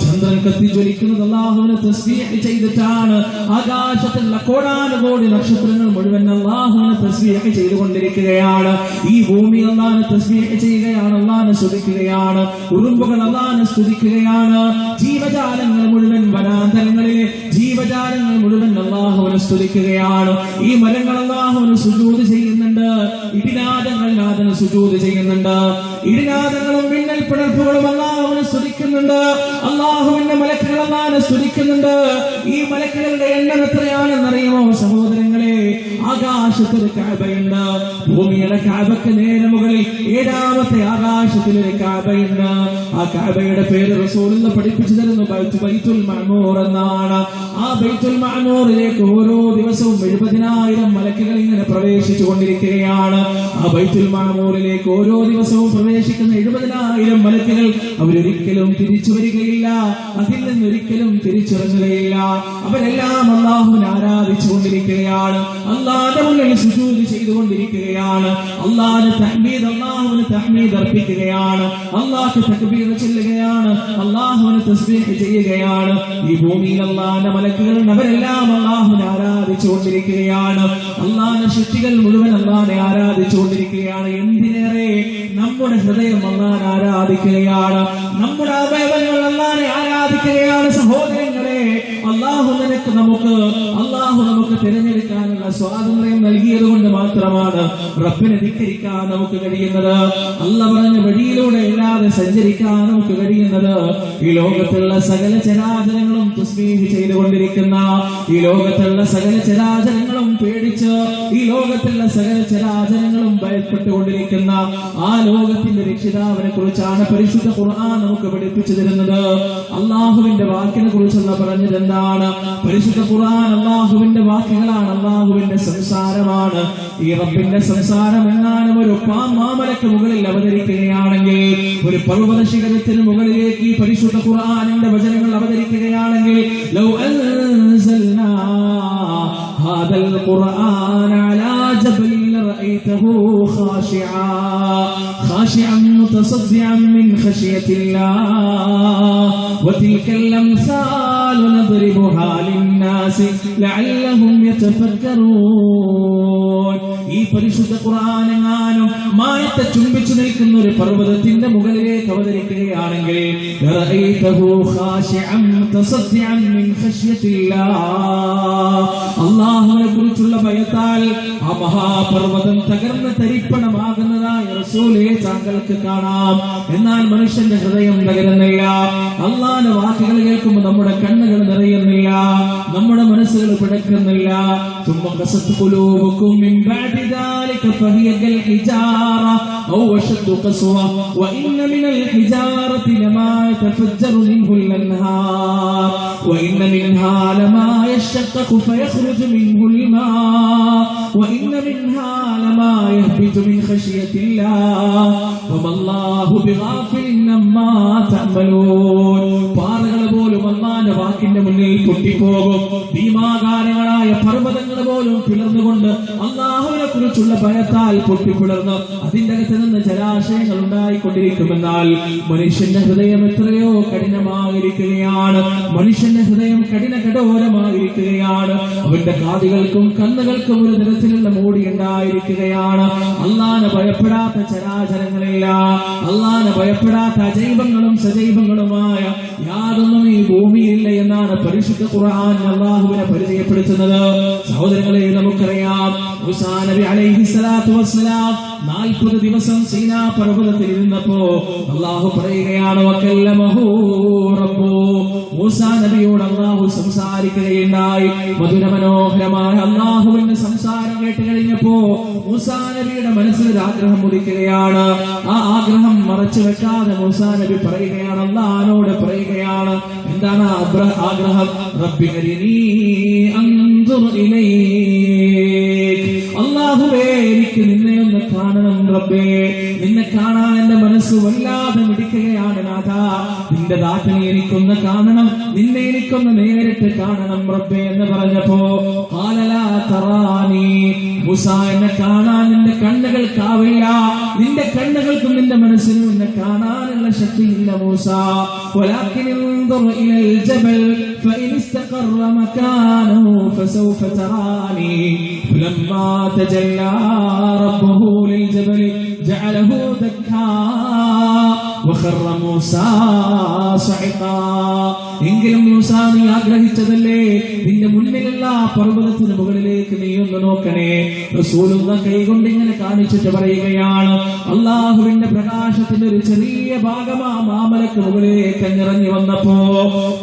ചന്ദ്രൻ കത്തിജ്വലിക്കുന്നത് അല്ലാഹുവിനെ തസ്ബീഹ് ചെയ്തിട്ടാണ്. ആകാശത്തുള്ള കോടാനുകോടി നക്ഷത്രങ്ങൾ മുഴുവൻ അല്ലാഹുവിനെ തസ്ബീഹ് ചെയ്തുകൊണ്ടിരിക്കുകയാണ്. ഈ ഭൂമി അല്ലാഹുവിനെ തസ്ബീഹ് ചെയ്യുകയാണ്, അല്ലാഹുവിനെ സ്തുതിക്കുകയാണ്. ഉറുമ്പുകൾ അല്ലാഹുവിനെ സ്തുതിക്കുകയാണ്. ജീവജാലങ്ങൾ മുഴുവൻ, വനാന്തരങ്ങളിലെ ജീവജാലങ്ങൾ മുഴുവൻ അല്ലാഹുവിനെ സ്തുതിക്കുകയാണ്. ഈ മരങ്ങൾ അല്ലാഹുവിനെ സുജൂദ് ചെയ്യുന്നുണ്ട്. ഇടിനാദങ്ങൾ നാഥന് സുജൂദ് ചെയ്യുന്നുണ്ട്. ഇടിനാദങ്ങളും മിന്നൽ പിളർപ്പുകളും അല്ലാഹുവിനെ സ്തുതിക്കുന്നുണ്ട്. അല്ലാഹുവിന്റെ മലക്കുകൾ അല്ലാഹുവിനെ സ്തുതിക്കുന്നുണ്ട്. ഈ മലക്കുകളുടെ എണ്ണം എത്രയാണെന്നറിയുമോ സഹോദരങ്ങളെ? ആകാശത്തൊരു കഅബയുണ്ട്, ഭൂമിയുടെ കഅബക്ക് നേരെ മുകളിൽ 7ാമത്തെ ആകാശത്തിലൊരു കഅബയുണ്ട്. ആ കഅബയുടെ പേര് റസൂലുള്ളാഹി പഠിപ്പിച്ചു തരുന്നു ബൈത്തുൽ മഅമൂർ എന്നാണ്. ആ ബൈത്തുൽ മഅമൂറിലേക്ക് ഓരോ ദിവസവും 70,000 മലക്കുകൾ ഇങ്ങനെ പ്രവേശിച്ചു കൊണ്ടിരിക്കുകയാണ്. ആ ബൈത്തുൽ മഅമൂറിലേക്ക് ഓരോ ദിവസവും പ്രവേശിക്കുന്ന 70,000 മലക്കുകൾ അവരൊരിക്കലും തിരിച്ചു വരികയില്ല, അതിൽ നിന്നൊരിക്കലും തിരിച്ചിറങ്ങുകയില്ല. അവരെല്ലാം അല്ലാഹുവിനെ ആരാധിച്ചുകൊണ്ടിരിക്കുകയാണ്, അല്ലാഹുവിന്റെ മുന്നിൽ സുജൂദ് ചെയ്തുകൊണ്ടിരിക്കുകയാണ്, അല്ലാഹുവിന് തഹ്മീദ് അർപ്പിക്കുകയാണ്, അല്ലാഹുവിന് തക്ബീർ ചൊല്ലുകയാണ്, അല്ലാഹുവിനെ തസ്ബീഹ് ചെയ്യുകയാണ്. ഈ ഭൂമിയിൽ അല്ലാഹുവിന്റെ മലക്കുകൾ അവരെല്ലാം അല്ലാഹുവിനെ ആരാധിച്ചുകൊണ്ടിരിക്കുകയാണ്. അല്ലാഹുവിന്റെ സൃഷ്ടികൾ മുഴുവൻ അല്ലാഹുവിനെ ആരാധിച്ചുകൊണ്ടിരിക്കുകയാണ്. എന്തിനേറെ നമ്മുടെ ഹൃദയം അല്ലാഹുവിനെ ആരാധിക്കുകയാണ്, നമ്മുടെ അവയവങ്ങൾ അല്ലാഹുവിനെ ആരാധിക്കുകയാണ്. സഹോദരങ്ങളെ, അല്ലാഹു നമുക്ക് തിരഞ്ഞെടുക്കാനുള്ള സ്വാതന്ത്ര്യം നൽകിയത് കൊണ്ട് മാത്രമാണ് റബ്ബിനെ ധിക്കരിക്കാൻ നമുക്ക് കഴിയുന്നത്. അല്ലാഹു പറഞ്ഞ വഴിയിലൂടെ അല്ലാതെ സഞ്ചരിക്കാൻ നമുക്ക് കഴിയുന്നത്. ഈ ലോകത്തുള്ള സകല ചരാചരങ്ങളും തസ്ബീഹ് ചെയ്തുകൊണ്ടിരിക്കുന്ന, ഈ ലോകത്തുള്ള സകല ചരാചരങ്ങളും പേടിച്ച്, ഈ ലോകത്തുള്ള സകല ചരാചരങ്ങളും ഭയപ്പെട്ടുകൊണ്ടിരിക്കുന്ന ആ ലോകത്തിന്റെ രക്ഷിതാവിനെ കുറിച്ചാണ് പരിശുദ്ധ ഖുർആൻ നമുക്ക് പഠിപ്പിച്ചു തരുന്നത്. അള്ളാഹുവിന്റെ വാക്കിനെ കുറിച്ചുള്ള പറഞ്ഞത് എന്താണ്? പരിശുദ്ധ ഖുർആൻ അള്ളാഹുവിന്റെ വാക്കുകളാണ്, അള്ളാഹുവിന്റെ സംസാരമാണ്. ഈ റബ്ബിന്റെ സംസാരം എങ്ങാനും ഒരു മാമലക്ക് മുകളിൽ അവതരിക്കുകയാണെങ്കിൽ, ഒരു പർവ്വത ശിഖരത്തിന് മുകളിലേക്ക് ഈ പരിശുദ്ധ ഖുർആനിന്റെ വചനങ്ങൾ അവതരിക്കുകയാണെങ്കിൽ, ലൗ അൻസൽനാ ഹാദൽ ഖുർആന അലാ ജബലിൻ ലറഅയ്തഹു ഖാശിഅൻ മുതസദ്ദിഅൻ മിൻ ഖശിയത്തില്ലാഹ് വതിൽകൽ അംസാലു നദ്രിബുഹാ ലിന്നാസി ലഅല്ലഹും യതഫക്കറൂൻ. ഈ പരിശുദ്ധ ഖുർആൻ എങ്ങാനും മായത്തെ ചുംബിച്ചു നിൽക്കുന്ന ഒരു പർവ്വതത്തിന്റെ മുകളിലേക്ക് അവതരിക്കുകയാണെങ്കിൽ, അല്ലാഹുവിനെ കുറിച്ചുള്ള ഭയത്താൽ ആ മഹാപർവ്വതം തകർന്ന് തരിപ്പണമാകുന്നതായ റസൂലേ താങ്കൾക്ക് കാണാം. എന്നാൽ മനുഷ്യന്റെ ഹൃദയം തകരുന്നില്ല. അല്ലാഹുവിന്റെ വാക്കുകൾ കേൾക്കുമ്പോൾ നമ്മുടെ കണ്ണുകൾ നിറയുന്നില്ല, നമ്മുടെ മനസ്സുകൾ പിടക്കുന്നില്ല. ثم قست قلوبكم من بعد ذلك فهي كالحجارة أو أشد قسوة وإن من الحجارة لما يتفجر منه الأنهار وإن منها لما يشقق فيخرج منه الماء وإن منها لما يهبط من خشية الله وما الله بغافل عما تعملون. പാറകൾ പോലും അല്ലാഹുവിന്റെ വാക്കിന്റെ മുന്നിൽ പൊട്ടിപ്പോകും. ഭീമാകാരങ്ങളായ പർവ്വതങ്ങൾ പോലും പിളർന്നുകൊണ്ട് അല്ലാഹുവിനെ കുറിച്ചുള്ള ഭയത്താൽ പൊട്ടിപ്പിളർന്ന് അതിന്റെ അകത്ത് നിന്ന് ജലാശയങ്ങൾ ഉണ്ടായിക്കൊണ്ടിരിക്കുമെന്നാൽ മനുഷ്യന്റെ ഹൃദയം എത്രയോ കഠിനമായിരിക്കുകയാണ്. മനുഷ്യന്റെ ഹൃദയം കഠിനകഠോരമായിരിക്കുകയാണ്. അവന്റെ കാതുകൾക്കും കണ്ണുകൾക്കും ഒരു തരത്തിലുള്ള മൂടി ഉണ്ടായിരിക്കുകയാണ്. അല്ലാഹുവിനെ ഭയപ്പെടാത്ത ചരാചരങ്ങളില്ല, അല്ലാഹുവിനെ ഭയപ്പെടാത്ത അജൈവങ്ങളും സജൈവങ്ങളുമായ യാതൊന്നും ഈ ഭൂമിയില്ല എന്നാണ് പരിശുദ്ധ ഖുർആൻ അല്ലാഹുവിനെ പരിചയപ്പെടുത്തുന്നത്. സഹോദരങ്ങളെ, നമുക്കറിയാം മൂസാ നബി അലൈഹിസ്സലാത്തു വസ്സലാം 40 ദിവസം സീനാ പർവ്വതത്തിൽ ഇരുന്നപ്പോ അല്ലാഹു പറയുകയാണ്, വകല്ലമഹു റബ്ബു. മൂസാ നബിയോട് അല്ലാഹു സംസാരിക്കുകയുണ്ടായി. മധുരമനോഹരമായ അല്ലാഹുവിന്റെ സംസാരം കേട്ട് കഴിഞ്ഞപ്പോ മൂസാ നബിയുടെ മനസ്സിൽ ഒരു ആഗ്രഹം ഉദിക്കുകയാണ്. ആ ആഗ്രഹം മറച്ചു വെക്കാതെ മൂസാ നബി പറയുകയാണ്, അല്ലാഹുവിനോട് പറയുകയാണ്. എന്താണ് ആഗ്രഹം? റബ്ബി അരിനീ അൻദുർ ഇലൈക്. അല്ലാഹുവേ, എനിക്ക് നിന്നെ ഒന്ന് കാണണം റബ്ബേ, നിന്നെ കാണാൻ എന്റെ മനസ്സ് വല്ലാതെ മിടിക്കുകയാണ് നാഥ. നിന്റെ ദാത്തിനെ എനിക്കൊന്ന് കാണണം, നിന്നെ എനിക്കൊന്ന് നേരിട്ട് കാണണം റബ്ബേ എന്ന് പറഞ്ഞപ്പോ ഖാലലാ തറാനി, മൂസ എന്നെ കാണാൻ നിന്റെ കണ്ണുകൾക്കാവില്ല, നിന്റെ കണ്ണുകൾക്കും നിന്റെ മനസ്സിനും എന്നെ കാണാനുള്ള ശക്തിയില്ല മൂസ. വലാകിൻ انظر الى الجبل فان استقر مكانه فسوف تراني فلما تجلى ربه للجبل جعله دكا وخر موسى صعقا. എങ്കിലും മൂസ നീ ആഗ്രഹിച്ചതല്ലേ, നിന്റെ മുന്നിലുള്ള പർവ്വതത്തിന് മുകളിലേക്ക് നീ ഒന്ന് നോക്കണേ. റസൂലുള്ളാഹി കൈകൊണ്ട് ഇങ്ങനെ കാണിച്ചിട്ട് പറയുകയാണ്, അല്ലാഹുവിന്റെ പ്രകാശത്തിന്റെ ഒരു ചെറിയ ഭാഗം ആ മാമലക്ക് മുകളിലേക്ക് ഇറങ്ങി വന്നപ്പോ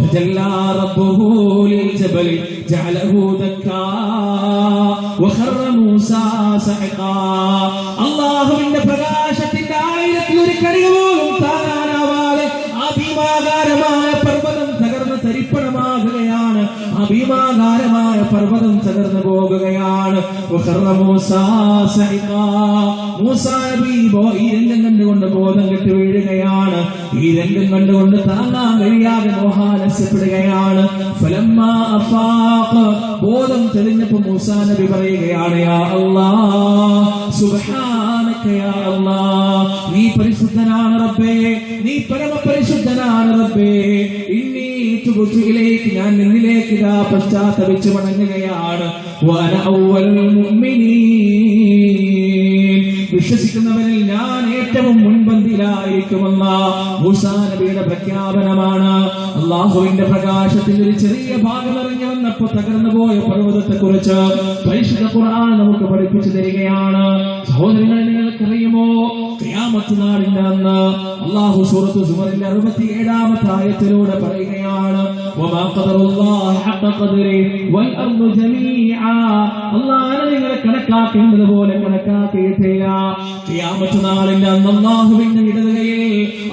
തജല്ലാ റബ്ബുഹു ലിൽ ജബലി ജഅലഹു ദക്കാ വഖറ മൂസാ സഅഖാ. അല്ലാഹുവിന്റെ പ്രകാശത്തിന്റെ ആയിരത്തിൽ ഒരു കണിക പോലും താങ്ങാനാവാതെ ആ ഭീമാകാരമായ പർവ്വതം തകർന്ന് തരിപ്പണമാകുകയാണ്, ആ ഭീമാകാരമായ പർവ്വതം തകർന്നു പോകുകയാണ്. മൂസ നബി ഈ രംഗം കണ്ടുകൊണ്ട് ബോധം കെട്ട് വീഴുകയാണ്. ഈ രംഗം കണ്ടുകൊണ്ട് താങ്ങാൻ കഴിയാതെ മോഹാലസ്യപ്പെടുകയാണ്. ഫലമ്മാ അഫാഖ, ബോധം തെളിഞ്ഞപ്പോ മൂസ നബി പറയുകയാണ്, യാ അല്ലാഹ് സുബ്ഹാനക യാ അല്ലാഹ്, നീ പരിശുദ്ധനാണ് റബ്ബേ, നീ പരമപരിശുദ്ധനാണ് റബ്ബേ. ഇന്നി തുബ്തു ഇലൈക്, ഞാൻ നിന്നിലേക്ക് ഇതാ പശ്ചാത്തപിച്ച് മടങ്ങുകയാണ്. വഅന അവ്വലുൽ മുഅ്മിനീൻ, വിശ്വസിക്കുന്നവരിൽ ഞാൻ ഏറ്റവും മുൻപന്തിയിലായിരിക്കുമെന്ന മൂസാ നബിയുടെ പ്രഖ്യാപനമാണ്. അല്ലാഹുവിന്റെ പ്രകാശത്തിന്റെ ഒരു ചെറിയ ഭാഗം ഇറങ്ങി വന്നപ്പോ തകർന്നു പോയ പർവ്വതത്തെ കുറിച്ച് പരിശുദ്ധ ഖുർആൻ നമുക്ക് പഠിപ്പിച്ചു തരികയാണ്. സഹോദരങ്ങളെ, നിങ്ങൾക്കറിയുമോ ഖിയാമത്ത് നാളിന്റെ അന്ന് അല്ലാഹു സൂറത്ത് സുമറിന്റെ 67-ാമത്തെ ആയത്തിലൂടെ പറയുകയാണ്, വമാ ഖദറുല്ലാഹി ഹഖ ഖദരി വൽ അർദു ജമീഅ, അല്ലാഹു നിങ്ങളെ കണക്കാക്കേണ്ടതുപോലെ കണക്കാക്കിയിട്ടില്ല. ഖിയാമത്ത് നാളിന്റെ അന്ന് അല്ലാഹുവിന്റെ ഇടതുകയിൽ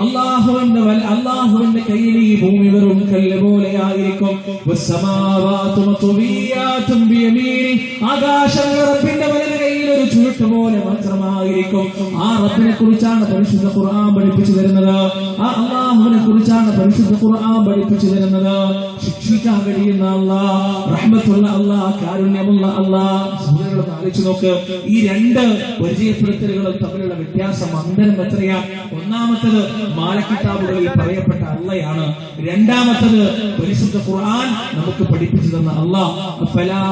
അല്ലാഹുവിന്റെ കയ്യിൽ ഈ ഭൂമി വെറും കല്ല് പോലെയായിരിക്കും. വസ്സമാവാതു മത്വിയാതും ബിയമീനി, ആകാശങ്ങൾ റബ്ബിന്റെ വലത് കയ്യിൽ ഒരു ചുരുട്ട് പോലെ മാത്രമായിരിക്കും. ആ റബ്ബിനെ കുറിച്ചാണ് പരിശുദ്ധ ഖുർആൻ പഠിപ്പിച്ചു തരുന്നത്. ആ അല്ലാഹുവിനെ കുറിച്ചാണ് പരിശുദ്ധ ഖുർആൻ പഠിപ്പിച്ചു തരുന്നത്. ശിക്ഷിക്കാൻ കഴിയുന്ന അല്ലാഹ്, റഹ്മത്തുള്ള അല്ലാഹ്, കാരുണ്യമുള്ള അല്ലാഹ്. സഹോദരങ്ങളെ ആലോചിച്ച് നോക്ക്, ഈ രണ്ട് പരിചയപ്പെടുത്തലുകളും തമ്മിലുള്ള വ്യത്യാസം അന്തരം എത്രയാണ്? ഒന്നാമത്തത് മാലക്കിതാബുകളിൽ പറയപ്പെട്ട അള്ളയാണ്, രണ്ടാമത്തത് പരിശുദ്ധ ഖുർആൻ നമുക്ക് പഠിപ്പിച്ചു തന്ന അല്ലാഹ്. അഫലാ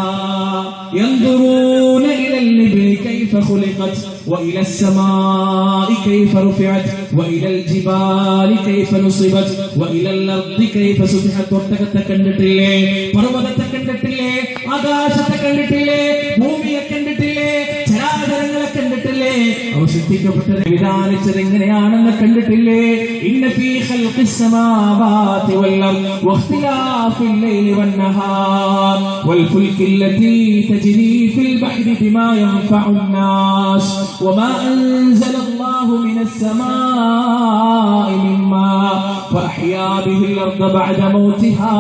യൻദുറൂന ഇലൽ ഇബ്ലി കൈഫ ഖുലിഖത് വഇല السماء كيف رفعت وإلى الجبال كيف نصبت وإلى الأرض كيف سطحت. ഒട്ടകത്തെ കണ്ടിട്ടില്ലേ, പർവ്വതത്തെ കണ്ടിട്ടില്ലേ, ആകാശത്തെ കണ്ടിട്ടില്ലേ, ഭൂമിയെ കണ്ടിട്ടില്ലേ, ചരാചരങ്ങളെ കണ്ടിട്ടില്ലേ, അവ സൃഷ്ടിക്കപ്പെട്ടത് വിധാനിച്ചത് എങ്ങനെയാണെന്ന് കണ്ടിട്ടില്ലേ? ഇന്ന ഫീ ഖൽഖിസ് സമാവാതി വൽ അർദ് വഖ്തിലാഫിൽ ലൈലി വൻ നഹാർ വൽ ഫുൽകി അല്ലതീ തജ്രി ഫിൽ ബഹ്രി ബിമാ യൻഫഉൻ നാസ് വമാ أنزل الله من السماء من ماء فأحيا به الأرض بعد موتها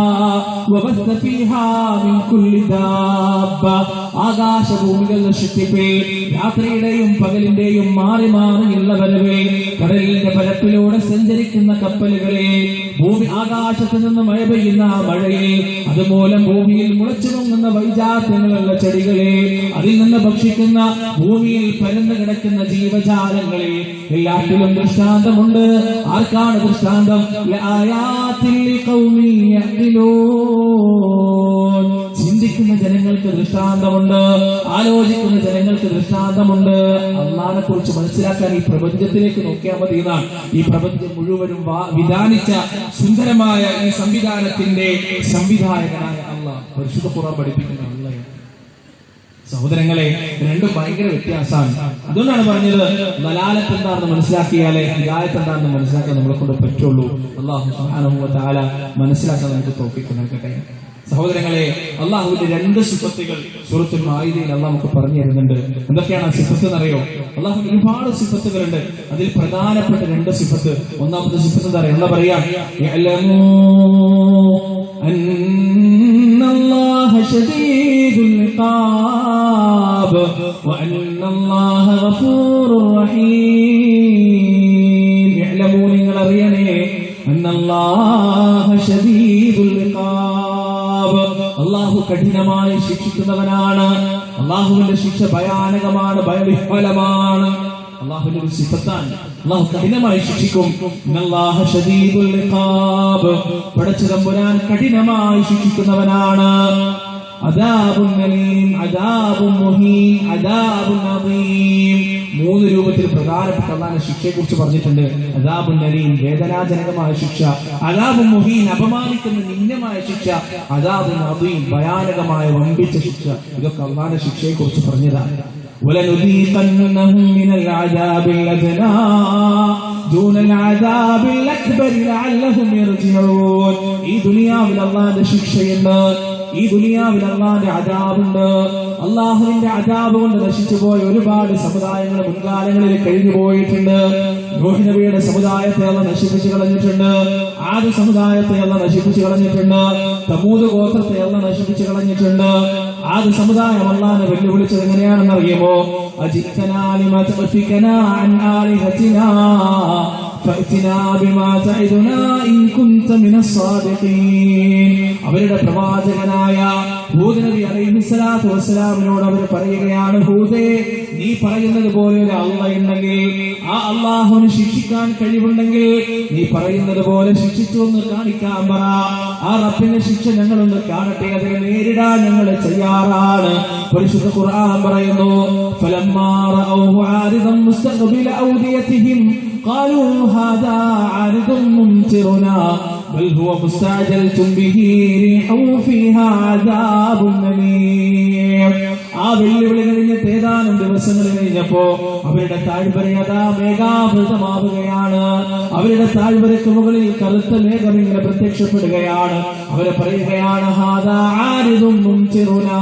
وبث فيها من كل دابة. ആകാശഭൂമികളുടെ സൃഷ്ടിപ്പിൽ രാത്രിയുടെയും പകലിന്റെയും മാറി മാറിയുള്ള വരവ്, കടലിന്റെ പരപ്പിലൂടെ സഞ്ചരിക്കുന്ന കപ്പലുകളിൽ, ഭൂമി ആകാശത്ത് നിന്ന് മഴ പെയ്യുന്ന മഴയിൽ, അതുമൂലം ഭൂമിയിൽ മുളച്ചു പൊങ്ങുന്ന വൈജാത്യങ്ങളുള്ള ചെടികളിൽ, അതിൽ നിന്ന് ഭക്ഷിക്കുന്ന ഭൂമിയിൽ പരന്നു കിടക്കുന്ന ജീവജാലങ്ങളിൽ എല്ലാറ്റിലും ദൃഷ്ടാന്തമുണ്ട്. ആർക്കാണ് ദൃഷ്ടാന്തം? ചിന്തിക്കുന്ന ജനങ്ങൾക്ക് ദൃഷ്ടാന്തമുണ്ട്, ആലോചിക്കുന്ന ജനങ്ങൾക്ക് ദൃഷ്ടാന്തമുണ്ട്. അല്ലാഹുവിനെ കുറിച്ച് മനസ്സിലാക്കാൻ ഈ പ്രപഞ്ചത്തിലേക്ക് നോക്കിയാൽ മതി എന്നാണ്. ഈ പ്രപഞ്ചം മുഴുവനും വിധാനിച്ച സുന്ദരമായ ഈ സംവിധാനത്തിന്റെ സംവിധായകനായ അല്ലാഹ് പരിശുദ്ധ ഖുർആൻ പഠിപ്പിക്കുന്ന അല്ലാഹ്. സഹോദരങ്ങളെ, രണ്ടും ഭയങ്കര വ്യത്യാസമാണ്. അതുകൊണ്ടാണ് പറഞ്ഞത്, ദലാലത്ത് എന്താണെന്ന് മനസ്സിലാക്കിയാലേ ഹിദായത്ത് എന്താണെന്ന് മനസ്സിലാക്കാൻ നമ്മളെ കൊണ്ട് പറ്റുള്ളൂ. അല്ലാഹു സുബ്ഹാനഹു വ തആല മനസ്സിലാക്കാൻ നമുക്ക് തൗഫീഖ് നൽകട്ടെ. സഹോദരങ്ങളെ, അള്ളാഹുവിന്റെ രണ്ട് സിഫത്തുകൾ സൂറത്തുൽ മാഇദയിൽ അള്ളാഹ് നമുക്ക് പറഞ്ഞു തരുന്നുണ്ട്. എന്തൊക്കെയാണ് ആ സിഫത്ത് എന്നറിയോ? അള്ളാഹുവിന് ഒരുപാട് സിഫത്തുകളുണ്ട്. അതിൽ പ്രധാനപ്പെട്ട രണ്ട് സിഫത്ത്. ഒന്നാമത്തെ സിഫത്ത് എന്താ പറയാ? പറയാ അന്നല്ലാഹ ശദീദുൽ ഇഖാബ് വഅന്നല്ലാഹ ഗഫൂറുർ ഇന്നല്ലാഹ ശദീദുൽ ഇഖാബ്. അല്ലാഹു കഠിനമായി ശിക്ഷിക്കുന്നവനാണ്. അല്ലാഹുവിന്റെ ശിക്ഷ ഭയാനകമാണ്, ഭയവിഹ്വലമാണ്. അല്ലാഹുവിന്റെ ഒരു സിഫത്താണ്, അല്ലാഹു കഠിനമായി ശിക്ഷിക്കും. ഇന്നല്ലാഹ ശദീദുൽ ഇഖാബ്. പടച്ച തമ്പുരാൻ കഠിനമായി ശിക്ഷിക്കുന്നവനാണ്. അദാബുൻ അലീം, അദാബുൻ മുഹീൻ, അദാബുൻ അദീം. മൂന്ന് രൂപത്തിൽ പ്രധാനപ്പെട്ട അല്ലാഹുവിന്റെ ശിക്ഷയെ കുറിച്ച് പറഞ്ഞിട്ടുണ്ട്. അദാബുൻ അലീം വേദനാജനകമായ ശിക്ഷ, അദാബുൻ മുഹീൻ അപമാനിക്കുന്ന നിന്ദ്യമായ ശിക്ഷ, അദാബുൻ അദീം ഭയാനകമായ വമ്പിച്ച ശിക്ഷ. ഇതൊക്കെ അല്ലാഹുവിന്റെ ശിക്ഷയെ കുറിച്ച് പറഞ്ഞതാണ്. وَلَنُذِيقَنَّهُم مِّنَ الْعَذَابِ الْأَدْنَىٰ دُونَ الْعَذَابِ الْأَكْبَرِ لَعَلَّهُمْ يَرْجِعُونَ. ഈ ദുനിയാവിൽ അല്ലാഹുവിന്റെ ശിക്ഷയുണ്ട്, ഈ ദുനിയാവിൽ അല്ലാഹുവിന്റെ അദാബുണ്ട്. അല്ലാഹുവിന്റെ അദാബ് കൊണ്ട് നശിച്ചുപോയ ഒരുപാട് സമുദായങ്ങൾ മുൻകാലങ്ങളിൽ കഴിഞ്ഞു പോയിട്ടുണ്ട്. നൂഹ് നബിയുടെ സമുദായത്തെ അല്ലാഹു നശിപ്പിച്ചു കളഞ്ഞിട്ടുണ്ട്, ആദ് സമുദായത്തെ അല്ലാഹു നശിപ്പിച്ചു കളഞ്ഞിട്ടുണ്ട്, തമൂദ് ഗോത്രത്തെ അല്ലാഹു നശിപ്പിച്ചു കളഞ്ഞിട്ടുണ്ട്. ആദ് സമുദായം അല്ലാഹുവിനെ വെല്ലുവിളിച്ചത് എങ്ങനെയാണെന്ന് അറിയുമോ? അജിത്തനാ ലിമാ തഅഫികനാ അൻ ആലിഹതിനാ ഫഅ്തിനാ ബിമാ തഇദുനാ ഇൻ കുൻത മിനസ് സാദിഖീൻ. അവരുടെ പ്രവാചകനായ ഹൂദ് നബി അലൈഹിസ്സലാത്തു വസ്സലാമിനോട് അവർ പറയുകയാണ്, ഹൂദേ, നീ പറയുന്നത് പോലെ ഒരു അല്ലാഹ് ഉണ്ടെങ്കിൽ, ആ അല്ലാഹുവിനെ ശിക്ഷിക്കാൻ കഴിവുണ്ടെങ്കിൽ നീ പറയുന്നത് പോലെ ശിക്ഷിച്ചു എന്ന് കാണിക്കാൻ പറ. ആ റബ്ബിന്റെ ശിക്ഷ ഞങ്ങളൊന്ന് കാണട്ടെ, അതിനെ നേരിടാൻ ഞങ്ങൾ തയ്യാറാണ്. പരിശുദ്ധ ഖുർആൻ പറയുന്നു, ഫലമ്മാ റഅൗഹു ആരിദൻ മുസ്തഖ്ബില ഔദിയതിഹിം ഖാലൂ ഹാദാ ആരിദുൻ മുംതിറുനാ ബൽ ഹുവ മുസ്തഅജൽതും ബിഹി റീഹു ഫീഹാ അദാബുൻ അലീം. ആ വെല്ലുവിളി കഴിഞ്ഞിട്ട് ഏതാനും ദിവസങ്ങൾ കഴിഞ്ഞപ്പോ അവരുടെ താഴ്വരയതാ മേഘാവൃതമാവുകയാണ്. അവരുടെ താഴ്വരയ്ക്ക് മുകളിൽ കറുത്ത മേഘം ഇങ്ങനെ പ്രത്യക്ഷപ്പെടുകയാണ്. അവരെ പറയുകയാണ്, ഹാദാ ആരിദുൻ മുംതിറുനാ,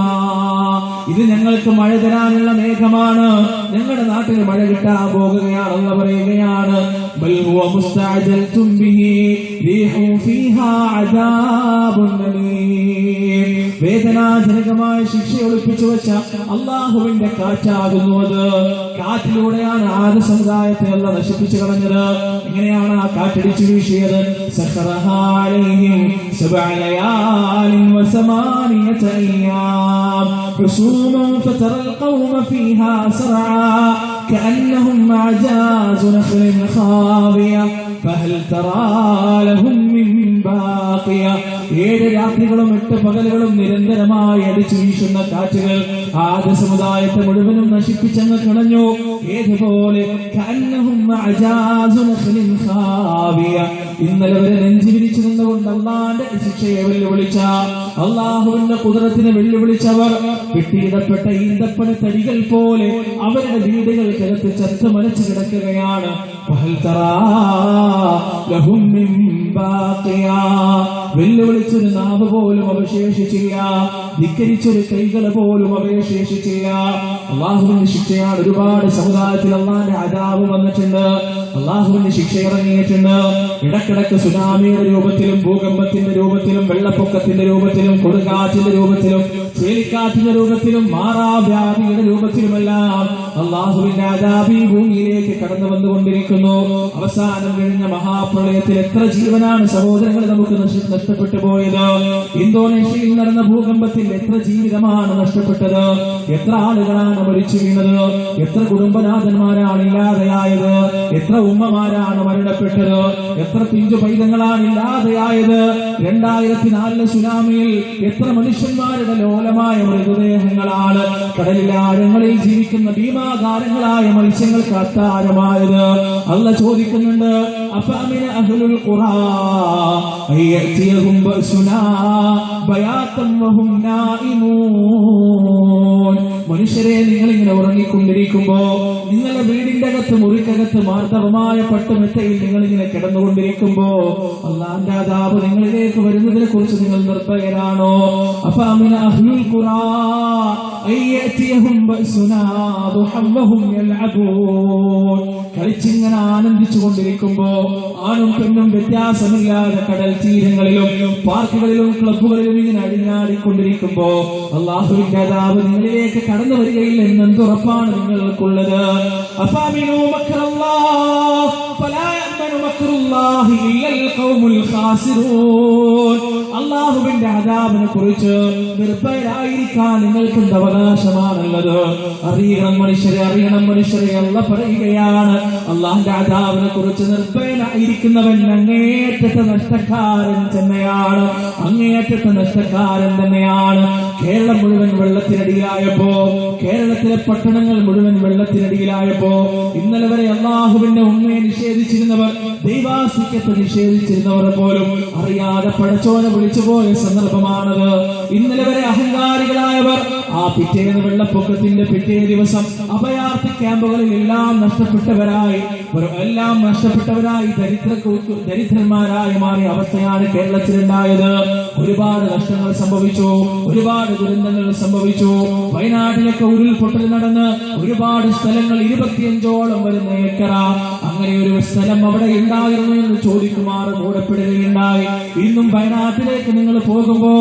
ഇത് ഞങ്ങൾക്ക് മഴ തരാനുള്ള മേഘമാണ്, ഞങ്ങളുടെ നാട്ടിൽ മഴ കിട്ടാൻ പോകുകയാണ് എന്ന് പറയുകയാണ്. ബൽ ഹുവ മുസ്തഅജൽതും ബിഹി റീഹു ഫീഹാ അദാബുൻ അലീം. വേദനാജനകമായ ശിക്ഷ ഒളിപ്പിച്ചു വെച്ച അല്ലാഹുവിന്റെ കാറ്റാകുന്നു അത്. കാറ്റിലൂടെയാണ് ആദ് സമുദായത്തെ അല്ലാഹു നശിപ്പിച്ചു കളഞ്ഞത്. എങ്ങനെയാണ് ആ കാറ്റടിച്ചു വീശിയത്? സഖറഹാ അലൈഹിം സബഅ ലയാലിൻ വസമാനിയത അയ്യാം ഹുസൂമൻ ഫതറൽ ഖൗമ ഫീഹാ സറആ കഅന്നഹും അഅജാസു നഖ്ലിൻ ഖാവിയ ഫഹൽ തറാ ലഹും മിൻ ബാഖിയ. 7 രാത്രികളും 8 പകലുകളും നിരന്തരമായി അടിച്ചു വീശുന്ന കാറ്റുകൾ ആദ് സമുദായത്തെ മുഴുവനും നശിപ്പിച്ചങ്ങ് കളഞ്ഞു. ഏതുപോലെ കഅന്നഹും അഅജാസു നഖ്ലിൻ ഖാവിയ. ഇന്നലെ വരെ നെഞ്ചു വിരിച്ചു നിന്നുകൊണ്ട് അല്ലാഹുവിന്റെ ശിക്ഷയെ വെല്ലുവിളിച്ച, അല്ലാഹുവിന്റെ ഖുദ്റത്തിനെ വെല്ലുവിളിച്ചവർ വെട്ടിയിടപ്പെട്ട ഈന്തപ്പന തടികൾ പോലെ അവരുടെ വീടുകൾക്കകത്ത് ചത്തു മരച്ചു കിടക്കുകയാണ്. ഫഹൽ തറാ ലഹും മിൻ ബാഖിയ. വെല്ലുവിളിച്ചൊരു നാവ് പോലും അവശേഷിച്ചില്ല, ധിക്കരിച്ചൊരു കൈകൾ പോലും അവശേഷിച്ചില്ല. അല്ലാഹുവിന്റെ ശിക്ഷയാണ്. ഒരുപാട് സമുദായത്തിൽ അല്ലാഹുവിന്റെ അദാബ് വന്നിട്ടുണ്ട്, അല്ലാഹുവിന്റെ ശിക്ഷ ഇറങ്ങിയിട്ടുണ്ട്. ഇടക്കിടക്ക് സുനാമിയുടെ രൂപത്തിലും ഭൂകമ്പത്തിന്റെ രൂപത്തിലും വെള്ളപ്പൊക്കത്തിന്റെ രൂപത്തിലും കൊടുങ്കാറ്റിന്റെ രൂപത്തിലും ചുഴലിക്കാറ്റിന്റെ രൂപത്തിലും മാറാവ്യാധിയുടെ രൂപത്തിലുമെല്ലാം അല്ലാഹുവിന്റെ അദാബ് ഈ ഭൂമിയിലേക്ക് കടന്നു വന്നുകൊണ്ടിരിക്കുന്നു. അവസാനം കഴിഞ്ഞ മഹാപ്രളയത്തിൽ എത്ര ജീവനാണ് സഹോദരങ്ങൾ നമുക്ക് നഷ്ടപ്പെട്ടു പോയത്? ഇന്തോനേഷ്യയിൽ നടന്ന ഭൂകമ്പത്തിൽ എത്ര ജീവിതമാണ് നഷ്ടപ്പെട്ടത്? എത്ര ആളുകളാണ് മരിച്ചു വീണത്? എത്ര കുടുംബനാഥന്മാരാണ് ഇല്ലാതെയായത്? എത്ര ഉമ്മമാരാണ് മരണപ്പെട്ടത്? എത്ര പിഞ്ചു പൈതങ്ങളാണ് ഇല്ലാതെയായത്? 2004 സുനാമിയിൽ എത്ര മനുഷ്യന്മാരുടെ ലോലമായ മൃതദേഹങ്ങളാണ് കടലിലാഴങ്ങളിൽ ജീവിക്കുന്ന ഭീമാകാരങ്ങളായ മത്സ്യങ്ങൾക്ക് അത്താരമായത്? അല്ലാഹു ചോദിക്കുന്നുണ്ട്, അഫഅമിന അഹ്ലുൽ ഖുറാ അയതിയഹും ബഅസുനാ ബയാതൻ വഹും നായിമൂൻ. മനുഷ്യരെ, നിങ്ങൾ ഇങ്ങനെ ഉറങ്ങിക്കൊണ്ടിരിക്കുമ്പോ, നിങ്ങളുടെ വീടിന്റെ അകത്ത് മുറിക്കകത്ത് മാർദ്ദവമായ പട്ടുമെത്തയിൽ നിങ്ങൾ ഇങ്ങനെ കിടന്നുകൊണ്ടിരിക്കുമ്പോ അല്ലാഹുവിന്റെ അദാബ് നിങ്ങളിലേക്ക് വരുന്നതിനെ കുറിച്ച് നിങ്ങൾ നിർഭയരാണോ? അഫഅമിന അഹ്ലുൽ ഖുറാ അയതിയഹും ബഅസുനാ ദുഹൻ വഹും യൽഅബൂൻ. കളിച്ചിങ്ങനെ ആനന്ദിച്ചുകൊണ്ടിരിക്കുമ്പോ, ആണും പെണ്ണും വ്യത്യാസമില്ലാതെ കടൽ തീരങ്ങളിലും പാർക്കുകളിലും ക്ലബ്ബുകളിലും ഇങ്ങനെ അഴിഞ്ഞാടിക്കൊണ്ടിരിക്കുമ്പോ അല്ലാഹുവിന്റെ അദാബ് നിങ്ങളിലേക്ക് കടന്നു വരികയില്ല എന്നെന്തുറപ്പാണ് നിങ്ങൾക്കുള്ളത്? അഫഅമിനൂ മക്റല്ലാഹ് ഫലാ യഅ്മനു മക്റുല്ലാഹി ഇല്ലൽ ഖൗമുൽ ഖാസിറൂൻ. അല്ലാഹുവിന്റെ അദാബിനെ കുറിച്ച് നിർഭയരായിരിക്കാൻ നിങ്ങൾക്ക് എന്ത് അവകാശമാണുള്ളത്? അറിയണം മനുഷ്യരെ, അറിയണം മനുഷ്യരെ. അല്ലാഹു പറയുകയാണ്, അല്ലാഹുവിന്റെ അദാബിനെ കുറിച്ച് നിർഭയനായിരിക്കുന്നവൻ അങ്ങേയറ്റത്തെ നഷ്ടക്കാരൻ തന്നെയാണ്, അങ്ങേയറ്റത്തെ നഷ്ടക്കാരൻ തന്നെയാണ്. കേരളം മുഴുവൻ വെള്ളത്തിനടിയിലായപ്പോ, കേരളത്തിലെ പട്ടണങ്ങൾ മുഴുവൻ വെള്ളത്തിനടിയിലായപ്പോ, ഇന്നലെ വരെ അല്ലാഹുവിന്റെ ഉണ്മയെ നിഷേധിച്ചിരുന്നവർ, ദൈവാസ്തിത്വത്തെ നിഷേധിച്ചിരുന്നവർ പോലും അറിയാതെ പടച്ചോനെ വിളിച്ചുപോയ സന്ദർഭമാണത്. ഇന്നലെ വരെ അഹങ്കാരികളായവർ ആ പിറ്റേന്ന് വെള്ളപ്പൊക്കത്തിന്റെ പിറ്റേ ദിവസം അഭയാർത്ഥി ക്യാമ്പുകളിൽ എല്ലാം നഷ്ടപ്പെട്ടവരായി ദരിദ്രന്മാരായി മാറിയ അവസ്ഥയാണ് കേരളത്തിലുണ്ടായത്. ഒരുപാട് നഷ്ടങ്ങൾ സംഭവിച്ചു, ഒരുപാട് ദുരന്തങ്ങൾ സംഭവിച്ചു. വയനാട്ടിലൊക്കെ ഉരുൾപൊട്ടൽ നടന്ന് ഒരുപാട് സ്ഥലങ്ങൾ 25ഓളം വരുന്ന ഏക്കറ, അങ്ങനെ ഒരു സ്ഥലം അവിടെ ഉണ്ടായിരുന്നു എന്ന് ചോദിക്കുമാർ മൂടപ്പെടുകയുണ്ടായി. ഇന്നും വയനാട്ടിലേക്ക് നിങ്ങൾ പോകുമ്പോ,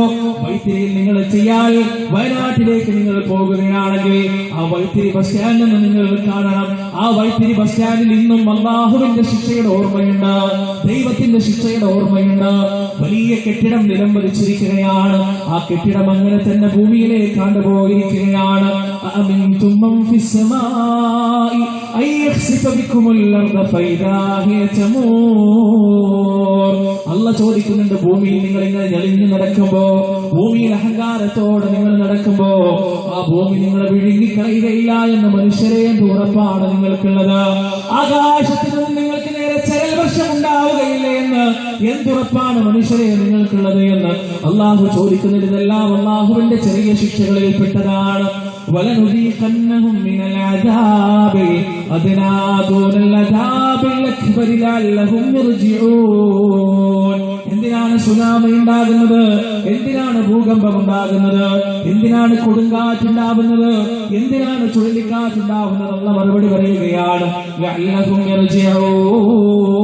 വൈത്തിരിയിൽ നിങ്ങൾ ചെയ്യാൽ വയനാട്ടിലേക്ക് നിങ്ങൾ പോകുകയാണെങ്കിൽ ആ വൈത്തിരി ബസ് സ്റ്റാൻഡിൽ നിന്ന് നിങ്ങൾ കാണണം, ആ വൈത്തിരി ബസ് സ്റ്റാൻഡിൽ ഇന്നും അല്ലാഹുവിന്റെ ശിക്ഷയുടെ ഓർമ്മയുണ്ട്, ദൈവത്തിന്റെ ശിക്ഷയുടെ ഓർമ്മയുണ്ട്. വലിയ കെട്ടിടം നിലംപതിച്ചിരിക്കുകയാണ്. ആ കെട്ടിടം അങ്ങനെ തന്നെ ഭൂമിയിലേക്ക് കണ്ടുപോയിരിക്കുകയാണ്. അല്ലാഹു ചോദിക്കുന്നുണ്ട്, ഭൂമിയിൽ നിങ്ങൾ ഇങ്ങനെ ഞെളിഞ്ഞു നടക്കുമ്പോ, ഭൂമിയിൽ അഹങ്കാരത്തോടെ നിങ്ങൾ നടക്കുമ്പോ ആ ഭൂമി നിങ്ങളെ വിഴുങ്ങിക്കളയുകയില്ല എന്ന് മനുഷ്യരെ ഉറപ്പാണ് നിങ്ങൾക്കുള്ളത്. ആകാശത്തിൽ നിന്ന് നിങ്ങൾക്ക് നേരെ ചരൽ വർഷം ഉണ്ടാവുകയില്ല എന്ന് എന്തുറപ്പാണ് മനുഷ്യരെ നിങ്ങൾക്കുള്ളത് എന്ന് അള്ളാഹു ചോദിക്കുന്നത്. ഇതെല്ലാം അള്ളാഹുവിന്റെ ചെറിയ ശിക്ഷകളിൽ പെട്ടതാണ്. وَلَنُذِيقَنَّهُمْ مِنَ الْعَذَابِ أَدْنَى دُونَ الْعَذَابِ الْأَكْبَرِ لَعَلَّهُمْ يَرْجِعُونَ. എന്തിനാണ് സുനാമി ഉണ്ടാകുന്നത്? എന്തിനാണ് ഭൂകമ്പം ഉണ്ടാകുന്നത്? എന്തിനാണ് കൊടുങ്കാറ്റുണ്ടാകുന്നത്? എന്തിനാണ് ചുഴലിക്കാറ്റുണ്ടാകുന്നത്? അല്ലാഹു മറുപടി പറയുകയാണ്, ലഅല്ലഹും യർജിഊൻ.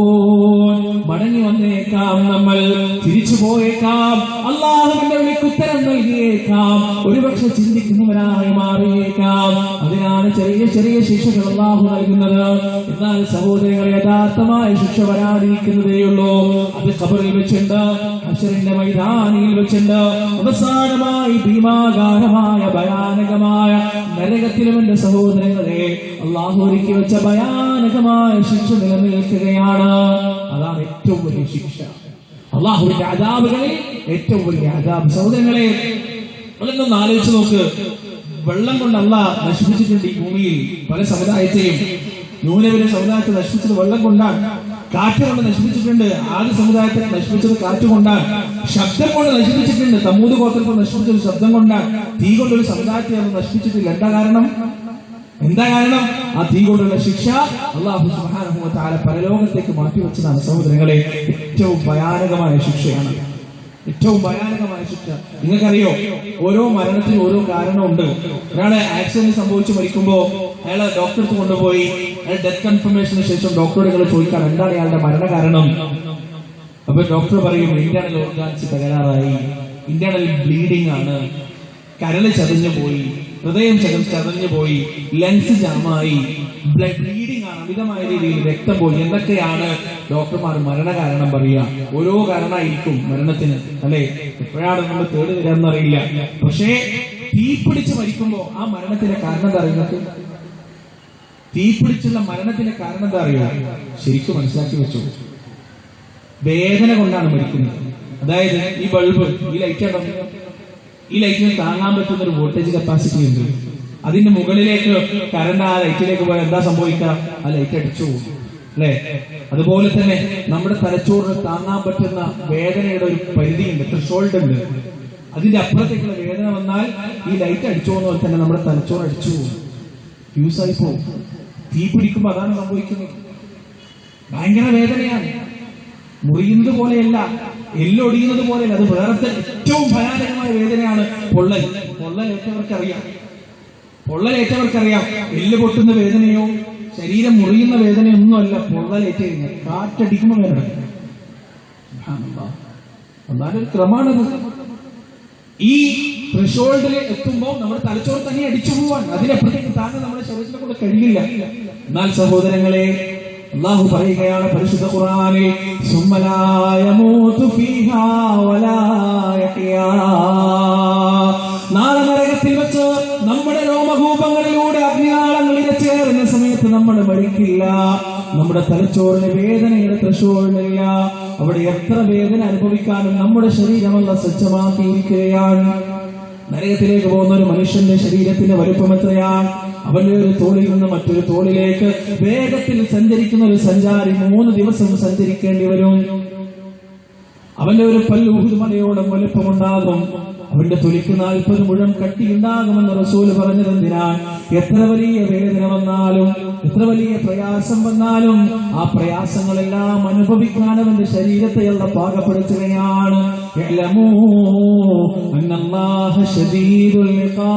മടങ്ങി വന്നേക്കാം, നമ്മൾ തിരിച്ചു പോയേക്കാം, അല്ലാഹുവിന്റെ വിളിക്ക് ഉത്തരം നൽകിയേക്കാം, ഒരുപക്ഷെ ചിന്തിക്കുന്നവരായി മാറിയേക്കാം. അതിനാണ് ചെറിയ ചെറിയ ശിക്ഷകൾ അല്ലാഹു നൽകുന്നത്. എന്നാൽ സഹോദരങ്ങളെ, യഥാർത്ഥമായ ശിക്ഷ വരാതിരിക്കുന്നതേയുള്ളൂ. അത് ഖബറിൽ വെച്ചുണ്ട്, ഹശ്റിന്റെ മൈതാനിയിൽ വെച്ചുണ്ട്, അവസാനമായി ഭീമാകാരമായ ഭയാനകമായ നരകത്തിലും എന്റെ സഹോദരങ്ങളെ അല്ലാഹു ഒരുക്കി വെച്ച ഭയാനകമായ ശിക്ഷ നിലനിൽക്കുകയാണ്. അതാണ് ഏറ്റവും വലിയ ശിക്ഷ, അല്ലാഹുവിന്റെ അദാബുകളിൽ ഏറ്റവും വലിയ അദാബ്. സഹോദരങ്ങളെ, അതൊന്ന് ആലോചിച്ച് നോക്ക്. വെള്ളം കൊണ്ട് അല്ലാഹ് നശിപ്പിച്ചിട്ടുണ്ട് ഈ ഭൂമിയിൽ പല സമുദായത്തെയും. ന്യൂനപര സമുദായത്തെ നശിപ്പിച്ചത് വെള്ളം കൊണ്ടാണ്. കാറ്റ് കൊണ്ട് നശിപ്പിച്ചിട്ടുണ്ട്, ആദ്യ സമുദായത്തെ നശിപ്പിച്ചത് കാറ്റ് കൊണ്ടാണ്. ശബ്ദം കൊണ്ട് നശിപ്പിച്ചിട്ടുണ്ട്, തമൂദ് ഗോത്രത്തെ നശിപ്പിച്ചത് ശബ്ദം കൊണ്ടാണ്. തീ കൊണ്ടൊരു സമുദായത്തെ അത് നശിപ്പിച്ചിട്ടില്ല. എന്താ കാരണം? ആ തീ കൊണ്ടുള്ള ശിക്ഷ അല്ലാഹു സുബ്ഹാനഹു വ തആല പരലോകത്തേക്ക് മാറ്റിവെച്ചതാണ്. സഹോദരങ്ങളെ, ഏറ്റവും ഭയാനകമായ ശിക്ഷയാണ്, ഏറ്റവും ഭയാനകമായ ശിക്ഷ. നിങ്ങൾക്കറിയോ, ഓരോ മരണത്തിനും ഓരോ കാരണമുണ്ട്. ഒരാളെ ആക്സിഡന്റ് സംഭവിച്ച് മരിക്കുമ്പോ അയാളെ ഡോക്ടർക്ക് കൊണ്ടുപോയി അയാൾ ഡെത്ത് കൺഫർമേഷന് ശേഷം ഡോക്ടറോട് ചോദിക്കാൻ എന്താണ് അയാളുടെ മരണ കാരണം. അപ്പൊ ഡോക്ടർ പറയും, ഇന്റേണൽ ഓർഗാൻസ് തകരാറായി, ഇന്റേണൽ ബ്ലീഡിംഗ് ആണ്, കരള് ചതഞ്ഞു പോയി, ഹൃദയം ചതഞ്ഞു പോയി, ലങ്സ് ജാമായി, ബ്ലഡ് ബ്ലീഡിംഗ് ആണ്, അമിതമായ രീതിയിൽ രക്തം പോയി. എന്തൊക്കെയാണ് ഡോക്ടർമാർ മരണകാരണം പറയുക. ഓരോ കാരണമായിരിക്കും മരണത്തിന്, അല്ലെ? എപ്പോഴാണ് നമ്മൾ തേടി വരാമെന്നറിയില്ല. പക്ഷേ തീപിടിച്ച് മരിക്കുമ്പോ ആ മരണത്തിന്റെ കാരണം എന്താ അറിയുന്നത്? തീപിടിച്ചുള്ള മരണത്തിന്റെ കാരണം എന്താ അറിയുക? ശരിക്കും മനസ്സിലാക്കി വെച്ചു. വേദന കൊണ്ടാണ് മരിക്കുന്നത്. അതായത് ഈ ബൾബ്, ഈ ലൈറ്റ് ഉണ്ടോ, ഈ ലൈറ്റിന് താങ്ങാൻ പറ്റുന്ന ഒരു വോൾട്ടേജ് കപ്പാസിറ്റി ഉണ്ട്. അതിന്റെ മുകളിലേക്ക് കറണ്ട് ആ ലൈറ്റിലേക്ക് പോയാൽ എന്താ സംഭവിക്കുക? ആ ലൈറ്റ് അടിച്ചു പോകും, അല്ലെ? അതുപോലെ തന്നെ നമ്മുടെ തലച്ചോറിന് താങ്ങാൻ പറ്റുന്ന വേദനയുടെ ഒരു പരിധിയുണ്ട്, ത്രെഷോൾഡ് ഉണ്ട്. അതിന്റെ അപ്പുറത്തേക്കുള്ള വേദന വന്നാൽ ഈ ലൈറ്റ് അടിച്ചു പോകുന്ന പോലെ തന്നെ നമ്മുടെ തലച്ചോറ് അടിച്ചു പോകും, ഫ്യൂസായി പോകും. തീ പിടിക്കുമ്പോൾ അതാണ് സംഭവിക്കുന്നത്. ഭയങ്കര വേദനയാണ്. മുറിയുന്നത് പോലെയല്ല, എല്ലൊടിയുന്നത് പോലെയല്ല, അത് വേറത്തെ ഏറ്റവും ഭയാനകമായ വേദനയാണ് പൊള്ളൽ. പൊള്ളലേറ്റവർക്കറിയാം എല്ല് പൊട്ടുന്ന വേദനയോ ശരീരം മുറിയുന്ന വേദനയൊന്നും അല്ല പൊള്ളലേറ്റ് കഴിഞ്ഞാൽ. കാറ്റടിക്കുമ്പോൾ വേദന. എന്നാലും ഒരു ക്രമാണത്. ഈ ത്രെഷോൾഡിൽ എത്തുമ്പോൾ നമ്മുടെ തലച്ചോറ് തന്നെ അടിച്ചു പോവാൻ, അതിനപ്പുറത്തേക്ക് താങ്ങാൻ നമ്മുടെ ശരീരത്തിനെ കൊണ്ട് കഴിയില്ല. എന്നാൽ സഹോദരങ്ങളെ, അല്ലാഹു പറയുകയാണ് പരിശുദ്ധ ഖുർആനിൽ സുമ്മ ലാ യമൂതു ഫീഹാ വലാ യഹ്യാ. നാളെ നരകത്തിൽ വെച്ച് നമ്മുടെ രോമകൂപങ്ങളിലൂടെ അഗ്നിനാളങ്ങൾ ഇരച്ചേറുന്ന സമയത്ത് നമ്മൾ മരിക്കില്ല. നമ്മുടെ തലച്ചോറിന് വേദനയുടെ ത്രശൂലില്ല. അവിടെ എത്ര വേദന അനുഭവിക്കാനും നമ്മുടെ ശരീരമല്ല സജ്ജമാക്കിയിരിക്കുകയാണ്. നരകത്തിലേക്ക് പോകുന്ന ഒരു മനുഷ്യന്റെ ശരീരത്തിന്റെ വലുപ്പം എത്രയാണ്? അവന്റെ ഒരു തോളിൽ നിന്ന് മറ്റൊരു തോളിലേക്ക് വേഗത്തിൽ സഞ്ചരിക്കുന്ന ഒരു സഞ്ചാരി 3 ദിവസം സഞ്ചരിക്കേണ്ടി വരും. അവന്റെ ഒരു പല്ല് ഉഹുദ് മലയോളം വലുപ്പമുണ്ടാകും. അവന്റെ തൊലിക്ക് 40 മുഴം കട്ടിയുണ്ടാകുമെന്ന് റസൂൽ പറഞ്ഞത് എന്തിനാണ്? എത്ര വലിയ വേദന വന്നാലും എത്ര വലിയ പ്രയാസം വന്നാലും ആ പ്രയാസങ്ങളെല്ലാം അനുഭവിക്കാൻ അവന്റെ ശരീരത്തെ അല്ലാഹു പാകപ്പെടുത്തുകയാണ്. യഅലമൂ അന്നല്ലാഹ ശദീദുൽ ഇഖാബ്.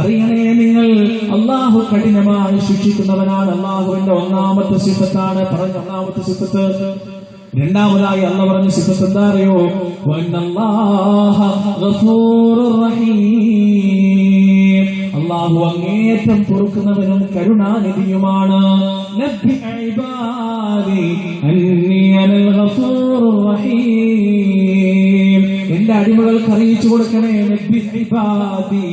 അറിയണേ നിങ്ങൾ, അല്ലാഹു കഠിനമായി ശിക്ഷിക്കുന്നവനാണ്. അല്ലാഹുവിന്റെ ഒന്നാമത്തെ സിഫത്താണ് പറഞ്ഞ ഒന്നാമത്തെ സിഫത്ത്. രണ്ടാമതായി അല്ലാഹു പറഞ്ഞ സിഫത്ത് എന്താ അറിയോ? വന്നല്ലാഹ ഗഫൂറുർ റഹീം. അല്ലാഹു അങ്ങേയറ്റം പൊറുക്കുന്നവനും കരുണാനിധിയുമാണ്. നബ്ബി ഇബാദി അന്നി അനൽ ഗഫൂറുർ റഹീം. എന്റെ അടിമകൾക്ക് അറിയിച്ചു കൊടുക്കണേ. നബ്ബി ഇബാദി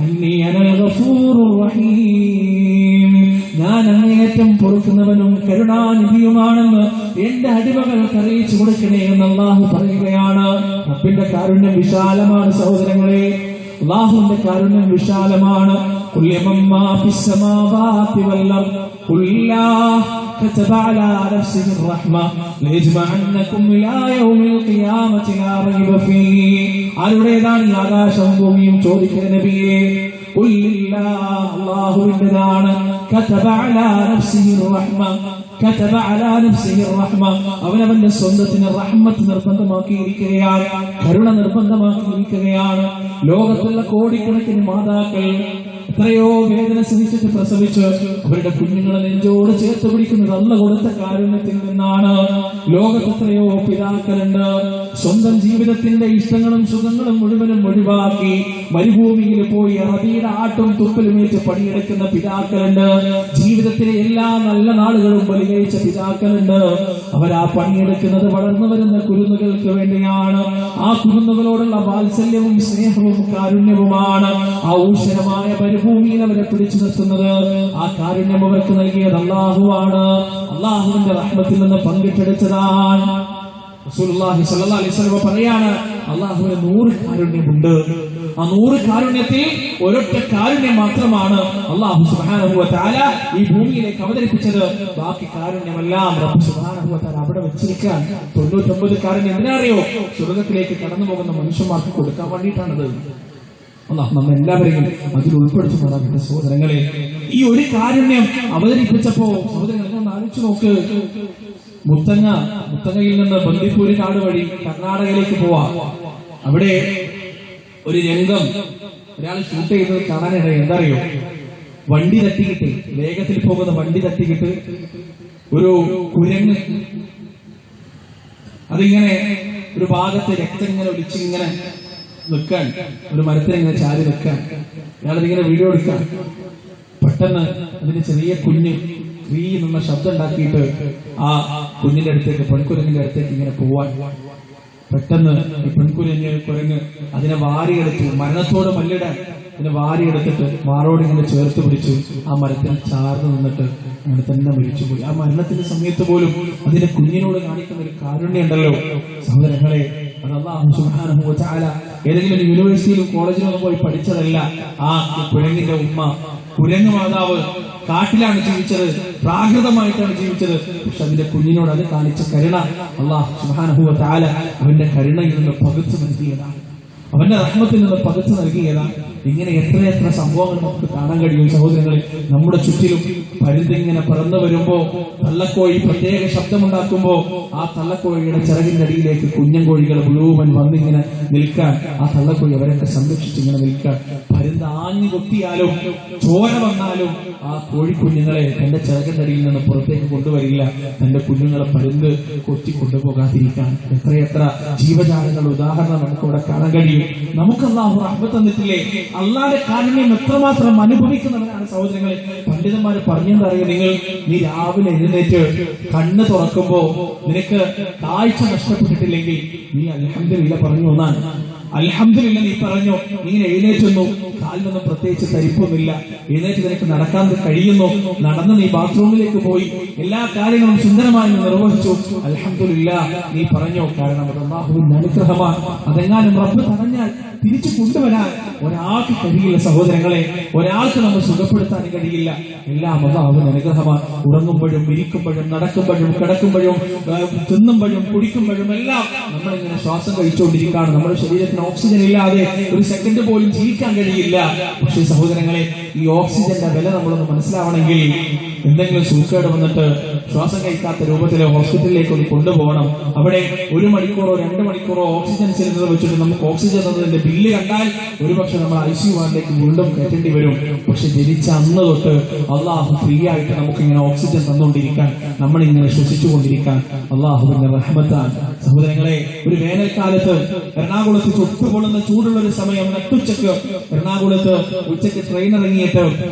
അന്നി അനൽ ഗഫൂറുർ റഹീം. ഞാൻ അങ്ങേയറ്റം പൊറുക്കുന്നവനും കരുണാനിധിയുമാണെന്ന് എന്റെ അടിമകൾക്ക് അറിയിച്ചു കൊടുക്കണേ എന്ന് അല്ലാഹു പറയുകയാണ്. റബ്ബിന്റെ കാരുണ്യം വിശാലമാണ് സഹോദരങ്ങളെ. അല്ലാഹുവിന്റെ കാരുണ്യം വിശാലമാണ്. ഖുൽ യമ്മ ഫിസ് സമാവാതി വൽ അർദ് ഖുല്ലാഹ് كتب على نفسه الرحمة ليجمعنكم إلى يوم القيامة لا ريب فيه. ആരുടേതാണ് ഈ ആകാശവും ഭൂമിയും? ചോദിക്കുന്ന നബിയെ. ഖുൽ ലില്ലാഹ്, അല്ലാഹുവിന്റേതാണ്. كتب على نفسه الرحمة, كتب على نفسه الرحمة. അവനവന്റെ സ്വന്തത്തിന് റഹ്മത്ത് നിർബന്ധമാക്കിയിരിക്കുകയാണ്, കരുണ നിർബന്ധമാക്കിയിരിക്കുകയാണ്. ലോകത്തുള്ള കോടിക്കണക്കിന് മാതാക്കൾ എത്രയോ വേദന സഹിച്ചിട്ട് പ്രസവിച്ച് അവരുടെ കുഞ്ഞുങ്ങളെ നെഞ്ചോട് ചേർത്ത് പിടിക്കുന്നത് അല്ലാഹു കൊടുത്ത കാരുണ്യത്തിൽ നിന്നാണ്. ലോകത്ത് എത്രയോ പിതാക്കളുണ്ട് സ്വന്തം ജീവിതത്തിന്റെ ഇഷ്ടങ്ങളും സുഖങ്ങളും മുഴുവനും ഒഴിവാക്കി മരുഭൂമിയിൽ പോയി അറബിയുടെ ആട്ടും തുപ്പലുമേറ്റ് പണിയെടുക്കുന്ന പിതാക്കളുണ്ട്. ജീവിതത്തിലെ എല്ലാ നല്ല നാളുകളും ബലികഴിച്ച പിതാക്കളുണ്ട്. അവരാ പണിയെടുക്കുന്നത് വളർന്നു വരുന്ന കുരുന്നുകൾക്ക് വേണ്ടിയാണ്. ആ കുരുന്നുകളോടുള്ള വാത്സല്യവും സ്നേഹവും കാരുണ്യവുമാണ് ആ ഊഷരമായ മരുഭൂമിയിൽ അവരെ പിടിച്ചു നിർത്തുന്നത്. ആ കാരുണ്യം അവർക്ക് നൽകിയത് അല്ലാഹുവാണ്. അല്ലാഹുവിന്റെ റഹ്മത്തിൽ നിന്ന് പങ്കിട്ടെടുത്തതാണ്. റസൂലുള്ളാഹി സ്വല്ലല്ലാഹു അലൈഹി വസല്ലം പറയാണ്, അല്ലാഹുവിന് 100 കാരുണ്യമുണ്ട്. ആ 100 കാരുണ്യത്തിൽ ഒരൊറ്റ കാരുണ്യം മാത്രമാണ് അല്ലാഹു സുബ്ഹാനഹു വ തആല ഈ ഭൂമിയിലേക്ക് അവതരിപ്പിച്ചത്. ബാക്കി കാരുണ്യമെല്ലാം റബ്ബ് സുബ്ഹാനഹു വ തആല അവിടെ വെച്ചിരിക്കാൻ. 99 കാരുണ്യം എന്തിനറിയോ? സ്വർഗ്ഗത്തിലേക്ക് കടന്നു പോകുന്ന മനുഷ്യന്മാർക്ക് കൊടുക്കാൻ വേണ്ടിയിട്ടാണത്. അല്ലാഹു നമ്മെ എല്ലാവരെയും അതിൽ ഉൾപ്പെടുത്തുന്നതാകട്ടെ. സഹോദരങ്ങളെ, ഈ ഒരു കാരുണ്യം അവതരിപ്പിച്ചപ്പോ സഹോദരങ്ങളെ ഒന്ന് ആലോചിച്ചു നോക്ക്. മുത്തങ്ങയിൽ നിന്ന് ബന്ദിപ്പൂര് കാട് വഴി കർണാടകയിലേക്ക് പോവാ. അവിടെ ഒരു രംഗം ഒരാൾ ഷൂട്ട് ചെയ്തത് കാണാനിടയിൽ. എന്താ അറിയോ? വണ്ടി തട്ടിക്കിട്ട്, വേഗത്തിൽ പോകുന്ന വണ്ടി തട്ടിക്കിട്ട് ഒരു കുരങ്ങ് അതിങ്ങനെ ഒരു ഭാഗത്ത് രക്തം ഇങ്ങനെ ഒലിച്ചിങ്ങനെ നിൽക്കാൻ, ഒരു മരത്തിലിങ്ങനെ ചാരി നിൽക്കാൻ. അയാളതിങ്ങനെ വീഡിയോ എടുക്കാൻ. പെട്ടെന്ന് അതിന് ചെറിയ കുഞ്ഞ് നിന്ന ശബ്ദം ഉണ്ടാക്കിയിട്ട് ആ കുഞ്ഞിന്റെ അടുത്തേക്ക്, പെൺകുരങ്ങിന്റെ അടുത്തേക്ക് ഇങ്ങനെ പോവാൻ. പെട്ടെന്ന് ഈ കുരങ്ങ് അതിനെ വാരിയെടുത്തു, മരണത്തോട് മല്ലിടാൻ അതിനെ വാരിയെടുത്തിട്ട് മാറോട് ഇങ്ങനെ ചേർത്ത് പിടിച്ചു. ആ മരത്തിൽ ചാർന്ന് നിന്നിട്ട് അങ്ങനെ തന്നെ മരിച്ചുപോയി. ആ മരണത്തിന്റെ സമയത്ത് പോലും അതിന്റെ കുഞ്ഞിനോട് കാണിക്കുന്ന ഒരു കാരുണ്യം ഉണ്ടല്ലോ സഹോദരങ്ങളെ. അത് അല്ലാഹു സുബ്ഹാനഹു വ തആല ഏതെങ്കിലും യൂണിവേഴ്സിറ്റിയിലും കോളേജിലും പോയി പഠിച്ചതല്ല. ആ കുരങ്ങിന്റെ ഉമ്മ, കുരങ്ങ് മാതാവ് കാട്ടിലാണ് ജീവിച്ചത്, പ്രാകൃതമായിട്ടാണ് ജീവിച്ചത്. പക്ഷെ അതിന്റെ കുഞ്ഞിനോട് അത് കാണിച്ച കരുണ അല്ലാഹു സുബ്ഹാനഹു വ തആല അവന്റെ കരുണയിൽ നിന്ന് പകുത്തു നൽകിയതാണ്, അവന്റെ റഹ്മത്തിൽ നിന്ന് പകുത്തു നൽകിയതാണ്. ഇങ്ങനെ എത്രയെത്ര സംഭവങ്ങൾ നമുക്ക് കാണാൻ കഴിയും സഹോദരങ്ങളെ. നമ്മുടെ ചുറ്റിലും പരുന്തിങ്ങനെ പറന്നു വരുമ്പോ, തള്ളക്കോഴി പ്രത്യേക ശബ്ദമുണ്ടാക്കുമ്പോ ആ തള്ളക്കോഴിയുടെ ചിറകിന്റെ അടിയിലേക്ക് കുഞ്ഞൻ കോഴികൾ മുഴുവൻ വന്നിങ്ങനെ നിൽക്കാൻ, ആ തള്ളക്കോഴി അവരൊക്കെ സംരക്ഷിച്ചിങ്ങനെ നിൽക്കാൻ. പരുന്ത് ആഞ്ഞു കൊത്തിയാലും ചോര വന്നാലും ആ കോഴിക്കുഞ്ഞുങ്ങളെ തന്റെ ചിറകിന്റെ അടിയിൽ നിന്ന് പുറത്തേക്ക് കൊണ്ടുവരില്ല. തന്റെ കുഞ്ഞുങ്ങളെ പരുന്ത് കൊത്തി കൊണ്ടുപോകാതിരിക്കാൻ. എത്രയെത്ര ജീവജാലങ്ങളുടെ ഉദാഹരണം നമുക്ക് ഇവിടെ കാണാൻ കഴിയും. നമുക്ക് അല്ലാഹു റഹ്മത്ത് തന്നിട്ടില്ലേ? ആ അള്ളാന്റെ കാരുണ്യം എത്രമാത്രം അനുഭവിക്കുന്നവരാണ് സഹോദരങ്ങളെ. പണ്ഡിതന്മാർ പറഞ്ഞെന്തറിയാം, നീ രാവിലെ എഴുന്നേറ്റ് കണ്ണ് തുറക്കുമ്പോ നിനക്ക് കാഴ്ച നഷ്ടപ്പെട്ടിട്ടില്ലെങ്കിൽ നീ അൽഹംദുലില്ലാ പറഞ്ഞു ഒന്നാണ്. അൽഹംദുലില്ലാ നീ പറഞ്ഞു, ഇങ്ങനെ എഴുന്നേറ്റുന്നു, കാലിനൊന്നും പ്രത്യേകിച്ച് തരിപ്പൊന്നുമില്ല, എഴുന്നേറ്റ് നിനക്ക് നടക്കാൻ കഴിയുന്നു, നടന്ന് നീ ബാത്റൂമിലേക്ക് പോയി എല്ലാ കാര്യങ്ങളും സുന്ദരമായി നിർവഹിച്ചു, അൽഹംദുലില്ലാ നീ പറഞ്ഞു. കാരണം അത് അല്ലാഹുവിന്റെ അനുഗ്രഹമാണ്. അതെങ്ങാനും റബ്ബ് തടഞ്ഞാൽ തിരിച്ചു കൊണ്ടുവരാൻ ഒരാൾക്ക് കഴിയില്ല സഹോദരങ്ങളെ. ഒരാൾക്ക് നമ്മൾ സുഖപ്പെടുത്താൻ കഴിയില്ല. എല്ലാം അല്ലാഹുവിന്റെ അനുഗ്രഹമാണ്. ഉറങ്ങുമ്പോഴും ഇരിക്കുമ്പോഴും നടക്കുമ്പോഴും കിടക്കുമ്പോഴും തിന്നുമ്പോഴും കുടിക്കുമ്പോഴും എല്ലാം നമ്മളിങ്ങനെ ശ്വാസം കഴിച്ചുകൊണ്ടിരിക്കുകയാണ്. നമ്മുടെ ശരീരത്തിന് ഓക്സിജൻ ഇല്ലാതെ ഒരു സെക്കൻഡ് പോലും ജീവിക്കാൻ കഴിയില്ല. പക്ഷേ സഹോദരങ്ങളെ, ഈ ഓക്സിജന്റെ വില നമ്മളൊന്ന് മനസ്സിലാവണമെങ്കിൽ എന്തെങ്കിലും സൂക്കേട് വന്നിട്ട് ശ്വാസം കഴിക്കാത്ത രൂപത്തിൽ ഹോസ്പിറ്റലിലേക്ക് ഒന്ന് കൊണ്ടുപോകണം. അവിടെ 1 മണിക്കൂറോ 2 മണിക്കൂറോ ഓക്സിജൻ സിലിണ്ടർ വെച്ചിട്ട് നമുക്ക് ഓക്സിജൻ എന്നതിന്റെ ബില്ല് കണ്ടാൽ ഒരുപക്ഷെ നമ്മൾ ICU വാർഡിലേക്ക് വീണ്ടും കയറ്റേണ്ടി വരും. പക്ഷെ ജനിച്ച അന്ന് തൊട്ട് അള്ളാഹു ഫ്രീ ആയിട്ട് നമുക്ക് ഇങ്ങനെ ഓക്സിജൻ തന്നുകൊണ്ടിരിക്കാൻ, നമ്മളിങ്ങനെ ശ്വസിച്ചുകൊണ്ടിരിക്കാൻ അള്ളാഹുവിന്റെ റഹ്മത്താണ്. സഹോദരങ്ങളെ, ഒരു വേനൽക്കാലത്ത് എറണാകുളത്ത് ചുട്ടുപൊള്ളുന്ന ചൂടുള്ള ഒരു സമയം, നട്ടുച്ചക്ക് എറണാകുളത്ത് ഉച്ചയ്ക്ക് ട്രെയിൻ ഇറങ്ങിയിട്ട്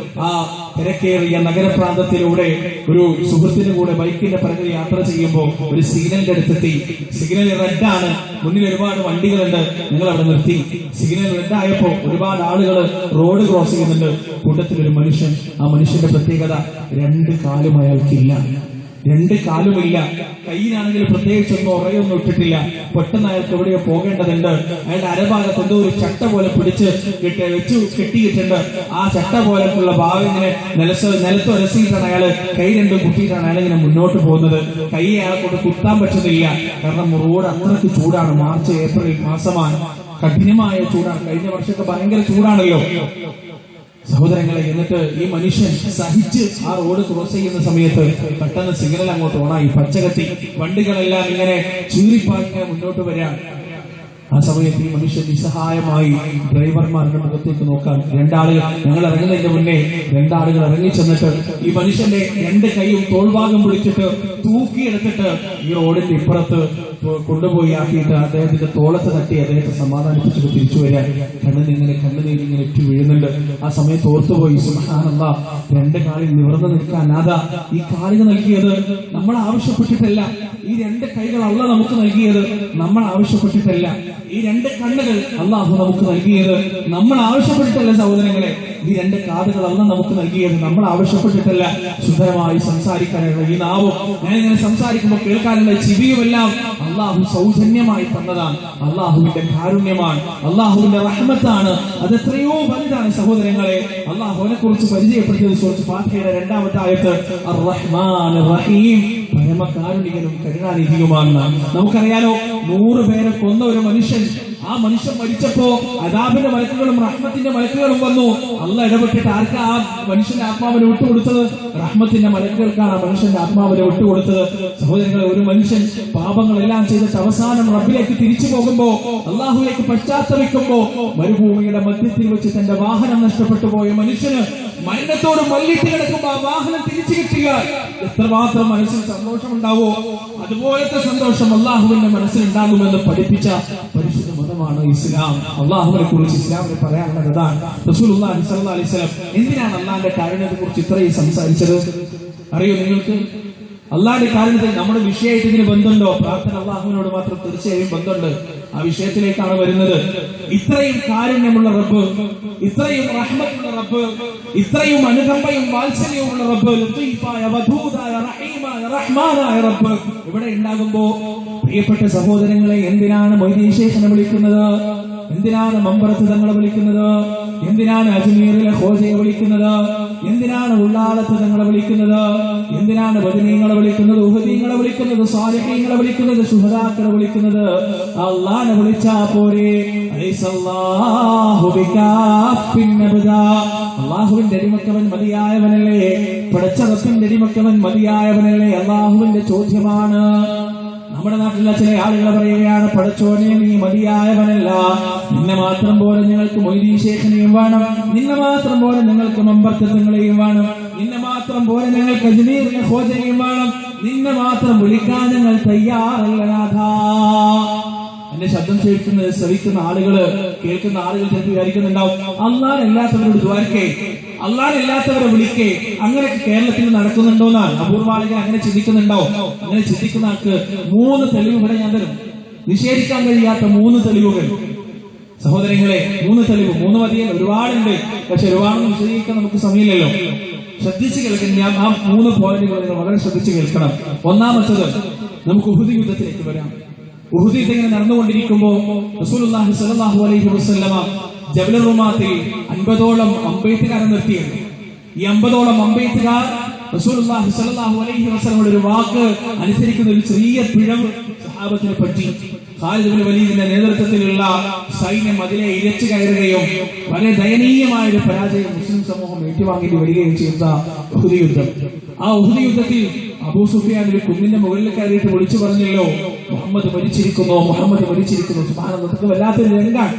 ആ തിരക്കേറിയ നഗരപ്രാന്തത്തിലൂടെ ഒരു സുഹൃത്തിന്റെ കൂടെ ബൈക്കിന്റെ പിറകിൽ യാത്ര ചെയ്യുമ്പോൾ ഒരു സിഗ്നലിന്റെ അടുത്തെത്തി. സിഗ്നൽ റെഡ് ആണ്, മുന്നിൽ ഒരുപാട് വണ്ടികളുണ്ട്, ഞങ്ങൾ അവിടെ നിർത്തി. സിഗ്നൽ റെഡ് ആയപ്പോ ഒരുപാട് ആളുകൾ റോഡ് ക്രോസ് ചെയ്യുന്നുണ്ട്. കൂട്ടത്തിൽ ഒരു മനുഷ്യൻ. ആ മനുഷ്യന്റെ പ്രത്യേകത, 2 കാലും അയാൾക്കില്ല. 2 കാലുമില്ല. കയ്യിനാണെങ്കിൽ പ്രത്യേകിച്ചൊന്നും ഉറയൊന്നും ഇട്ടിട്ടില്ല. പെട്ടെന്ന് അയാൾക്ക് എവിടെയോ പോകേണ്ടതുണ്ട്. അയാളുടെ അരഭാഗത്ത് എന്തോ ഒരു ചട്ട പോലെ പിടിച്ച് വെച്ചു കെട്ടിയിട്ടുണ്ട്. ആ ചട്ട പോലെയുള്ള ഭാഗം ഇങ്ങനെ നിലത്ത് ഉരസിയിട്ടാണ് അയാള് കൈ 2 കുത്തിയിട്ടാണ് അയാളിങ്ങനെ മുന്നോട്ട് പോകുന്നത്. കൈ അയാളെ കൊണ്ട് കുത്താൻ പറ്റുന്നില്ല. കാരണം റോഡ് അത്രയ്ക്ക് ചൂടാണ്. മാർച്ച് ഏപ്രിൽ മാസമാണ്, കഠിനമായ ചൂടാണ്. കഴിഞ്ഞ വർഷമൊക്കെ ഭയങ്കര ചൂടാണല്ലോ സഹോദരങ്ങളെ. എന്നിട്ട് ഈ മനുഷ്യൻ സഹിച്ച് ആ റോഡ് ക്രോസ് ചെയ്യുന്ന സമയത്ത് പെട്ടെന്ന് സിഗ്നൽ അങ്ങോട്ട് ഓണായി, പച്ചകത്തി. വണ്ടികളെല്ലാം ഇങ്ങനെ ചീറിപ്പാഞ്ഞ് മുന്നോട്ട് വരാൻ. ആ സമയത്ത് ഈ മനുഷ്യൻ നിസ്സഹായമായി ഡ്രൈവർമാരുടെ മുഖത്തേക്ക് നോക്കാൻ. 2 ആളുകൾ, ഞങ്ങൾ ഇറങ്ങുന്നതിന്റെ മുന്നേ 2 ആളുകൾ ഇറങ്ങി ചെന്നിട്ട് ഈ മനുഷ്യന്റെ 2 കൈയും തോൾഭാഗം പിടിച്ചിട്ട് തൂക്കിയെടുത്തിട്ട് ഈ റോഡിന്റെ ഇപ്പുറത്ത് കൊണ്ടുപോയി ആക്കിയിട്ട് അദ്ദേഹത്തിന്റെ തോളത്ത് തട്ടി അദ്ദേഹത്തെ സമാധാനിപ്പിച്ചിട്ട് തിരിച്ചു വരാൻ. കണ്ണുനീരിങ്ങനെ ഇറ്റു വീഴുന്നുണ്ട്. ആ സമയത്ത് ഓർത്തുപോയി, സുബ്ഹാനല്ലാഹ്, 2 കാലിൽ നിവർന്നു നിൽക്കാൻ അതാ ഈ കാലുകൾ നൽകിയത് നമ്മൾ ആവശ്യപ്പെട്ടിട്ടല്ല. ഈ 2 കൈകൾ അല്ലാഹ് നമുക്ക് നൽകിയത് നമ്മൾ ആവശ്യപ്പെട്ടിട്ടല്ല. ഈ 2 കണ്ണുകൾ അല്ലാഹു നമുക്ക് നൽകിയത് നമ്മൾ ആവശ്യപ്പെട്ടിട്ടല്ല സഹോദരങ്ങളെ. ഈ 2 കാതുകൾ അല്ലാഹ് നമുക്ക് നൽകിയത് നമ്മൾ ആവശ്യപ്പെട്ടിട്ടല്ല. സുന്ദരമായി സംസാരിക്കാനുള്ള ഈ നാവും, ഞാനിങ്ങനെ സംസാരിക്കുമ്പോൾ കേൾക്കാനുള്ള ചെവിയുമെല്ലാം അല്ലാഹു സൗജന്യമായി തന്നതാണ്. അല്ലാഹുവിന്റെ കാരുണ്യമാണ്, അല്ലാഹുവിന്റെ റഹ്മത്താണ്. അത് എത്രയോ വലുതാണ് സഹോദരങ്ങളെ. അല്ലാഹുവിനെ കുറിച്ച് പരിചയപ്പെടുത്തിയത് സൂറത്ത് ഫാത്തിഹയുടെ 2-ാമത്തെ ആയത്ത് അർ-റഹ്മാൻ റഹീം, പരമകാരുണികനും കരുണാനിധിയുമാണ്. നമുക്കറിയാലോ, 100 പേരെ കൊന്ന ഒരു മനുഷ്യൻ, ആ മനുഷ്യൻ മരിച്ചപ്പോ അദാബിന്റെ മലക്കുകളും റഹ്മത്തിന്റെ മലക്കുകളും വന്നു. അള്ളാഹ് ഇടപെട്ടിട്ട് ആർക്കാ ആ മനുഷ്യന്റെ ആത്മാവിനെ വിട്ടുകൊടുത്തത്? റഹ്മത്തിന്റെ മലക്കുകൾക്കാണ് ആ മനുഷ്യന്റെ ആത്മാവിനെ വിട്ടുകൊടുത്തത്. സഹോദരങ്ങളെ, ഒരു മനുഷ്യൻ പാപങ്ങളെല്ലാം ചെയ്തിട്ട് അവസാനം റബ്ബിലേക്ക് തിരിച്ചു പോകുമ്പോ, അള്ളാഹുവിലേക്ക് പശ്ചാത്തപിക്കുമ്പോ, മരുഭൂമിയുടെ മധ്യത്തിൽ വെച്ച് തന്റെ വാഹനം നഷ്ടപ്പെട്ടു പോയ മനുഷ്യന് മരണത്തോട് മല്ലിട്ട് കിടക്കുമ്പോ ആ വാഹനം തിരിച്ചു കിട്ടിയാൽ എത്രമാത്രം മനസ്സിൽ സന്തോഷമുണ്ടാവോ, അതുപോലത്തെ സന്തോഷം അള്ളാഹുവിന്റെ മനസ്സിലുണ്ടാകുമെന്ന് പഠിപ്പിച്ച പരിശുദ്ധ മതമാണ് ഇസ്ലാം. അള്ളാഹുവിനെ കുറിച്ച് ഇസ്ലാമിന് പറയാനുള്ളതാണ്. റസൂലുള്ളാഹി സ്വല്ലല്ലാഹു അലൈഹി വസല്ലം എന്തിനാണ് അള്ളാഹിന്റെ കാരുണ്യത്തെ കുറിച്ച് ഇത്രയും സംസാരിച്ചത്? അറിയോ നിങ്ങൾക്ക്? അള്ളാഹിന്റെ കാരുണ്യത്തിൽ നമ്മുടെ വിഷയമായിട്ട് ഇതിന് ബന്ധമുണ്ടോ? പ്രാർത്ഥന അള്ളാഹുവിനോട് മാത്രം തീർച്ചയായും ബന്ധമുണ്ട്. ആ വിഷയത്തിലേക്കാണ് വരുന്നത്. ഇത്രയും കാരുണ്യമുള്ള റബ്ബ്, ഇത്രയും റഹ്മത്തുള്ള റബ്ബ്, ഇത്രയും അനുകമ്പയും വാത്സല്യവുമുള്ള റബ്ബ്, ലത്തീഫായ വദൂദായ റഹീമായ റഹ്മാനായ റബ്ബ് ഇവിടെ ഉണ്ടാകുമ്പോ, പ്രിയപ്പെട്ട സഹോദരങ്ങളെ, എന്തിനാണ് മൊയ്തീൻ ശൈഖിനെ വിളിക്കുന്നത്? എന്തിനാണ് മമ്പറത്ത് തങ്ങളെ വിളിക്കുന്നത്? എന്തിനാണ് അജ്മീറിലെ ഖോജയെ വിളിക്കുന്നത്? എന്തിനാണ് ഉള്ളാളത്ത് തങ്ങളെ വിളിക്കുന്നത്? എന്തിനാണ് ബദരീങ്ങളെ വിളിക്കുന്നത്, ഉഹദീങ്ങളെ വിളിക്കുന്നത്, സാലിഹീങ്ങളെ വിളിക്കുന്നത്, ശുഹദാക്കളെ വിളിക്കുന്നത്? അല്ലാഹനെ വിളിച്ചാ പോരെ? അലൈസല്ലാഹു ബികാഫിൻ അബ്ദാ, അല്ലാഹുവിന്റെ അടിമക്കവൻ മതിയായവനല്ലേ? പടച്ച റബ്ബിന്റെ അടിമക്കവൻ മതിയായവനല്ലേ? അല്ലാഹുവിന്റെ ചോദ്യമാണ്. നമ്മുടെ നാട്ടിലെ ചില ആളുകൾ പറയുകയാണ്, പടച്ചോനെ നീ മതിയായവനല്ല, നിന്നെ മാത്രം പോലെ ഞങ്ങൾക്ക് മൊയ്തീൻ ശൈഖിനെയും വേണം, നിന്നെ മാത്രം പോലെ ഞങ്ങൾക്ക് മമ്പർത്തങ്ങളെയും വേണം, നിന്നെ മാത്രം പോലെ ഞങ്ങൾക്ക് അജ്മീറിലെ ഖോജയെയും വേണം, നിന്നെ മാത്രം വിളിക്കാൻ ഞങ്ങൾ തയ്യാറല്ല നാഥാ. എന്റെ ശബ്ദം ശ്രവിക്കുന്ന ആളുകള്, കേൾക്കുന്ന ആളുകൾ ചിലപ്പോൾ വിചാരിക്കുന്നുണ്ടാവും, അല്ലാത്തവരോട് ദ്വാരക്കേ, അല്ലാത്തവരെ വിളിക്കേ, അങ്ങനെ കേരളത്തിൽ നടക്കുന്നുണ്ടോന്നാണ്. അപൂർവാളികൾ അങ്ങനെ ചിന്തിക്കുന്നുണ്ടാവും. അങ്ങനെ ചിന്തിക്കുന്ന ആൾക്ക് 3 തെളിവുകൾ ഞാൻ തരും. നിഷേധിക്കാൻ കഴിയാത്ത 3 തെളിവുകൾ. സഹോദരങ്ങളെ, 3 തെളിവ്, 3 മതിയല്ല, ഒരുപാടുണ്ട്. പക്ഷെ ഒരുപാടൊന്നും വിശദീകരിക്കാൻ നമുക്ക് സമയമില്ലല്ലോ. ശ്രദ്ധിച്ച് കേൾക്കണം. ഞാൻ ആ 3 പോയിന്റുകൾ വളരെ ശ്രദ്ധിച്ച് കേൾക്കണം. ഒന്നാമത്തത്, നമുക്ക് ഉഹുദ് യുദ്ധത്തിലേക്ക് വരാം. ഉഹുദ് യുദ്ധം ഇങ്ങനെ നടന്നുകൊണ്ടിരിക്കുമ്പോ റസൂലുള്ളാഹി സ്വല്ലല്ലാഹു അലൈഹി വസല്ലമ ജബൽ റുമാത്തിൽ 50ഓളം അമ്പെയ്ത്തുകാരെ നിർത്തിയത്. ഈ 50ഓളം അമ്പെയ്ത്തുകാർ റസൂലുള്ളാഹി സ്വല്ലല്ലാഹു അലൈഹി വസല്ലമയുടെ ഒരു വാക്ക് അനുസരിക്കുന്ന ഒരു ചെറിയ പിഴവ് സഹാബത്തിനെ പറ്റി. ഖാലിദ് ഇബ്നു വലീദിന്റെ നേതൃത്വത്തിലുള്ള സൈന്യം അതിലെ ഇരച്ചു കയറുകയും വളരെ ദയനീയമായ ഒരു പരാജയം മുസ്ലിം സമൂഹം ഏറ്റുവാങ്ങേണ്ടി വരികയും ചെയ്ത ഉഹുദ് യുദ്ധം. ആ ഉഹുദ് യുദ്ധത്തിൽ അബൂ സുഫിയാൻ ഒരു കുന്നിന്റെ മുകളിൽ കയറിയിട്ട് വിളിച്ചു പറഞ്ഞല്ലോ, മുഹമ്മദ് മരിച്ചിരിക്കുന്നു, മുഹമ്മദ് മരിച്ചിരിക്കുന്നു. സുബ്ഹാനല്ലാഹ്, അതൊക്കെ വല്ലാത്തൊരു രംഗാണ്.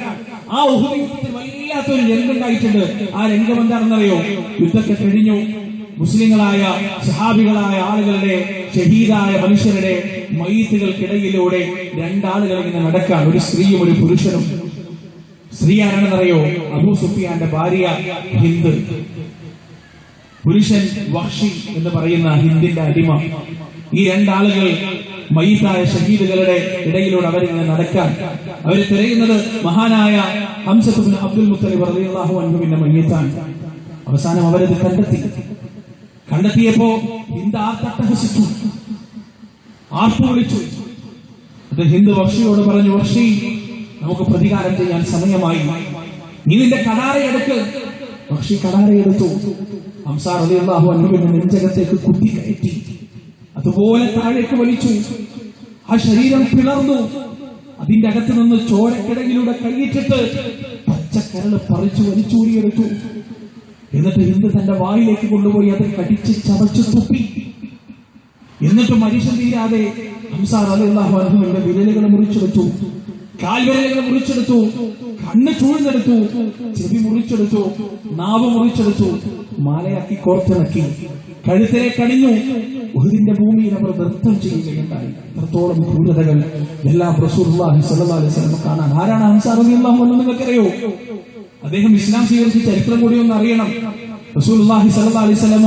ആ ഉഹുദ് യുദ്ധത്തിൽ വല്ലാത്തൊരു രംഗമുണ്ടായിട്ടുണ്ട്. ആ രംഗം എന്താണെന്നറിയോ? യുദ്ധത്തെ കഴിഞ്ഞു, മുസ്ലിങ്ങളായ സഹാബികളായ ആളുകളുടെ, ഷഹീദായ മനുഷ്യരുടെ മയ്യിത്തുകൾക്കിടയിലൂടെ 2 ആളുകൾ ഇങ്ങനെ നടക്കാൻ, ഒരു സ്ത്രീയും ഒരു പുരുഷനും. സ്ത്രീ ആരാണെന്നറിയോ? അബൂ സുഫിയാന്റെ ഭാര്യ ഹിന്ദ്. പുരുഷൻ വഹ്ഷി എന്ന് പറയുന്ന ഹിന്ദിന്റെ അടിമ. ഈ 2 ആളുകൾ മയ്യിത്തായ ഷഹീദുകളുടെ ഇടയിലൂടെ അവരിങ്ങനെ നടക്കാൻ, അവർ തിരയുന്നത് മഹാനായ ഹംസത്ത് ഇബ്നു അബ്ദുൽ മുത്തലിബ് റളിയല്ലാഹു അൻഹുവിന്റെ മയ്യിത്താണ്. അവസാനം അവരത് കണ്ടെത്തിയപ്പോ ഹിന്ദ് ആർത്തട്ടഹസിച്ചു, ആർപ്പു വിളിച്ചു. അത് ഹിന്ദ് വഹ്ഷിയോട് പറഞ്ഞു, വഹ്ഷി, നമുക്ക് പ്രതികാരം ചെയ്യാൻ സമയമായി, നീ നിന്റെ കടാരയെടുക്ക്. വഹ്ഷി കടാരയെടുത്തു. ഹംസ റളിയല്ലാഹു അൻഹുവിന്റെ നെഞ്ചകത്തേക്ക് കുത്തി കയറ്റി, അതുപോലെ താഴേക്ക് വലിച്ചു. ആ ശരീരം പിളർന്നു. അതിന്റെ അകത്ത് നിന്ന് ചോരക്കിടയിലൂടെ കൈയിട്ടിട്ട് പച്ചക്കരള് പറിച്ചു വലിച്ചൂരിയെടുത്തു. എന്നിട്ട് ഹിന്ദ് തന്റെ വായിലേക്ക് കൊണ്ടുപോയി അത് കടിച്ച് ചവച്ചു തുപ്പി. എന്നിട്ട് മനുഷ്യൻ തീരാതെ ഹംസ റളിയല്ലാഹു അൻഹുവിന്റെ വിരലുകൾ മുറിച്ചെടുത്തു, കാൽവിരലുകൾ മുറിച്ചെടുത്തു, കണ്ണ് ചൂഴ്ന്നെടുത്തു, ചെവി മുറിച്ചെടുത്തു, നാവ് മുറിച്ചെടുത്തു, മാലയാക്കി കോർത്തിണക്കി, കഴുത്തിലെ കണിഞ്ഞു. ഉഹുദിന്റെ ഭൂമിയിൽ അവർ നൃത്തം ചെയ്യുകയുണ്ടായി. അത്രത്തോളം ക്രൂരതകൾ എല്ലാം റസൂലുള്ളാഹി സ്വല്ലല്ലാഹു അലൈഹി വസല്ലം കാണാൻ. ആരാണ് ഹംസ റളിയല്ലാഹു അൻഹു നിങ്ങൾക്കറിയോ? അദ്ദേഹം ഇസ്ലാം സ്വീകരിച്ച ചരിത്രം കൂടി ഒന്ന് അറിയണം. റസൂലുള്ളാഹി സ്വല്ലല്ലാഹു അലൈഹി വസല്ലം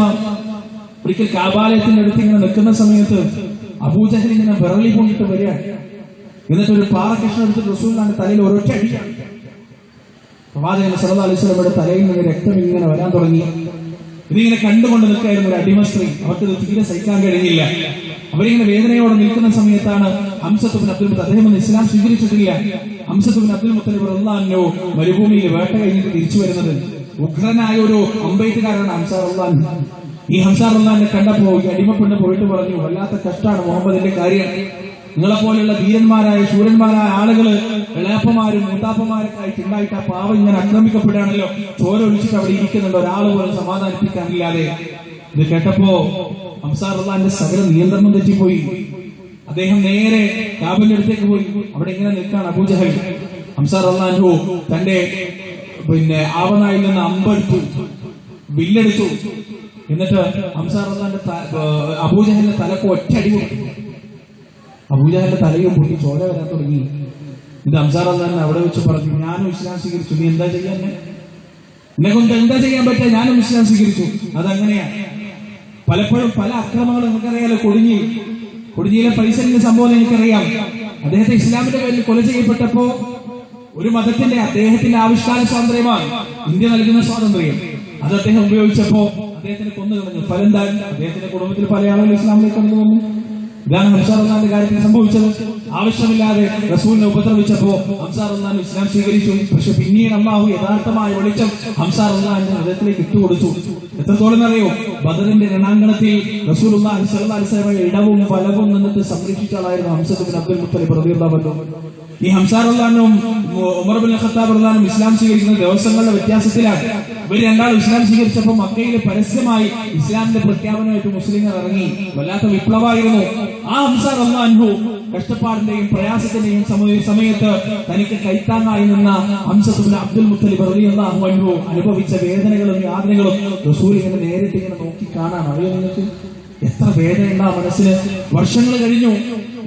ഒരിക്കൽ കഅബാലയത്തിന്റെ അടുത്ത് ഇങ്ങനെ നിൽക്കുന്ന സമയത്ത് അബൂജഹൽ ഇങ്ങനെ വിറളി കൊണ്ടിട്ട് വരികയാണ്. എന്നിട്ട് ഒരു പാറക്കഷ്ണം എടുത്തിട്ട് റസൂലുള്ളാഹിന്റെ തലയിൽ ഒരൊറ്റ അടിയാണ്. പ്രവാചകൻ സല്ലല്ലാഹു അലൈഹി വസല്ലമയുടെ തലയിൽ നിന്ന് രക്തം ഇങ്ങനെ വരാൻ തുടങ്ങി. ഇതിങ്ങനെ കണ്ടുകൊണ്ട് നിൽക്കായിരുന്നു ഒരു അടിമ സ്ത്രീ. അവർക്ക് ഇത് തീരെ സഹിക്കാൻ കഴിഞ്ഞില്ല. അവരിങ്ങനെ വേദനയോടെ നിൽക്കുന്ന സമയത്താണ് ഹംസത്ത് ഇബ്നു അബ്ദുൽ മുത്തലിബ്, അദ്ദേഹം ഇസ്ലാം സ്വീകരിച്ചിട്ടില്ല, ഹംസത്ത് ഇബ്നു അബ്ദുൽ മുത്തലിബ് റളിയല്ലാഹു അൻഹു മരുഭൂമിയിൽ വേട്ട കഴിഞ്ഞിട്ട് തിരിച്ചു വരുന്നത്. ഉഗ്രനായ ഒരു അമ്പെയ്ത്തുകാരനാണ് ഹംസ റളിയല്ലാഹു അൻഹു. ഈ ഹംസ റളിയല്ലാഹു അൻഹു കണ്ടപ്പോ ഈ അടിമപ്പെണ്ണ് പോയിട്ട് പറഞ്ഞു, വല്ലാത്ത കഷ്ടാണ് മുഹമ്മദിന്റെ കാര്യം. നിങ്ങളെപ്പോലെയുള്ള ധീരന്മാരായ ശൂരന്മാരായ ആളുകള് ഇളയപ്പന്മാരും മൂത്താപ്പന്മാരൊക്കെ ആയിട്ട് ഉണ്ടായിട്ട് ആ പാവം ഇങ്ങനെ ആക്രമിക്കപ്പെടുകയാണല്ലോ, ചോര ഒഴിച്ചിട്ട് അവിടെ ഇരിക്കുന്നുണ്ട്, ഒരാൾ പോലും സമാധാനിപ്പിക്കാനില്ലാതെ. ഇത് കേട്ടപ്പോ ഹംസ റളിയല്ലാഹുവിന്റെ സകല നിയന്ത്രണം തെറ്റിപ്പോയി. അദ്ദേഹം നേരെ കാബിന്റെ അടുത്തേക്ക് പോയി. അവിടെ ഇങ്ങനെ നിൽക്കാണ് അബൂജഹൽ. ഹംസ റളിയല്ലാഹു തന്റെ ആവനായിൽ നിന്ന് അമ്പെടുത്തു, വില്ലെടുത്തു. എന്നിട്ട് ഹംസ റളിയല്ലാഹുവിന്റെ അബൂജഹലിന്റെ തലക്ക് ഒറ്റയടി കൊടുത്തു. അബൂജഹലിന്റെ തലയും പൊട്ടി ചോര വരാൻ തുടങ്ങി. ഇത് ഹംസ റളിയല്ലാഹു അവിടെ വെച്ച് പറഞ്ഞു, ഞാനും ഇസ്ലാം സ്വീകരിച്ചു, നീ എന്താ ചെയ്യാൻ? എന്നെ കൊണ്ട് എന്താ ചെയ്യാൻ പറ്റുക? ഞാനും ഇസ്ലാം സ്വീകരിച്ചു. അതങ്ങനെയാണ്. പലപ്പോഴും പല അക്രമങ്ങളും നമുക്കറിയാലോ. കൊടിഞ്ഞിയിലെ ഫൈസലിന്റെ സംഭവം എനിക്കറിയാം. അദ്ദേഹത്തെ ഇസ്ലാമിന്റെ പേരിൽ കൊല ചെയ്യപ്പെട്ടപ്പോ ഒരു മതത്തിന്റെ അദ്ദേഹത്തിന്റെ ആവിഷ്കാര സ്വാതന്ത്ര്യമാണ് ഇന്ത്യ നൽകുന്ന സ്വാതന്ത്ര്യം. അത് അദ്ദേഹം ഉപയോഗിച്ചപ്പോ അദ്ദേഹത്തിന് കൊന്നു കളഞ്ഞു. ഫലം അദ്ദേഹത്തിന്റെ കുടുംബത്തിൽ പല ആളുകൾ ഇസ്ലാമിലേക്ക് കടന്നു വന്നു. ഇതാണ് ഹംസ റളിയല്ലാഹുവിന്റെ കാര്യത്തിൽ സംഭവിച്ചത്. ആവശ്യമില്ലാതെ റസൂലിനെ ഉപദ്രവിച്ചപ്പോ ഹംസ റളിയല്ലാഹു ഇസ്ലാം സ്വീകരിച്ചു. പക്ഷെ പിന്നീട് അല്ലാഹു യഥാർത്ഥമായ വെളിച്ചം ഹംസ റളിയല്ലാഹുവിന്റെ ഹൃദയത്തിലേക്ക് ഇട്ടുകൊടുത്തു. എത്രത്തോളം അറിയോ? ബദറിന്റെ രണാങ്കണത്തിൽ റസൂലുള്ളാഹി സ്വല്ലല്ലാഹു അലൈഹി വസല്ലം ഇടവും വലവും നിന്നിട്ട് സംരക്ഷിച്ച ആളായിരുന്നു ഹംസത്ത് ഇബ്നു അബ്ദുൽ മുത്തലിബ് റളിയല്ലാഹു അൻഹു. ഈ ഹംസ റളിയല്ലാഹു ഉമർ ഇബ്നു ഖത്താബ് റളിയല്ലാഹു ഇസ്ലാം സ്വീകരിക്കുന്ന ദിവസങ്ങളുടെ വ്യത്യാസത്തിലാണ്. ഇവർ രണ്ടാളും ഇസ്ലാം സ്വീകരിച്ചപ്പോൾ മക്കയിൽ പരസ്യമായി ഇസ്ലാമിന്റെ പ്രഖ്യാപനമായിട്ട് മുസ്ലിങ്ങൾ ഇറങ്ങി. വല്ലാത്ത വിപ്ലവമായിരുന്നു. ആ ഹംസ റളിയല്ലാഹു അൻഹു കഷ്ടപ്പാടിന്റെയും പ്രയാസത്തിന്റെയും സമയത്ത് തനിക്ക് കൈത്താങ്ങായി നിന്ന ഹംസത്ത് ഇബ്നു അബ്ദുൽ മുത്തലിബ് റളിയല്ലാഹു അൻഹു അനുഭവിച്ച വേദനകളും യാതനകളും റസൂൽ ഇങ്ങനെ നേരിട്ട് ഇങ്ങനെ നോക്കി കാണാൻ. അറിയോ നിങ്ങൾക്ക് എത്ര വേദനയുണ്ട് ആ മനസ്സിന്? വർഷങ്ങൾ കഴിഞ്ഞു.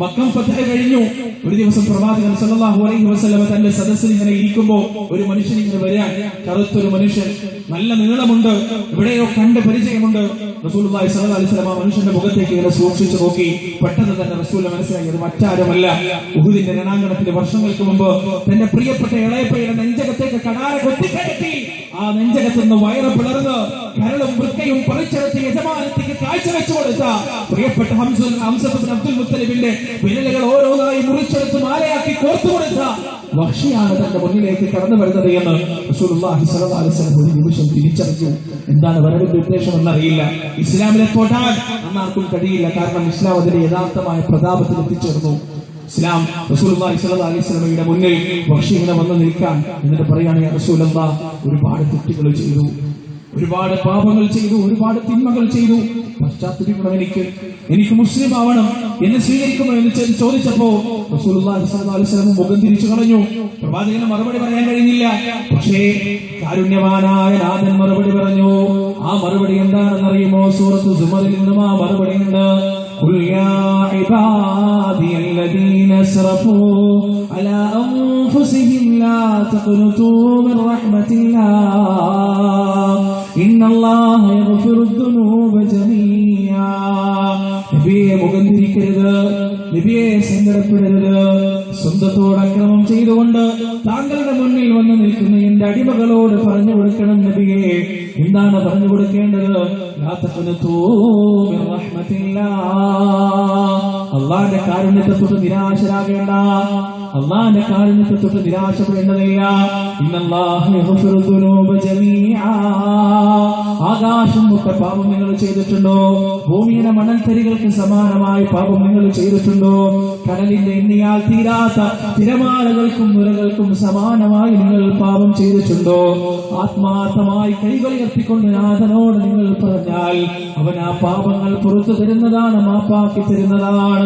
മക്ക ഫത്ഹ് കഴിഞ്ഞു. ഒരു ദിവസം പ്രവാചകൻ സല്ലല്ലാഹു അലൈഹി വസല്ലം തന്റെ സദസ്സിൽ ഇങ്ങനെ ഇരിക്കുമ്പോ ഒരു മനുഷ്യൻ ഇങ്ങനെ വരാൻ, കറുത്തൊരു മനുഷ്യൻ, നല്ല നീളമുണ്ട്, എവിടെയോ കണ്ട് പരിചയമുണ്ട്. റസൂലുള്ളാഹി സ്വല്ലല്ലാഹു അലൈഹി വസല്ലം ആ മനുഷ്യന്റെ മുഖത്തേക്ക് ഇങ്ങനെ സൂക്ഷിച്ചു നോക്കി. പെട്ടെന്ന് തന്നെ റസൂൽ മനസ്സിലായി അത് മറ്റാരുമല്ല, ഉഹുദിന്റെ രണാങ്കണത്തിൽ വർഷങ്ങൾക്ക് മുമ്പ് തന്റെ പ്രിയപ്പെട്ട ഇളയപ്പയുടെ നെഞ്ചകത്തേക്ക് കടാര കൊത്തിക്കയറ്റി ആ നെഞ്ചകത്തുനിന്ന് വയറ് പിളർന്ന് കരളും വൃക്കയും പറിച്ചെടുത്ത് യജമാനത്തേക്ക് കാഴ്ചവെച്ചു കൊടുത്ത പ്രിയപ്പെട്ട അബ്ദുൽ മുത്തലിബിന്റെ വിരലുകൾ ഓരോന്നായി മുറിച്ചെടുത്ത് മാലയാക്കി കോർത്തു കൊടുത്ത വഹ്ഷിയാണ് തന്റെ മുന്നിലേക്ക് കടന്നു വരുന്നത് എന്ന് റസൂലുള്ളാഹി സ്വല്ലല്ലാഹു അലൈഹി വസല്ലം ഒരു നിമിഷം തിരിച്ചറിഞ്ഞു. എന്താണ് വരവിന്റെ ഉദ്ദേശം എന്നറിയില്ല. ഇസ്ലാമിനെ തൊടാൻ അന്നാർക്കും കഴിയില്ല. കാരണം ഇസ്ലാം അതിന്റെ യഥാർത്ഥമായ പ്രതാപത്തിൽ എത്തിച്ചേർന്നു. ഇസ്ലാം റസൂലുള്ളാഹി സ്വല്ലല്ലാഹു അലൈഹി വസല്ലമയുടെ മുന്നിൽ വഹ്ഷി ഇങ്ങനെ വന്ന് നിൽക്കാൻ, എന്നിട്ട് പറയാണ്, യാ റസൂലല്ലാഹ്, ഒരുപാട് തെറ്റുകൾ ചെയ്തു, ഒരുപാട് പാപങ്ങൾ ചെയ്തു, ഒരുപാട് തിന്മകൾ ചെയ്തു, പശ്ചാത്തപിക്കണം, എനിക്ക് മുസ്ലിം ആവണം, എന്നെ സ്വീകരിക്കുമോ എന്ന് ചോദിച്ചപ്പോ റസൂലുള്ളാഹി സ്വല്ലല്ലാഹു അലൈഹി വസല്ലം മുഖം തിരിച്ചു കളഞ്ഞു. പ്രവാചകന് മറുപടി പറയാൻ കഴിഞ്ഞില്ല. പക്ഷേ കാരുണ്യവാനായ നാഥൻ മറുപടി പറഞ്ഞു. ആ മറുപടി എന്താണെന്നറിയുമോ? സൂറത്ത് സുമറിൽ നിന്നും ആ മറുപടി ഉണ്ട്. ഖുൽ യാ ഇബാദിയല്ലദീന അസ്റഫൂ അലാ അൻഫുസിഹിം ലാ തഖ്നതൂ മിർ റഹ്മത്തില്ലാഹ് ഇന്നല്ലാഹ യഗ്ഫിറുദ് ദുനൂബ ജമീഅ. നബിയെ മുഖം തിരിക്കരുത്, നബിയെ സങ്കടപ്പെടരുത്. സ്വന്തത്തോട് അക്രമം ചെയ്തുകൊണ്ട് താങ്കളുടെ മുന്നിൽ വന്ന് നിൽക്കുന്ന എന്റെ അടിമകളോട് പറഞ്ഞു കൊടുക്കണം നബിയെ. എന്താണ് പറഞ്ഞു കൊടുക്കേണ്ടത്? അള്ളാന്റെ കാരുണ്യത്തെ തൊട്ട് നിരാശരാകേണ്ട, അള്ളാന്റെ കാരുണ്യത്തെ തൊട്ട് നിരാശപ്പെടേണ്ടതില്ല. ആകാശം മുട്ട പാപം നിങ്ങൾ ചെയ്തിട്ടുണ്ടോ? ഭൂമിയുടെ മണൽത്തരികൾക്ക് സമാനമായി പാപം നിങ്ങൾ ചെയ്തിട്ടുണ്ടോ? കടലിന്റെ എണ്ണിയാൽ തീരാത്ത തിരമാലകൾക്കും നുരകൾക്കും സമാനമായി നിങ്ങൾ പാപം ചെയ്തിട്ടുണ്ടോ? ആത്മാർത്ഥമായി കൈകൾ ഉയർത്തിക്കൊണ്ട് നാഥനോട് നിങ്ങൾ പറഞ്ഞാൽ അവൻ ആ പാപങ്ങൾ പുറത്തു തരുന്നതാണ്, മാപ്പാക്കി തരുന്നതാണ്.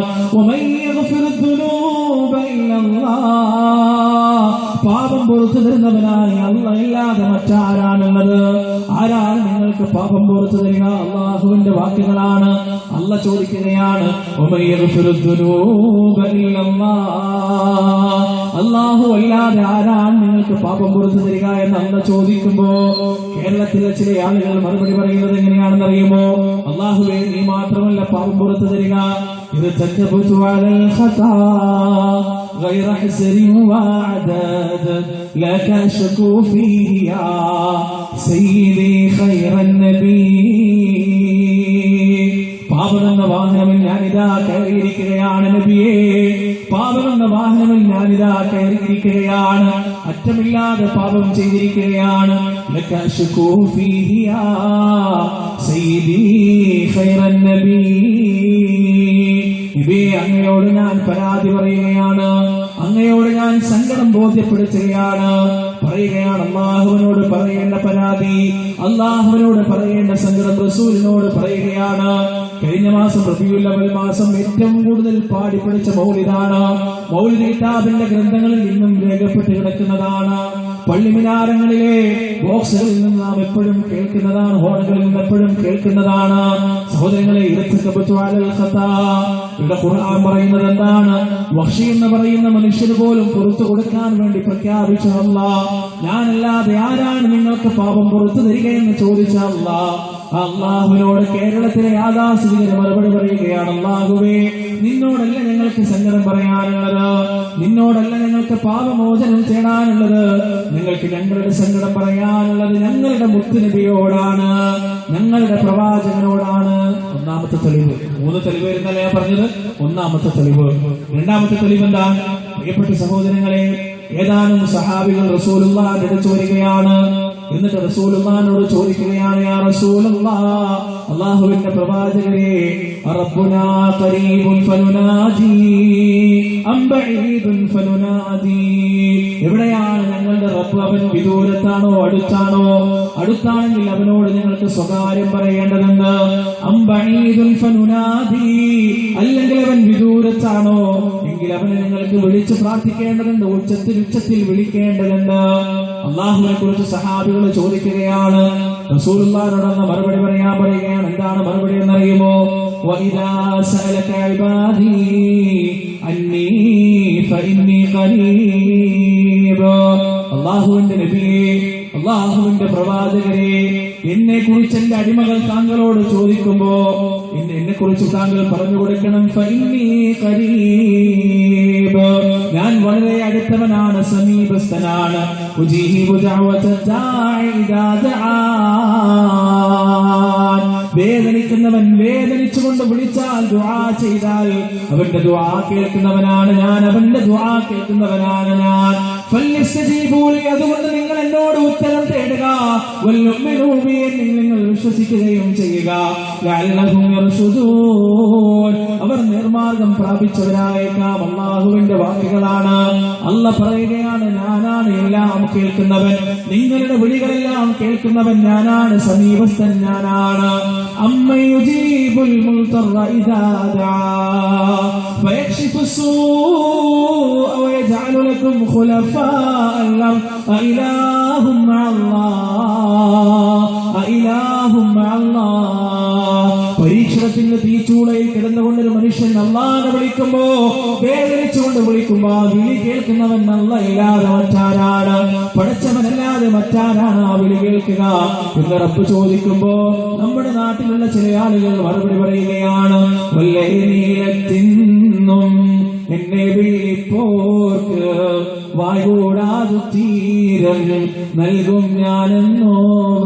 പാപം പുറത്തു തരുന്നവനായി അല്ലാഹ് അല്ലാതെ മറ്റാരാണുള്ളത്? ആരാണ് നിങ്ങൾക്ക് പാപം പുറത്തു തരിക? അള്ളാഹുവിന്റെ വാക്കുകളാണ്. അല്ലാഹ് ചോദിക്കുകയാണ്, അല്ലാഹു അല്ലാതെ ആരാണ് നിങ്ങൾക്ക് പാപം പുറത്തു തരിക എന്ന് അല്ലാഹ് ചോദിക്കുമ്പോ കേരളത്തിലെ ചില ആളുകൾ മറുപടി പറയുന്നത് എങ്ങനെയാണെന്ന് അറിയുമോ? അല്ലാഹുവേ, നീ മാത്രമല്ല പാപം പുറത്തു തരിക, ഇത് غير حسر وعداد لك أشكو فيه يا سيدي خير النبي. പാപമെന്ന വാഹനമിൽ ഞാനിതാ കയറിയിരിക്കുകയാണ് നബിയേ, പാപമെന്ന വാഹനമിൽ ഞാനിതാ കയറിയിരിക്കുകയാണ്, അറ്റമില്ലാതെ പാപം ചെയ്തിരിക്കുകയാണ്. ലക അശ്കൂ ഫീഹി യാ സയ്യിദി ഖൈറൻ നബി. നബിയേ, അങ്ങയോട് ഞാൻ പരാതി പറയുകയാണ്, അങ്ങയോട് ഞാൻ സങ്കടം ബോധ്യപ്പെടുത്തുകയാണ്, പറയുകയാണ്. അള്ളാഹുവിനോട് പറയേണ്ട പരാതി, അള്ളാഹുവിനോട് പറയേണ്ട സങ്കടം റസൂലിനോട് പറയുകയാണ്. കഴിഞ്ഞ മാസം റബീഉൽ അവ്വൽ മാസം ഏറ്റവും കൂടുതൽ പാടി പഠിച്ച മൗലിദാണ്. മൗലിദ് കിതാബിന്റെ ഗ്രന്ഥങ്ങളിൽ നിന്നും രേഖപ്പെട്ട് കിടക്കുന്നതാണ്. പള്ളി മിനാരങ്ങളിലെ ബോക്സുകളിൽ നിന്ന് നാം എപ്പോഴും കേൾക്കുന്നതാണ്, ഹോണുകളിൽ നിന്ന് എപ്പോഴും കേൾക്കുന്നതാണ്. സഹോദരങ്ങളെ, ഇവിടെ ഖുർആൻ പറയുന്നത് എന്താണ്? വഹ്ഷി എന്ന് പറയുന്ന മനുഷ്യന് പോലും പുറത്തു കൊടുക്കാൻ വേണ്ടി പ്രഖ്യാപിച്ച അല്ലാഹ്, ഞാനല്ലാതെ ആരാണ് നിങ്ങൾക്ക് പാപം പുറത്തു തരികയെന്ന് ചോദിച്ച അള്ളാഹുവിനോട് കേരളത്തിലെ യാഥാസ്ഥിതികർ മറുപടി പറയുകയാണ്. അല്ലാഹുവേ, നിന്നോടല്ല ഞങ്ങൾക്ക് സങ്കടം പറയാനുള്ളത്, നിന്നോടല്ല ഞങ്ങൾക്ക് പാപമോചനം തേടാനുള്ളത്, നിങ്ങൾക്ക് ഞങ്ങളുടെ സങ്കടം പറയാനുള്ളത് ഞങ്ങളുടെ മുത്തുനബിയോടാണ്, ഞങ്ങളുടെ പ്രവാചകനോടാണ്. ഒന്നാമത്തെ തെളിവ്. 3 തെളിവ് എന്നല്ല ഞാൻ പറഞ്ഞത്. ഒന്നാമത്തെ തെളിവ്. രണ്ടാമത്തെ തെളിവ് എന്താ? പ്രിയപ്പെട്ട സഹോദരങ്ങളെ, ഏതാനും സഹാബികൾ റസൂലുള്ളാഹിന്റെ അടുത്ത് വരികയാണ്. എന്നിട്ട് റസൂലുള്ളാഹിനോട് ചോദിക്കുകയാണ്, യാ റസൂലല്ലാഹ്, അല്ലാഹുവിന്റെ പ്രവാചകരെ, റബ്ബുനാ ഖരീബുൻ ഫനുനാദി അം ബഈദുൻ ഫനുനാദി. എവിടെയാണ് ഞങ്ങളുടെ റബ്ബ്? അവൻ വിദൂരത്താണോ അടുത്താണോ? അടുത്താണെങ്കിൽ അവനോട് ഞങ്ങൾക്ക് സ്വകാര്യം പറയേണ്ടതുണ്ട്. അം ബഈദുൻ ഫനുനാദി, അല്ലെങ്കിൽ അവൻ വിദൂരത്താണോ എങ്കിൽ അവനെ നിങ്ങൾക്ക് വിളിച്ച് പ്രാർത്ഥിക്കേണ്ടതുണ്ട്, ഉച്ചത്തിൽ വിളിക്കേണ്ടതുണ്ട്. അള്ളാഹുവിനെ കുറിച്ച് സഹാബികൾ ചോദിക്കുകയാണ്. റസൂലുള്ളാഹിനോട് മറുപടി പറയുകയാണ്. എന്താണ് മറുപടി എന്നറിയുമോ? വഇദാ സഅലക ഇബാദി അന്നീ ഫഇന്നീ ഖരീബ്. അള്ളാഹുവിന്റെ നബിയെ, അള്ളാഹുവിന്റെ പ്രവാചകരെ, എന്നെ കുറിച്ച് എന്റെ അടിമകൾ താങ്കളോട് ചോദിക്കുമ്പോ എന്നെ കുറിച്ച് താങ്കൾ പറഞ്ഞു കൊടുക്കണം. ഫഇന്നീ ഖരീബ്, ഞാൻ വളരെ അടുത്തവനാണ്, സമീപസ്ഥനാണ്. ഉജീബു ദഅവത ദാഇ ഇദാ ദഅാൻ, വേദനിക്കുന്നവൻ വേദനിച്ചുകൊണ്ട് വിളിച്ചാൽ ദുആ ചെയ്താൽ അവന്റെ ദുആ കേൾക്കുന്നവനാണ് ഞാൻ, അവന്റെ ദുആ കേൾക്കുന്നവനാണ് ഞാൻ. ഫല്യസ്തജീബൂ ലി, അതുകൊണ്ട് നിങ്ങൾ എന്നോട് ഉത്തരം തേടുക. വൽയുമിനൂ ബി, നിങ്ങൾ വിശ്വസിക്കുകയും ചെയ്യുക. ലഅല്ലഹും യർശുദൂൻ, അവർ നിർമാർഗം പ്രാപിച്ചവരായേക്കാം. അല്ലാഹുവിന്റെ വാക്കുകളാണ്. അല്ലാഹ് പറയുകയാണ്, ഞാനാണ് എല്ലാം കേൾക്കുന്നവൻ, നിങ്ങളുടെ വിളികളെല്ലാം കേൾക്കുന്നവൻ ഞാനാണ്, സമീപസ്ഥൻ ഞാനാണ്. അമ്മൻ യുജീബുൽ മുൽതറ ഇദാ ദആ ഫയക്ഷിഫു السوء ويجعل لكم خلفاء الأرض أإله مع الله أإله مع الله. പരീക്ഷണത്തിന്റെ തീച്ചൂളയിൽ കിടന്നുകൊണ്ടൊരു മനുഷ്യൻ അല്ലാഹുവിനെ വിളിക്കുമ്പോ, വേദനിച്ചുകൊണ്ട് വിളിക്കുമ്പോ ആ വിളി കേൾക്കുന്നവൻ അല്ലാഹല്ലാതെ മറ്റാരാണ്? പടച്ചവനല്ലാതെ മറ്റാരാണ് ആ വിളി കേൾക്കുക എന്ന് റബ്ബ് ചോദിക്കുമ്പോ നമ്മുടെ നാട്ടിലുള്ള ചില ആളുകൾ മറുപടി പറയുകയാണ്, വല്ലൈനീലത്തിന്നും എന്നെ വിളിപ്പോർക്ക് വായൂടാതു തീരം നൽകും ഞാനെന്നോവ.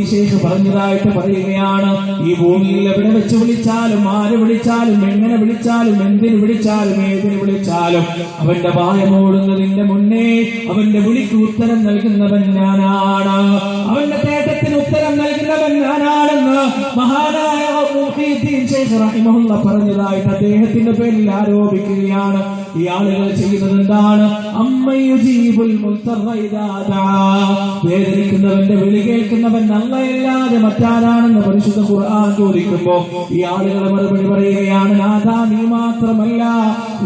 ശേഖ് പറഞ്ഞതായിട്ട് പറയുകയാണ്, ഈ ഭൂമിയിൽ എവിടെ വെച്ച് വിളിച്ചാലും, ആര് വിളിച്ചാലും, എങ്ങനെ വിളിച്ചാലും, എന്തിനു വിളിച്ചാലും, ഏതിന് വിളിച്ചാലും അവന്റെ വായ മൂടുന്നതിന്റെ മുന്നേ അവന്റെ വിളിക്ക് ഉത്തരം നൽകുന്നവൻ ഞാനാണ്, അവന്റെ തേട്ടത്തിന് ഉത്തരം നൽകുന്നവൻ ഞാനാണെന്ന് മഹാനായ മുഹീദ്ദീൻ ശൈഖ് റഹിമഹുല്ലാഹ് പറഞ്ഞതായിട്ട് അദ്ദേഹത്തിന്റെ പേരിൽ ആരോപിക്കുകയാണ്. ഈ ആളുകൾ ചെയ്യുന്നത് എന്താണ്? അമ്മയുജീബുൽ മുൽതറ ഇദാ ദആ, വേദനിക്കുന്നവന്റെ വിളി കേൾക്കുന്നവൻ അല്ലാഹല്ലാതെ മറ്റാരാണെന്ന് പരിശുദ്ധ ഖുർആൻ ചോദിക്കുമ്പോ ഈ ആളുകൾ മറുപടി പറയുകയാണ്, നാഥാ നീ മാത്രമല്ല,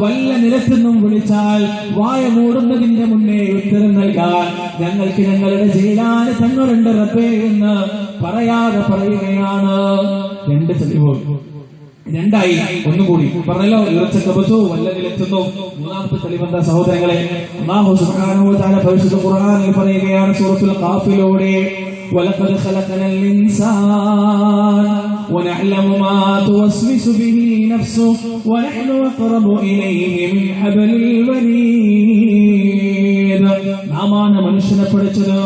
വല്ല നിലത്തുനിന്നും വിളിച്ചാൽ വായ മൂടുന്നതിന്റെ മുന്നേ ഉത്തരം നൽകാൻ ഞങ്ങൾക്ക് ഞങ്ങളുടെ ജീലാന് തങ്ങളുണ്ട് റബ്ബേ എന്ന് പറയാതെ പറയുകയാണ്. രണ്ട് തെളിവ്, രണ്ടായി, ഒന്നുകൂടി പറഞ്ഞല്ലോ, ഇറച്ചക്കബത്തു വല്ലതിലെത്തുന്നു. മൂന്നാമത്തെ തെളിവെന്താ സഹോദരങ്ങളെ? അല്ലാഹു സുബ്ഹാനഹു വ തആല പരിശുദ്ധ ഖുർആനിൽ പറയുകയാണ് സൂറത്തുൽ ഖാഫിലൂടെ, വലഖദ് ഖലഖനൽ ഇൻസാന വനഅലമു മാ തുവസ്വിസു ബിഹി നഫ്സുഹു വനഹ്നു അഖറബു ഇലൈഹി മിൻ ഹബ്ലിൽ വരീദ്. നാമാണ് മനുഷ്യനെ പഠിച്ചത്,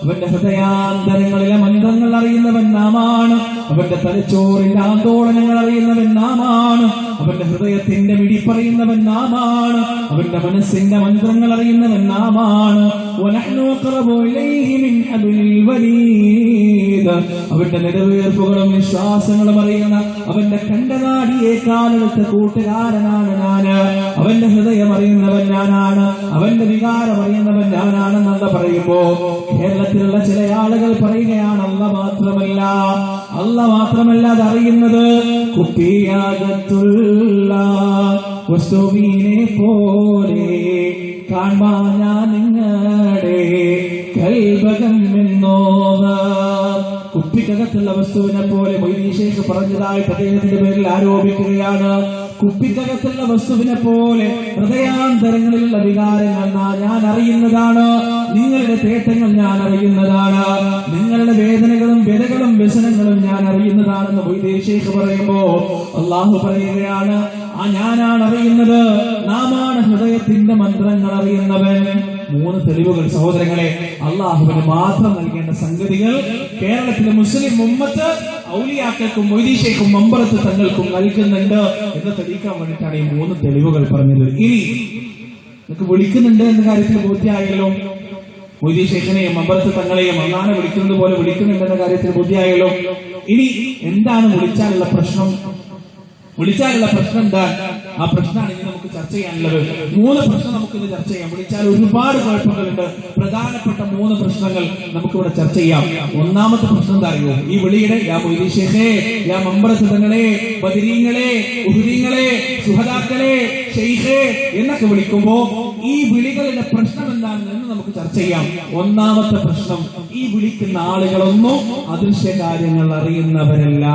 അവന്റെ ഹൃദയാന്തരങ്ങളിലെ മന്ത്രങ്ങൾ അറിയുന്നവൻ നാമാണ്, അവന്റെ തലച്ചോറിന്റെ ആന്തോളനങ്ങൾ അറിയുന്നവൻ നാമാണ്, അവന്റെ ഹൃദയത്തിന്റെ മിടിപ്പറിയുന്നവൻ നാമാണ്, അവന്റെ മനസ്സിന്റെ മന്ത്രങ്ങൾ അറിയുന്നവൻ നാമാണ്. വനഹ്നു അഖറബു ഇലൈഹി മിൻ ഹബ്ലിൽ വരീദ്, അവന്റെ നിറവേർപ്പുകളും വിശ്വാസങ്ങളും അറിയുന്ന അവന്റെ കണ്ടനാടിയേക്കാളെടുത്ത കൂട്ടുകാരനാണ് ഞാന്, അവന്റെ ഹൃദയം അറിയുന്നവൻ ഞാനാണ്, അവന്റെ വികാരം അറിയുന്നവൻ ഞാനാണെന്നല്ല പറയുമ്പോ കേരളത്തിലുള്ള ചില ആളുകൾ പറയുകയാണ്, അല്ല മാത്രമല്ല അതറിയുന്നത് കുപ്പിയാകത്തുള്ള വസ്തുവിനെ പോലെ കാണാൻ ഞാൻ നിങ്ങളുടെ കൽബകം എന്നോവ. കുപ്പിക്കകത്തുള്ള വസ്തുവിനെ പോലെ മൊയ്തീൻ ശൈഖ് പറഞ്ഞതായിട്ട് അദ്ദേഹത്തിന്റെ പേരിൽ ആരോപിക്കുകയാണ്. കുപ്പിക്കകത്തുള്ള വസ്തുവിനെ പോലെ ഹൃദയാന്തരങ്ങളിലുള്ള വികാരങ്ങൾ ഞാൻ അറിയുന്നതാണ്, നിങ്ങളുടെ തേട്ടങ്ങൾ ഞാൻ അറിയുന്നതാണ്, നിങ്ങളുടെ വേദനകളും വ്യതകളും വ്യസനങ്ങളും ഞാൻ അറിയുന്നതാണെന്ന് മൊയ്തീൻ ശൈഖ് പറയുമ്പോ അള്ളാഹു പറയുകയാണ്, ആ ഞാനാണ് അറിയുന്നത്, നാമാണ് ഹൃദയത്തിന്റെ മന്ത്രങ്ങൾ അറിയുന്നവൻ. മൂന്ന് തെളിവുകൾ സഹോദരങ്ങളെ, അള്ളാഹുവിന് മാത്രം നൽകേണ്ട സംഗതികൾ കേരളത്തിലെ മുസ്ലിം ഉമ്മത്ത് ഔലിയാക്കൾക്കും മൊയ്തീൻ ശൈഖും മമ്പറത്ത് തങ്ങൾക്കും നൽകുന്നുണ്ട് എന്ന് തെളിയിക്കാൻ വേണ്ടിയിട്ടാണ് ഈ മൂന്ന് തെളിവുകൾ പറഞ്ഞത്. ഇനി നിങ്ങൾക്ക് വിളിക്കുന്നുണ്ട് എന്ന കാര്യത്തിൽ ബോധ്യമായല്ലോ, മൊയ്തീൻ ശൈഖിനെയും മമ്പറത്ത് തങ്ങളെയും അള്ളാഹനെ വിളിക്കുന്നത് പോലെ വിളിക്കുന്നുണ്ടെന്ന കാര്യത്തിൽ ബോധ്യമായല്ലോ. ഇനി എന്താണ് വിളിച്ചാലുള്ള പ്രശ്നം? വിളിച്ചാലുള്ള പ്രശ്നം എന്താ? ആ പ്രശ്നമാണ് ഇനി നമുക്ക് ചർച്ച ചെയ്യാനുള്ളത്. മൂന്ന് പ്രശ്നം നമുക്കിന്ന് ചർച്ച ചെയ്യാം. വിളിച്ചാൽ ഒരുപാട് കുഴപ്പങ്ങളുണ്ട്. പ്രധാനപ്പെട്ട മൂന്ന് പ്രശ്നങ്ങൾ നമുക്കിവിടെ ചർച്ച ചെയ്യാം. ഒന്നാമത്തെ പ്രശ്നം എന്താ അറിയോ? ഈ വിളിയുടെ യാ മൊയ്തീൻ ശൈഖേ, യാ മമ്പറത്ത് തങ്ങളെ, ബദരീങ്ങളെ, ഉഹുദീങ്ങളെ, ശുഹദാക്കളെ, ശൈഖേ എന്നൊക്കെ വിളിക്കുമ്പോ ഈ വിളികളുടെ പ്രശ്നം എന്താണെന്ന് നമുക്ക് ചർച്ച ചെയ്യാം. ഒന്നാമത്തെ പ്രശ്നം, ഈ വിളിക്കുന്ന ആളുകളൊന്നും അദൃശ്യ കാര്യങ്ങൾ അറിയുന്നവരല്ല.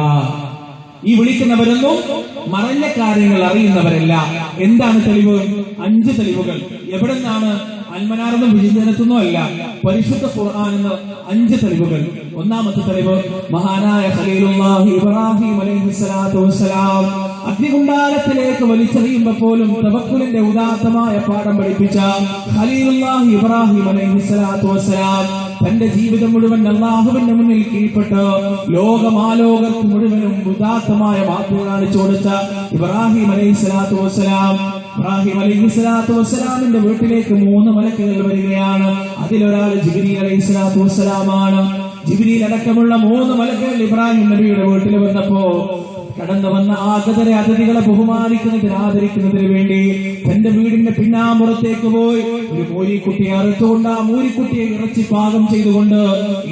ഈ വിളിക്കുന്നവരൊന്നും മറഞ്ഞ കാര്യങ്ങൾ അറിയുന്നവരല്ല. എന്താണ് തെളിവ്? 5 തെളിവുകൾ. എവിടെ നിന്നാണ്? അൽമനാറെന്നും വിചിന്തനത്തൊന്നും അല്ല, പരിശുദ്ധ ഖുർആൻ എന്ന 5 തെളിവുകൾ. ഒന്നാമത്തെ തെളിവ്, മഹാനായ ഖലീലുല്ലാഹി ഇബ്രാഹിം അലൈഹിസ്സലാത്തു വസ്സലാം അഗ്നികുണ്ഡാരത്തിലേക്ക് വലിച്ചെറിയുമ്പോൾ പോലും തവക്കുലിന്റെ ഉദാത്തമായ പാഠം പഠിപ്പിച്ച ഖലീലുല്ലാഹി ഇബ്രാഹിം അലൈഹിസ്സലാത്തു വസ്സലാം തന്റെ ജീവിതം മുഴുവൻ അല്ലാഹുവിന്റെ മുന്നിൽ കീഴ്പ്പെട്ട് ലോകമാലോകർക്ക് മുഴുവനും ഉദാത്തമായ മാതൃക കാണിച്ചു കൊടുത്ത ഇബ്രാഹിം അലൈഹിസ്സലാത്തു വസ്സലാം, ഇബ്രാഹിം അലൈഹിസ്സലാത്തു വസ്സലാമിന്റെ വീട്ടിലേക്ക് 3 മലക്കുകൾ വരികയാണ്. അതിലൊരാൾ ജിബ്രീൽ അലൈഹിസ്സലാത്തു വസ്സലാമാണ്. ജിബ്രീൽ അടക്കമുള്ള 3 മലക്കുകൾ ഇബ്രാഹിം നബിയുടെ വീട്ടിൽ വന്നപ്പോ കടന്നു വന്ന ആഗതരെ, അതിഥികളെ ബഹുമാനിക്കുന്നതിന്, ആദരിക്കുന്നതിന് വേണ്ടി തന്റെ വീടിന്റെ പിന്നാമ്പുറത്തേക്ക് പോയി ഒരു മൂരിക്കുട്ടിയെ അറുത്തുകൊണ്ട് ആ മൂരിക്കുട്ടിയെ ഇറച്ചി പാകം ചെയ്തുകൊണ്ട്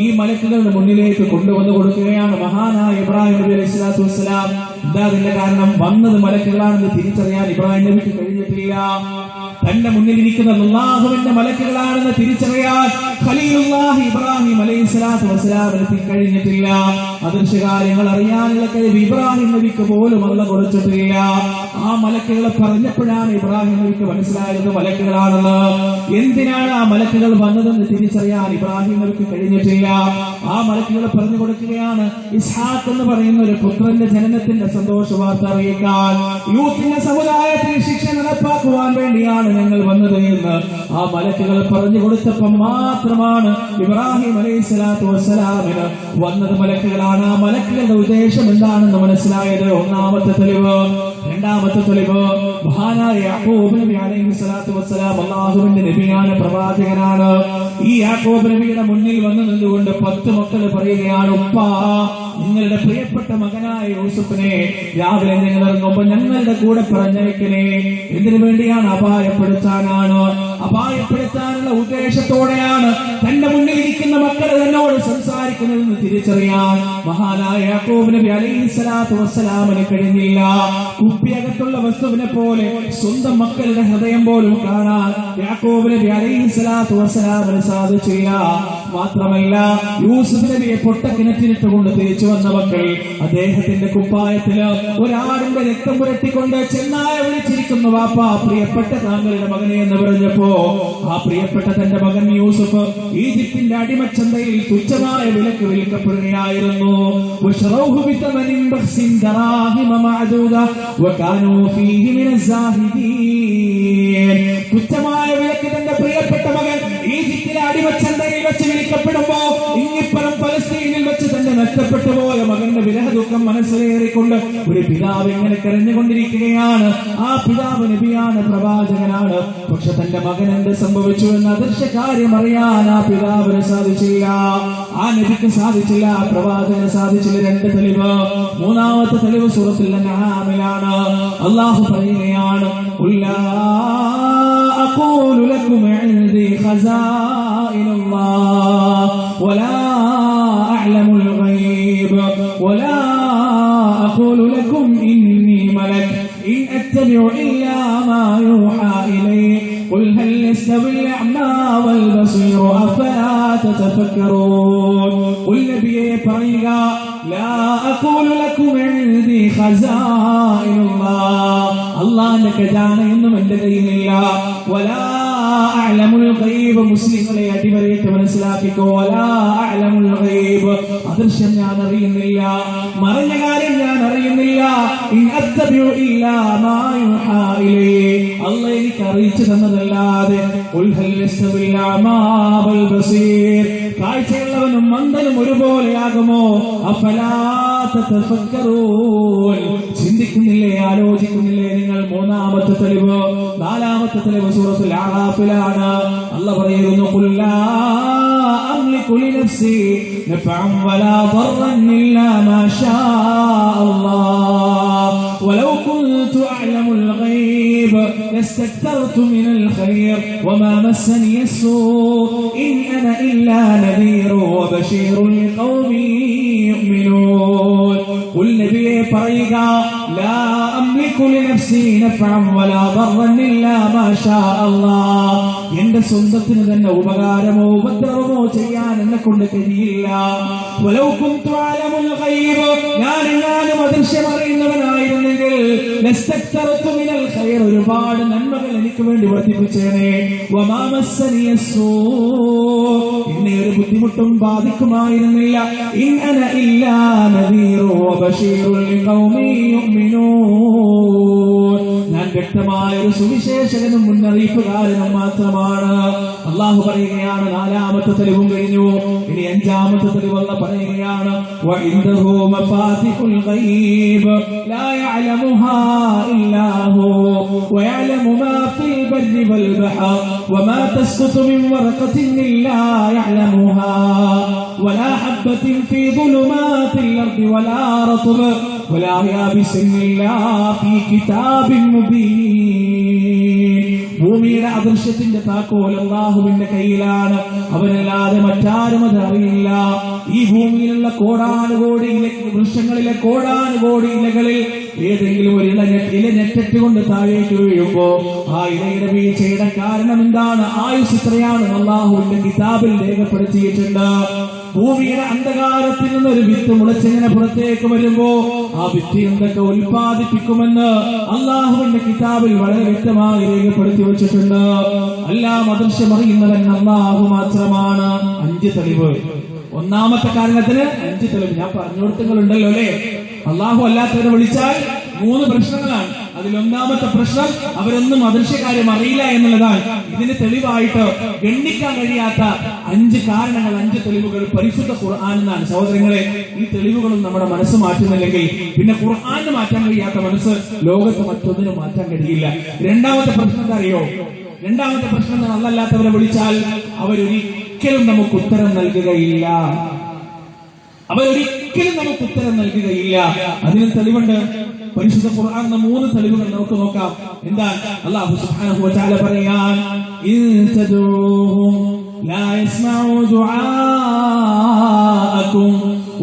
ഈ മലക്കുകളുടെ മുന്നിലേക്ക് കൊണ്ടുവന്ന് കൊടുക്കുകയാണ് മഹാനായ ഇബ്രാഹിം നബി അലൈഹിസ്സലാത്തു വസ്സലാം. എന്താ അതിന്റെ കാരണം? വന്നത് മലക്കുകളാണെന്ന് തിരിച്ചറിയാൻ ഇബ്രാഹിം നബിക്ക് കഴിഞ്ഞിട്ടില്ല. തന്റെ മുന്നിലിരിക്കുന്ന അല്ലാഹുവിന്റെ മലക്കുകളാണെന്ന് തിരിച്ചറിയാൻ ഖലീലുല്ലാഹി ഇബ്രാഹിം അലൈഹിസ്സലാത്തു വസ്സലാമിന് കഴിഞ്ഞിട്ടില്ല. അദൃശ്യകാര്യങ്ങൾ അറിയാനുള്ള കഴിവ് ഇബ്രാഹിം നബിക്ക് പോലും അല്ലാഹു കൊടുത്തിട്ടില്ല. ആ മലക്കുകളെ പറഞ്ഞപ്പോഴാണ് ഇബ്രാഹിം നബിക്ക് മനസ്സിലായത് മലക്കുകളാണെന്ന്. എന്തിനാണ് ആ മലക്കുകൾ വന്നതെന്ന് തിരിച്ചറിയാൻ ഇബ്രാഹിം നബിക്ക് കഴിഞ്ഞിട്ടില്ല. ആ മലക്കുകൾ പറഞ്ഞു കൊടുക്കുകയാണ്, ഇസ്ഹാഖ് എന്ന് പറയുന്ന ഒരു പുത്രന്റെ ജനനത്തിന്റെ സന്തോഷ വാർത്ത അറിയിക്കാൻ, യൂത്തിന്റെ സമുദായത്തിൽ ശിക്ഷ നടപ്പാക്കുവാൻ വേണ്ടിയാണ് ഞങ്ങൾ വന്നത് എന്ന് ആ മലക്കുകൾ പറഞ്ഞു കൊടുത്തപ്പോൾ മാത്രമാണ് ഇബ്രാഹിം അലൈഹിസ്സലാത്തു വസ്സലാമിന് വന്നത് മലക്കുകളാണ്. ആ മലക്കുകളുടെ ഉദ്ദേശം എന്താണെന്ന് മനസ്സിലായത്. ഒന്നാമത്തെ തെളിവ്. രണ്ടാമത്തെ തെളിവ്, മഹാനായ യാക്കൂബ് നബി അലൈഹിസ്സലാത്തു വസ്സലാം അല്ലാഹുവിന്റെ നബിയാണ്, പ്രവാചകനാണ്. ഈ യാക്കൂബ് നബിയുടെ മുന്നിൽ വന്നു നിന്നുകൊണ്ട് 10 മക്കൾ പറയുകയാണ്, ഉപ്പാ, നിങ്ങളുടെ പ്രിയപ്പെട്ട മകനായ യൂസുഫിനെ രാവിലെ നിങ്ങൾ ഇറങ്ങുമ്പോൾ ഞങ്ങളുടെ കൂടെ പറഞ്ഞയക്കണേ. എന്തിനു വേണ്ടിയാണ്? അപായപ്പെടുത്താനാണ്. അപായപ്പെടുത്താനുള്ള ഉദ്ദേശത്തോടെയാണ് തന്റെ മുന്നിൽ ഇരിക്കുന്ന മക്കൾ തന്നോട് സംസാരിക്കുന്നതെന്ന് തിരിച്ചറിയാൻ മഹാനായ യാക്കൂബ് നബി അലൈഹിസ്സലാത്തു വസ്സലാമിന് കഴിഞ്ഞില്ല. കുപ്പിയകത്തുള്ള വസ്തുവിനെ പോലെ സ്വന്തം മക്കളുടെ ഹൃദയം പോലും കാണാൻ യാക്കൂബ് നബി അലൈഹിസ്സലാത്തു വസ്സലാമിന് സാധിച്ചില്ല. മാത്രമല്ല, യൂസുഫ് നബിയെ പൊട്ടക്കിണറ്റിനിട്ട് കൊണ്ട് തിരിച്ചു വന്ന മക്കൾ അദ്ദേഹത്തിന്റെ കുപ്പായത്തില് ഒരാടിന്റെ രക്തം പുരട്ടിക്കൊണ്ട് ചെന്നായ വിളിച്ചിരിക്കുന്നു, വാപ്പ, പ്രിയപ്പെട്ട താങ്കളുടെ മകനെ എന്ന് പറഞ്ഞപ്പോ ആ പ്രിയപ്പെട്ട തന്റെ മകൻ യൂസുഫ് ഈജിപ്തിന്റെ അടിമച്ചന്തയിൽ തുച്ഛമായ വിലക്ക് വിൽക്കപ്പെടുകയായിരുന്നു. തുച്ഛമായ വിലക്ക് തന്റെ പ്രിയപ്പെട്ട മകൻ ഈജിപ്തിലെ അടിമച്ചന്തയിൽ വെച്ച് വിൽക്കപ്പെടുമ്പോ ഇങ്ങിപ്പുറം പലസ്തീനിൽ വെച്ച് തന്റെ നഷ്ടപ്പെട്ടു പോയ മകന്റെ വിരഹ ദുഃഖം മനസ്സിലേറിക്കൊണ്ട് ഒരു പിതാവ് ഇങ്ങനെ കരഞ്ഞുകൊണ്ടിരിക്കുകയാണ്. ആ പിതാവ് നബിയാണ്, പ്രവാചകനാണ്. പക്ഷെ തന്റെ മകൻ എന്ത് സംഭവിച്ചു എന്ന അദൃശ്യ കാര്യം അറിയാൻ ആ പിതാവിന് സാധിച്ചില്ല, ആ നബിക്ക് സാധിച്ചില്ല, ആ പ്രവാചകന് സാധിച്ചില്ല. 2 തെളിവ്. മൂന്നാമത്തെ തെളിവ് സൂറത്തുൽ അൻആമിലാണ്. അല്ലാഹു പറയുകയാണ്, ഖുല്ലാ അഖൂലു ലക്കും ഇൻദി ഖസാഇനുല്ലാഹ് വലാ അഅലമുൽ ഗൈബ് വലാ അഖൂലു ലക്കും ഇന്നി മലക് ഇൻ അത്തബിഉ ഇല്ലാ മാ യൂഹാ ഇലൈ ഖുൽ ഹൽ യസ്തവി അൽഅമാ വൽ ബസീർ അഫലാ തതഫക്കറൂൻ. ഖുൽ നബിയേ പറയുക, ലാ അഖൂലു ലക്കും ഇൻദി ഖസാഇനുല്ലാഹ്, അല്ലാഹുവിന്റെ ഖജാനയൊന്നും എന്റെ കയ്യിലില്ല. വലാ അഅലമുൽ ഗൈബ്, മുസ്ലിങ്ങളെ അടിവരയിട്ട് മനസ്സിലാക്കിക്കോ, വലാ അഅലമുൽ ഗൈബ്, അദൃശ്യം ഞാൻ അറിയുന്നില്ല, മറഞ്ഞ കാര്യം ഞാൻ അറിയുന്നില്ല. ഇൻ അത്തബിഉ ഇല്ലാ മാ യൂഹാ ഇലൈ, അല്ലാഹു എനിക്ക് അറിയിച്ചു തന്നതല്ലാതെ. ഖുൽ ഹൽ യസ്തവിൽ അഅമാ വൽ ബസീർ, കാഴ്ചയുള്ളവനും മന്ദനും ഒരുപോലെയാകുമോ? അഫലാ തതഫക്കറൂൻ, ചിന്തിക്കുന്നില്ലേ, ആലോചിക്കുന്നില്ലേ നിങ്ങൾ? മൂന്നാമത്തെ തെളിവ്. നാലാമത്തെ തെളിവ് സൂറത്തുൽ അറാഫിലാണ്. അല്ലാഹു പറയുന്നു, ഖുൽ ലാ അംലികു ലിനഫ്സി നഫഅൻ വലാ ദർറൻ ഇല്ലാ മാ ഷാ അല്ലാഹ് വലൗ കുൻതു അഅലമുൽ ഗൈബ് ലസ്തക്തർതു മിനൽ ഖൈർ വമാ മസ്സനി യസ്സൂ ഇൻ അന ഇല്ലാ നദീറു വബശീറുൻ ലിഖൗമി യുഅ്മിനൂൻ. ഖുൽ നബിയേ പറയുക, ലാ അംലികു അംലികു ലിനഫ്സി നഫഅൻ വലാ ദർറൻ ഇല്ലാ മാ ഷാ അല്ലാഹ്. എന്റെ സ്വന്തത്തിന് തന്നെ ഉപകാരമോ ഉപദ്രവമോ ചെയ്യാൻ എന്നെ കൊണ്ട് കഴിയില്ല. വലൗ കുന്തു അലമുൽ ഗൈബ്, ഞാൻ എങ്ങാനും അദൃശ്യം അറിയുന്നവനായിരുന്നെങ്കിൽ ലസ്തക്തറതു മിനൽ ഖൈർ, ഒരുപാട് നന്മകൾ എനിക്ക് വേണ്ടി വർദ്ധിപ്പിച്ചേനെ. വമാ മസ്സനിയസ്സൂ, എന്നെ ഒരു ബുദ്ധിമുട്ടും ബാധിക്കുമായിരുന്നില്ല. ഇൻ അന ഇല്ലാ നദീറു വബശീറുൻ ലിഖൗമി യുഅ്മിനൂൻ, ഞാൻ വ്യക്തമായ ഒരു സുവിശേഷകനും മുന്നറിയിപ്പുകാരനും മാത്രമാണ്. അല്ലാഹു പറയുകയാണ്, നാലാമത്തെ തെളിവും കഴിഞ്ഞു. ഇനി അഞ്ചാമത്തെ തെളിവല്ല പറയുകയാണ്, വഇൻദഹു മഫാതിഹുൽ ഗൈബ് ലാ യഅലമുഹാ ഇല്ലാ ഹു വയഅലമു മാ ഫിൽ ബർരി വൽ ബഹർ വമാ തസ്ഖുതു മിൻ വറഖത്തിൻ ഇല്ലാ യഅലമുഹാ വലാ ഹബ്ബത്തിൻ ഫീ ദുലുമാത്തിൽ അർദി വലാ റത്ബ വലാ യാബിസിൻ ഇല്ലാ ഫീ കിതാബിൻ മുബീൻ. ഭൂമിയുടെ അദൃശ്യത്തിന്റെ താക്കോൽ അല്ലാഹുവിന്റെ കയ്യിലാണ്. അവനല്ലാതെ മറ്റാരും അത് അറിയില്ല. ഈ ഭൂമിയിലുള്ള കോടാനുകോടി വൃക്ഷങ്ങളിലെ കോടാനുകോടി ഇലകളിൽ ഏതെങ്കിലും ഒരു ഇല ഞെട്ടിട്ടുകൊണ്ട് താഴേക്ക് വീഴുമ്പോ ആ ഇലയുടെ വീഴ്ചയുടെ കാരണം എന്താണ്, ആയുസ് എത്രയാണ് അല്ലാഹുവിന്റെ കിതാബിൽ രേഖപ്പെടുത്തിയിട്ടുണ്ട്. ഭൂമിയുടെ അന്ധകാരത്തിൽ നിന്നൊരു വിത്ത് മുളച്ചിങ്ങനെ പുറത്തേക്ക് വരുമ്പോ ആ വിത്ത് എന്തൊക്കെ ഉൽപ്പാദിപ്പിക്കുമെന്ന് അല്ലാഹുവിന്റെ കിതാബിൽ വളരെ വ്യക്തമായി രേഖപ്പെടുത്തി വെച്ചിട്ടുണ്ട്. എല്ലാം അദൃശ്യമറിയുന്നവൻ അല്ലാഹു മാത്രമാണ്. 5 തെളിവ്. ഒന്നാമത്തെ കാരണത്തിന് 5 തെളിവ് ഞാൻ പറഞ്ഞു കൊടുത്തങ്ങളുണ്ടല്ലോ അല്ലെ. അല്ലാഹു അല്ലാത്തവരെ വിളിച്ചാൽ 3 പ്രശ്നങ്ങളാണ്. അതിലൊന്നാമത്തെ പ്രശ്നം അവരൊന്നും അദൃശ്യകാര്യം അറിയില്ല എന്നുള്ളതാണ്. ഇതിന് തെളിവായിട്ട് ഗണ്ണിക്കാൻ കഴിയാത്ത 5 കാരണങ്ങൾ, 5 തെളിവുകൾ പരിശുദ്ധ ഖുർആൻ എന്നാണ്. സഹോദരങ്ങളെ, ഈ തെളിവുകളും നമ്മുടെ മനസ്സ് മാറ്റുന്നില്ലെങ്കിൽ പിന്നെ ഖുർആന് മാറ്റാൻ കഴിയാത്ത മനസ്സ് ലോകത്ത് മറ്റൊന്നിനും മാറ്റാൻ കഴിയില്ല. രണ്ടാമത്തെ പ്രശ്നം എന്താ അറിയോ? രണ്ടാമത്തെ പ്രശ്നം അല്ലാത്തവരെ വിളിച്ചാൽ അവരൊരിക്കലും നമുക്ക് ഉത്തരം നൽകുകയില്ല. അവരൊരിക്കലും നമുക്ക് ഉത്തരം നൽകുകയില്ല. അതിന് തെളിവുണ്ട്. പരിശുദ്ധ ഖുർആൻ 3 തെളിവുകൾ നമുക്ക് നോക്കാം. എന്താ അല്ലാഹു സുബ്ഹാനഹു വ തആല പറയാൻ, ഇൻ തദൂഹും ലാ യസ്മഉ ദുആഅകും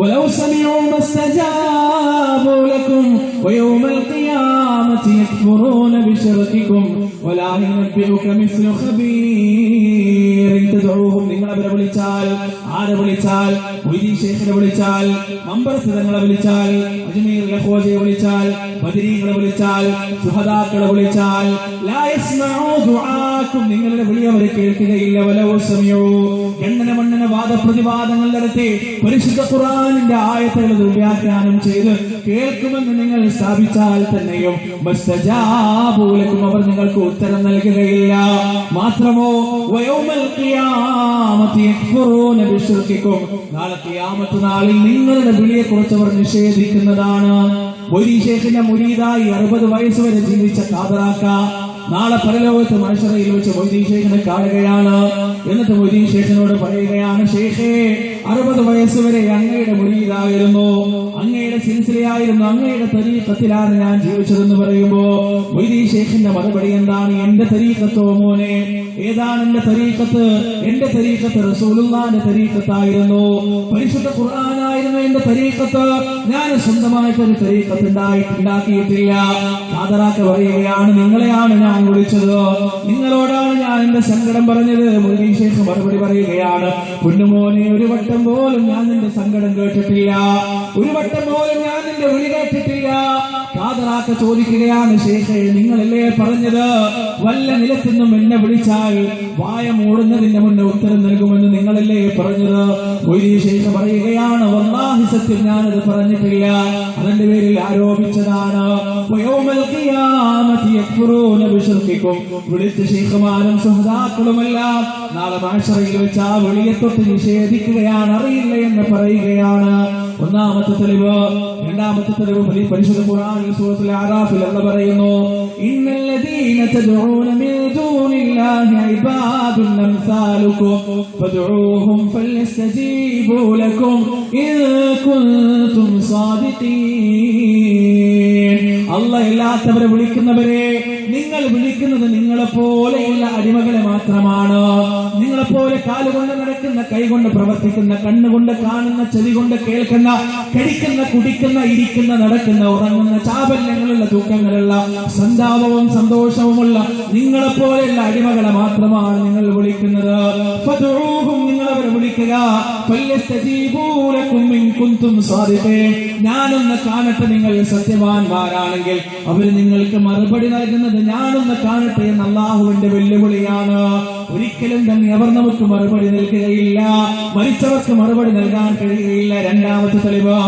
വലൗ സമിഉ മസ്തജാബു ലക്കും വയൗമൽ ഖിയാമത്തി യക്ഫുറൂന ബിശിർകികും വലാ യുനബ്ബിഉക മിസ്ലു ഖബീർ. ഇൻ തദൂഹും, നിങ്ങൾ അവരെ വിളിച്ചാൽ, ആരെ വിളിച്ചാൽ, മൊയ്തീൻ ശൈഖിനെ വിളിച്ചാൽ, മമ്പറസിതങ്ങളെ വിളിച്ചാൽ, അജ്മീറിലെ ഖോജയെ വിളിച്ചാൽ, ബദരീങ്ങളെ വിളിച്ചാൽ, ശുഹദാക്കളെ വിളിച്ചാൽ, ലാ യസ്മഉ ദുആഅകും, നിങ്ങളുടെ വിളി അവരെ കേൾക്കുകയില്ല. വലൗ സമിഉ, എണ്ണനെ മണ്ണനെ വാദപ്രതിവാദങ്ങൾ നടത്തി പരിശുദ്ധ ഖുർആനിന്റെ ആയത്തുകൾ ദുർവ്യാഖ്യാനം ചെയ്ത് കേൾക്കുമെന്ന് നിങ്ങൾ സ്ഥാപിച്ചാൽ തന്നെയും മസ്തജാബു ലക്കും, അവർ നിങ്ങൾക്ക് ഉത്തരം നൽകുകയില്ല. മാത്രമോ വയൗമൽ ഖിയാമത്തി യക്ഫുറൂന ബിശിർകികും, നാളെ ഖിയാമത്ത് നാളിൽ നിങ്ങളുടെ വിളിയെ കുറിച്ച് അവർ നിഷേധിക്കുന്നതാണ്. മൊയ്തീൻ ശൈഖിന്റെ മുരീദായി 60 വയസ്സ് വരെ ജീവിച്ച ഖാദറാക്ക നാളെ പരലോകത്ത് മഹ്ശറയിൽ വെച്ച് മൊയ്തീൻ ശൈഖിനെ കാണുകയാണ്. എന്നിട്ട് മൊയ്തീൻ ശൈഖിനോട് പറയുകയാണ്, ശൈഖേ, 60 വയസ്സ് വരെ അങ്ങയുടെ മുരീദായിരുന്നു, അങ്ങയുടെ സിൽസിലയായിരുന്നു, അങ്ങയുടെ തരീഖത്തിലാണ് ഞാൻ ജീവിച്ചതെന്ന് പറയുമ്പോ മൊയ്തീൻ ശൈഖിന്റെ മറുപടി എന്താണ്? എന്റെ തരീഖത്തോ മോനെ, ഏതാണ് എന്റെ തരീഖത്ത്? എന്റെ തരീഖത്ത് റസൂലുള്ളാഹിന്റെ തരീഖത്തായിരുന്നു, പരിശുദ്ധ ഖുർആനായിരുന്നു എന്റെ തരീഖത്ത്. ഞാൻ സ്വന്തമായിട്ടൊരു തരീഖത്ത് ഉണ്ടാക്കിയിട്ടില്ല. ഖാദറാക്ക പറയുകയാണ്, നിങ്ങളെയാണ് ഞാൻ വിളിച്ചത്, നിങ്ങളോടാണ് ഞാൻ എന്റെ സങ്കടം പറഞ്ഞത്. മൊയ്തീൻ ശൈഖ് മറുപടി പറയുകയാണ്, പൊന്നുമോനെ, ഒരു വട്ടം പോലും ഞാൻ നിന്റെ സങ്കടം കേട്ടിട്ടില്ല, ഒരു വട്ടം പോലും ഞാൻ നിന്റെ വിളി കേട്ടിട്ടില്ല. ഖാദറാക്ക ചോദിക്കുകയാണ്, ശൈഖേ, നിങ്ങളല്ലേ പറഞ്ഞത് വല്ല നിലത്തുനിന്നും എന്നെ വിളിച്ചാൽ വായ മൂടുന്നതിന്റെ മുന്നേ ഉത്തരം നൽകുമെന്ന് നിങ്ങളല്ലേ പറഞ്ഞത്? മൊയ്തീൻ ശൈഖ് പറയുകയാണ്, വല്ലാഹി സത്യം, ഞാനത് പറഞ്ഞിട്ടില്ല, അതിന്റെ പേരിൽ ആരോപിച്ചതാണ്. വയൗമൽ ഖിയാമത്തി യക്ഫുറൂന ബിശിർകികും, വിളിച്ച ശൈഖുമാരും സുഹദാക്കളുമെല്ലാം നാളെ മഹ്ശറയിൽ വെച്ച് ആ വിളിയെ തൊട്ട് നിഷേധിക്കുകയാണ്, അറിയില്ല എന്ന് പറയുകയാണ്. ഒന്നാമത്തെ തെളിവ്. രണ്ടാമത്തെ തെളിവ് പരിശുദ്ധ ഖുർആനിൽ സൂറത്തുൽ അറാഫിൽ അല്ലാഹു പറയുന്നു, ഇന്നല്ലദീന തദ്ഊന മിൻ ദൂനില്ലാഹി ഇബാദുൻ അംസാലുകും ഫദ്ഊഹും ഫൽയസ്തജീബൂ ലക്കും ഇൻ കുൻതും സാദിഖീൻ. അല്ലാഹ് അല്ലാത്തവരെ വിളിക്കുന്നവരെ നിങ്ങൾ വിളിക്കുന്നത് നിങ്ങളെപ്പോലെയുള്ള അടിമകളെ മാത്രമാണ്. നിങ്ങളെപ്പോലെ കാലുകൊണ്ട് നടക്കുന്ന, കൈകൊണ്ട് പ്രവർത്തിക്കുന്ന, കണ്ണുകൊണ്ട് കാണുന്ന, ചെവി കൊണ്ട് കേൾക്കുന്ന, കഴിക്കുന്ന, കുടിക്കുന്ന, ഇരിക്കുന്ന, നടക്കുന്ന, ഉറങ്ങുന്ന, ചാബല്യങ്ങളുള്ള, തൂക്കങ്ങളുള്ള, സന്താപവും സന്തോഷവുമുള്ള നിങ്ങളെപ്പോലെയുള്ള അടിമകളെ മാത്രമാണ് നിങ്ങൾ വിളിക്കുന്നത്. ഫദ്ഉഹും, നിങ്ങൾ അവരെ വിളിക്കുക. ഫല്യസ്തജീബൂ ലക്കും ഇൻ കുൻതും സാദിഖീൻ, ഞാനൊന്ന് കാണട്ടെ നിങ്ങൾ സത്യവാൻമാരാണെങ്കിൽ അവർ നിങ്ങൾക്ക് മറുപടി നൽകുന്നത് ഞാനൊന്ന് കാണട്ടെ എന്ന് അല്ലാഹുവിന്റെ വെല്ലുവിളിയാണ്. ഒരിക്കലും തന്നെ അവർ നമുക്ക് മറുപടി നൽകുകയില്ല, മരിച്ചവർക്ക് മറുപടി നൽകാൻ കഴിയുകയില്ല. രണ്ടാമത്തെ തെളിവ്,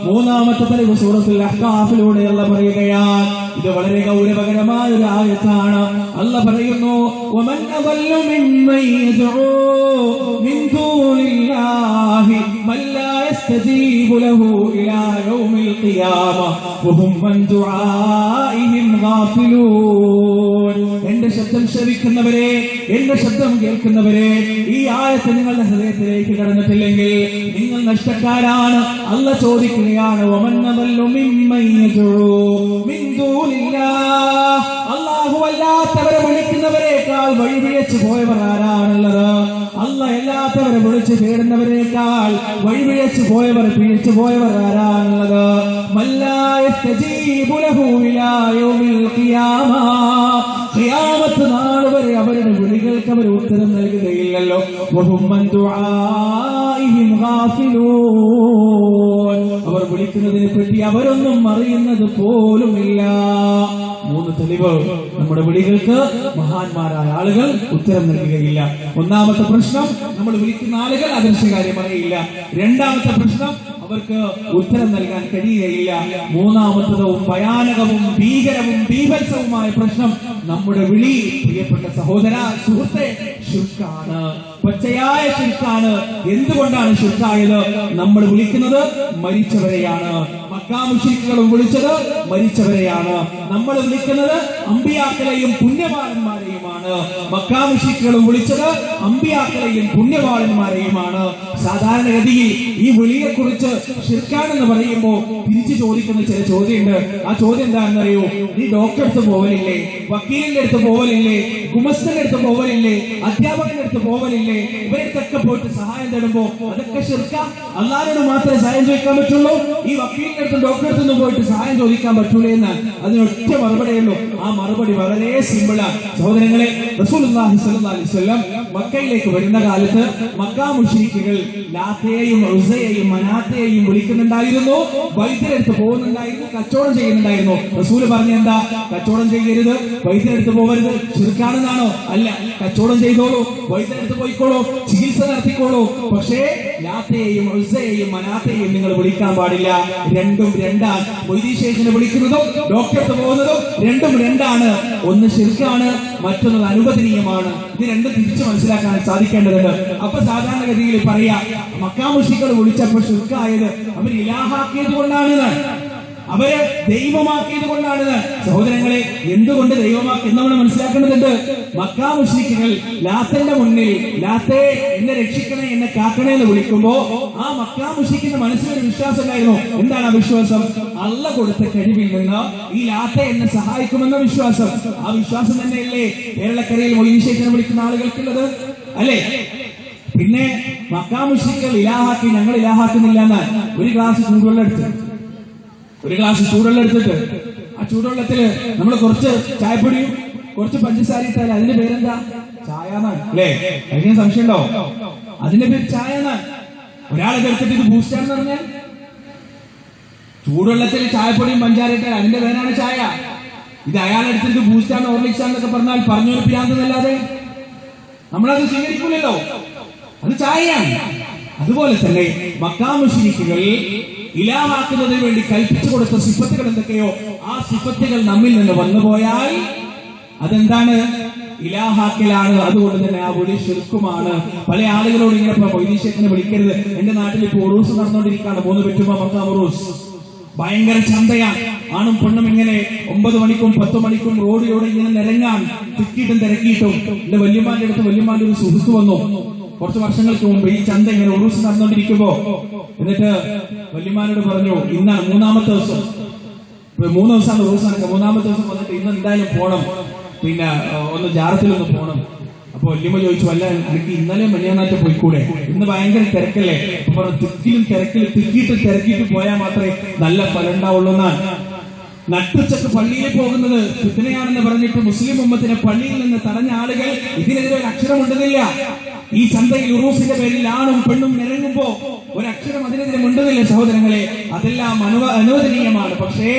മൂന്നാമത്തെ തെളിവ് സൂറത്തുൽ അഹ്ഖാഫിലൂടെ അല്ലാഹു പറയുകയാണ്. ഇത് വളരെ ഗൗരവകരമായ ഒരു ആയത്താണ്. അല്ലാഹു പറയുന്നു, വമൻ അദല്ലു മിമ്മൻ യദ്ഉ മിൻ ദൂനില്ലാഹി മൻ ലാ യസ്തജീബു ലഹു ഇലാ യൗമിൽ ഖിയാമ വഹും അൻ ദുആഇഹിം ഗാഫിലൂൻ. എന്റെ ശബ്ദം ശ്രവിക്കുന്നവരെ, എന്റെ ശബ്ദം കേൾക്കുന്നവരെ, ഈ ആയത്ത് നിങ്ങളുടെ ഹൃദയത്തിലേക്ക് കടന്നിട്ടില്ലെങ്കിൽ നിങ്ങൾ നഷ്ടക്കാരാണ്. അല്ലാഹു ചോദിക്കുകയാണ്, വമൻ അദല്ലു മിമ്മൻ യദ്ഉ മിൻ ദൂനില്ലാഹ്, അല്ലാഹു അല്ലാത്തവരെ വിളിക്കുന്നവരെക്കാൾ വഴിപിഴച്ചു പോയവർ ആരാണുള്ളത്? അല്ലാഹു അല്ലാത്തവരെ വിളിച്ച് തേടുന്നവരെക്കാൾ വഴിപിഴച്ചു പോയവർ, പിഴച്ചു പോയവർ ആരാണുള്ളത്? മല്ലാ യസ്തജീബു ലഹു ഇലാ യൗമിൽ ഖിയാമ, ഖിയാമത്ത് നാൾ വരെ അവരുടെ വിളികൾക്ക് അവർ ഉത്തരം നൽകുകയില്ലല്ലോ. വഹും അൻ ദുആഇഹിം ഗാഫിലൂൻ, അവർ വിളിക്കുന്നതിനെ പറ്റി അവരൊന്നും അറിയുന്നത് പോലുമില്ല. മൂന്ന് തെളിവ്, നമ്മുടെ വിളികൾക്ക് മഹാന്മാരായ ആളുകൾ ഉത്തരം നൽകുകയില്ല. ഒന്നാമത്തെ പ്രശ്നം, നമ്മൾ വിളിക്കുന്ന ആളുകൾ അദൃശ്യകാര്യം അറിയില്ല. രണ്ടാമത്തെ പ്രശ്നം, അവർക്ക് ഉത്തരം നൽകാൻ കഴിയുകയില്ല. മൂന്നാമത്തതും ഭയാനകവും ഭീകരവും ബീഭത്സവുമായ പ്രശ്നം, നമ്മുടെ വിളി പ്രിയപ്പെട്ട സഹോദര, സുഹൃത്തെ, ശിർക്കാണ്, പച്ചയായ ശിർക്കാണ്. എന്തുകൊണ്ടാണ് ശിർക്കായത്? നമ്മൾ വിളിക്കുന്നത് മരിച്ചവരെയാണ്. മക്കാ മുശ്രിക്കുകളും വിളിച്ചത് മരിച്ചവരെയാണ്. നമ്മൾ വിളിക്കുന്നത് അമ്പിയാക്കളെയും പുണ്യവാളന്മാരെയുമാണ്. മക്കാ മുശ്രിക്കുകളും വിളിച്ചത് അമ്പിയാക്കളെയും പുണ്യവാളന്മാരെയുമാണ്. സാധാരണഗതിയിൽ ഈ വിളിയെക്കുറിച്ച് ശിർക്കാണെന്ന് പറയുമ്പോൾ തിരിച്ചു ചോദിക്കുന്ന ചില ചോദ്യമുണ്ട്. ആ ചോദ്യം എന്താണെന്നറിയോ? നീ ഡോക്ടറെ അടുത്ത് പോവലില്ലേ? വക്കീലിന്റെ അടുത്ത് പോവലില്ലേ? ഗുമസ്തന്റെ അടുത്ത് പോവലില്ലേ? അധ്യാപകന്റെ അടുത്ത് പോവലില്ലേ? ഇവരൊക്കെ പോയിട്ട് സഹായം തേടുമ്പോ അതൊക്കെ ശിർക്ക? അല്ലാഹുവിനോട് മാത്രമേ സഹായം ചോദിക്കാൻ പറ്റുള്ളൂ? ഈ വക്കീലിന്റെ അടുത്തും ഡോക്ടറെ അടുത്തൊന്നും പോയിട്ട് സഹായം ചോദിക്കാൻ പറ്റൂലേ എന്ന് അതിനൊറ്റ മറുപടിയുള്ളൂ. ആ മറുപടി വളരെ സിമ്പിളാണ്. സഹോദരങ്ങളെ, റസൂലുള്ളാഹി സ്വല്ലല്ലാഹു അലൈഹി വസല്ലം മക്കയിലേക്ക് വരുന്ന കാലത്ത് മക്കാ മുശ്രിക്കുകൾ ലാത്തയെയും ഉസ്സയെയും മനാത്തയെയും വിളിക്കുന്നുണ്ടായിരുന്നു, വൈദ്യരെടുത്ത് പോകുന്നുണ്ടായിരുന്നു, കച്ചവടം ചെയ്യുന്നുണ്ടായിരുന്നു. റസൂല് പറഞ്ഞ എന്താ? കച്ചവടം ചെയ്യരുത്, വൈദ്യരെടുത്ത് പോകരുത്. ശിർക്കാണെന്നാണോ? അല്ല, കച്ചവടം ചെയ്തോളൂ, വൈദ്യരെടുത്ത് പോയിക്കോളൂ, ചികിത്സ നടത്തിക്കോളൂ. പക്ഷേ ലാത്തയെയും ഉസ്സയെയും മനാത്തയെയും നിങ്ങൾ വിളിക്കാൻ പാടില്ല. രണ്ടും രണ്ടാണ്. വൈദ്യശേഷനെ വിളിക്കുന്നതും ഡോക്ടർക്ക് പോകുന്നതും രണ്ടും രണ്ടാണ്. ഒന്ന് ശിർക്കാണ്, മറ്റൊന്ന് അനുവദനീയമാണ്. ഇത് രണ്ടും തിരിച്ചു മനസ്സിലാക്കാൻ സാധിക്കേണ്ടതുണ്ട്. അപ്പൊ സാധാരണഗതിയിൽ പറയാ, മക്കാ മുശ്രിക്കുകൾ വിളിച്ചപ്പോൾ ശിർക്കായത് അവർ ഇലാഹാക്കിയത് കൊണ്ടാണ്, അവരെ ദൈവമാക്കിയത് കൊണ്ടാണ്. സഹോദരങ്ങളെ, എന്തുകൊണ്ട് ദൈവമാക്കി എന്ന് നമ്മൾ മനസ്സിലാക്കേണ്ടതുണ്ട്. മക്കാ മുശ്രിക്കുകൾ ലാത്തന്റെ മുന്നിൽ ലാത്തേ എന്നെ രക്ഷിക്കണേ, എന്നെ കാക്കണേ എന്ന് വിളിക്കുമ്പോ ആ മക്കാ മുശ്രിക്കിന്റെ മനസ്സിലൊരു വിശ്വാസം ഉണ്ടായിരുന്നു. എന്താണ് ആ വിശ്വാസം? അല്ലാഹു കൊടുത്ത കഴിവിൽ നിന്ന് ഈ ലാത്ത എന്നെ സഹായിക്കുമെന്ന വിശ്വാസം. ആ വിശ്വാസം തന്നെയല്ലേ കേരളക്കരയിൽ മൊയ്തീശേഖനെ വിളിക്കുന്ന ആളുകൾക്കുള്ളത്, അല്ലേ? പിന്നെ മക്കാ മുശ്രിക്കുകൾ ഇലാഹാക്കി, ഞങ്ങൾ ഇലാഹാക്കുന്നില്ല എന്നാൽ ഒരു ഗ്ലാസ് ചൂടുവെള്ളം എടുത്തിട്ട് ആ ചൂടുവെള്ളത്തില് നമ്മൾ കുറച്ച് ചായപ്പൊടിയും കുറച്ച് പഞ്ചസാര ഇട്ടാൽ അതിന്റെ പേരെന്താ? ചായ എന്നാണ്, അല്ലേ? അതിന് സംശയം ഉണ്ടോ? അതിന്റെ പേര് ചായ എന്നാണ്. ഒരാളെ എടുത്തിട്ട് ഇത് ബൂസ്റ്റാണെന്ന് പറഞ്ഞാൽ, ചൂടുവെള്ളത്തിൽ ചായപ്പൊടിയും പഞ്ചാര ഇട്ടാൽ അതിന്റെ പേരാണ് ചായ. ഇത് അയാളെടുത്തിട്ട് ബൂസ്റ്റാണ് ഓർലിക്സാന്നൊക്കെ പറഞ്ഞാൽ പറഞ്ഞൊരു പിരാന്തെന്നല്ലാതെ നമ്മളത് സ്വീകരിക്കൂലല്ലോ. അത് ചായയാണ്. അതുപോലെ തന്നെ മക്കാ മുശ്രിക്കുകൾ ഇലാഹാക്കുന്നതിന് വേണ്ടി കൽപ്പിച്ചു കൊടുത്ത സിഫത്തുകൾ എന്തൊക്കെയോ ആ സിഫത്തുകൾ നമ്മിൽ നിന്ന് വന്നുപോയാൽ അതെന്താണ്? ഇലാഹാക്കലാണ്. അതുകൊണ്ട് തന്നെ ആ വിളി ശിർക്കുമാണ്. പല ആളുകളോട് ഇങ്ങനെ മൊയ്തീശേഖനെ വിളിക്കരുത്. എന്റെ നാട്ടിൽ ഇപ്പോൾ ഉറൂസ് നടന്നുകൊണ്ടിരിക്കുകയാണ്. 3 പെറ്റുമ്പോ മക്കാ ഉറൂസ് ഭയങ്കര ചന്തയാണ്. ആണും പെണ്ണും ഇങ്ങനെ 9 മണിക്കും 10 മണിക്കും റോഡിലൂടെ ഇങ്ങനെ നിരങ്ങാൻ തിക്കിയിട്ടും തിരക്കിയിട്ടും. എന്റെ വല്യമ്മാന്റെ അടുത്ത് വല്യമ്മാന്റെ ഒരു സുഹൃത്ത് വന്നു കുറച്ച് വർഷങ്ങൾക്ക് മുമ്പ്. ഈ ചന്ത ഇങ്ങനെ ഉറൂസ് നടന്നുകൊണ്ടിരിക്കുമ്പോ എന്നിട്ട് വല്യമ്മാനോട് പറഞ്ഞു, ഇന്നാണ് 3-ാമത്തെ ദിവസം, 3 ദിവസമാണ് റൂസാനൊക്കെ. 3-ാമത്തെ ദിവസം വന്നിട്ട് ഇന്ന് എന്തായാലും പോണം, പിന്നെ ഒന്ന് ജാറത്തിലൊന്ന് പോണം. അപ്പൊ വല്യമ്മ ചോദിച്ചു, അല്ല എനിക്ക് ഇന്നലെ മണിയാനായിട്ട് പോയിക്കൂടെ, ഇന്ന് ഭയങ്കര തിരക്കല്ലേ? അപ്പൊ പറഞ്ഞു, തിരക്കിയിട്ട് പോയാൽ മാത്രമേ നല്ല ഫലം ഉണ്ടാവുള്ളൂ എന്നാണ്. നട്ടുച്ചക്ക് പള്ളിയിൽ പോകുന്നത് ഫിത്നയാണെന്ന് പറഞ്ഞിട്ട് മുസ്ലിം ഉമ്മത്തിനെ പള്ളിയിൽ നിന്ന് തടഞ്ഞ ആളുകൾ ഇതിനെതിരെ ഒരു അക്ഷരം ഉണ്ടെന്നില്ല. ഈ ചന്തയിൽ ഉറൂസിന്റെ പേരിൽ ആണും പെണ്ണും നിരങ്ങുമ്പോ ഒരക്ഷരം അതിനെതിരെ ഉണ്ടെന്നില്ല സഹോദരങ്ങളെ. അതെല്ലാം അനുവദനീയമാണ്. പക്ഷേ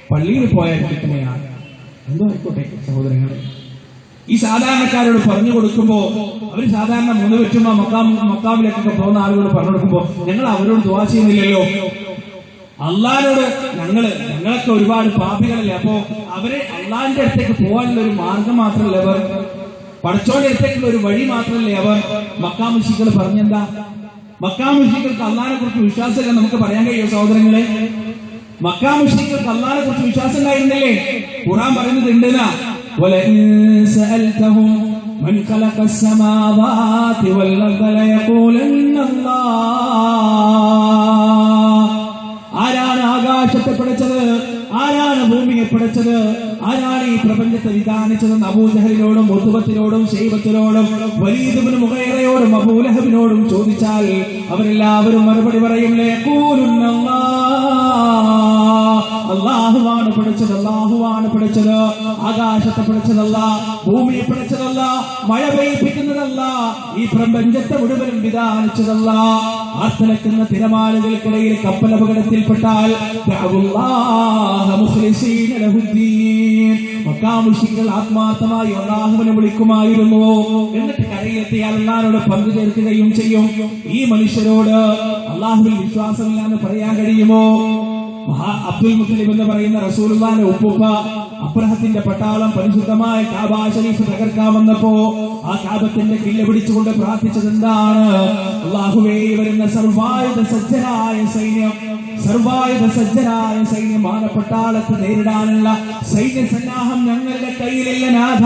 പള്ളിയിൽ പോയാൽ ഫിത്നയാണ്. എന്തോ ആയിക്കോട്ടെ സഹോദരങ്ങളെ, ഈ സാധാരണക്കാരോട് പറഞ്ഞു കൊടുക്കുമ്പോ അവര് സാധാരണ 3 വെച്ചുമ്പോ മക്കാമിലേക്കൊക്കെ പോകുന്ന ആളുകളോട് പറഞ്ഞു കൊടുക്കുമ്പോ ഞങ്ങൾ അവരോട് ദുആ ചെയ്യുന്നില്ലല്ലോ. അള്ളാഹിനോട് ഞങ്ങളൊക്കെ ഒരുപാട് പാപികളല്ലേ. അപ്പോ അവരെ അള്ളാഹിന്റെ അടുത്തേക്ക് പോകാനുള്ള ഒരു മാർഗം മാത്രമല്ലേ അവർ, പടച്ചോന്റെ അടുത്തേക്കുള്ള ഒരു വഴി മാത്രമല്ലേ അവർ. മക്കാമുശികൾ പറഞ്ഞെന്താ? മക്കാമുശികൾക്ക് അള്ളാഹിനെ കുറിച്ച് വിശ്വാസമില്ല നമുക്ക് പറയാൻ കഴിയോ സഹോദരങ്ങളെ? മക്കാമുശികൾക്ക് അള്ളാഹിനെ കുറിച്ച് വിശ്വാസം ഉണ്ടായിരുന്നില്ലേ? ഖുർആൻ പറയുന്നത് ഉണ്ടെന്നാ, വലഇൻ സഅൽതഹും മൻ ഖലഖസ് സമാവാതി വൽ അർദ ലയഖൂലന്ന അല്ലാഹ്. ആരാണ് ആകാശത്തെ പടച്ചത്, ആരാണ് ഭൂമിയെ പടച്ചത്, ആരാണ് ഈ പ്രപഞ്ചത്തെ വിധാനിച്ചതെന്ന് അബൂജഹലിനോടും ഉത്ബത്തിനോടും ശൈബത്തിനോടും വലീദ് ഇബ്നു മുഗീറയോടും അബൂലഹബിനോടും ചോദിച്ചാൽ അവരെല്ലാവരും മറുപടി പറയും, അല്ലാഹുവാണ് പഠിച്ചത്, അല്ലാഹുവാണ് പഠിച്ചത്. ആകാശത്തെ പഠിച്ചതല്ല, ഭൂമിയെ പഠിച്ചതല്ല, മഴ പെയ്യിപ്പിക്കുന്നതല്ല, ഈ പ്രപഞ്ചത്തെ മുഴുവനും വിധാനിച്ചതല്ല. ആർത്തലക്കുന്ന തിരമാലകൾക്കിടയിൽ കപ്പൽ അപകടത്തിൽപ്പെട്ടാൽ മക്കാമുശികൾ ആത്മാർത്ഥമായി അല്ലാഹുവിനെ വിളിക്കുമായിരുന്നു. എന്നിട്ട് കരയിലെത്തിയാൽ അല്ലാഹുവോട് പങ്കു ചേർക്കുകയും ചെയ്യും. ഈ മനുഷ്യരോട് അല്ലാഹുവിൽ വിശ്വാസമില്ലാന്ന് പറയാൻ കഴിയുമോ? അബ്ദുൽ മുത്തലിബ് എന്ന് പറയുന്ന റസൂലുള്ളാഹിന്റെ ഉപ്പുപ്പ അബ്രഹത്തിന്റെ പട്ടാളം പരിശുദ്ധമായ കാബ ശരീഫ് തകർക്കാൻ വന്നപ്പോ ആ കാബത്തിന്റെ കില്ല പിടിച്ചുകൊണ്ട് പ്രാർത്ഥിച്ചത് എന്താണ്? അല്ലാഹുവേ, വരുന്ന സർവായുധ സജ്ജരായ സൈന്യം മാനപ്പട്ടാളത്ത് നേരിടാനുള്ള സൈന്യസന്നാഹം ഞങ്ങളുടെ കയ്യിലില്ല നാഥ.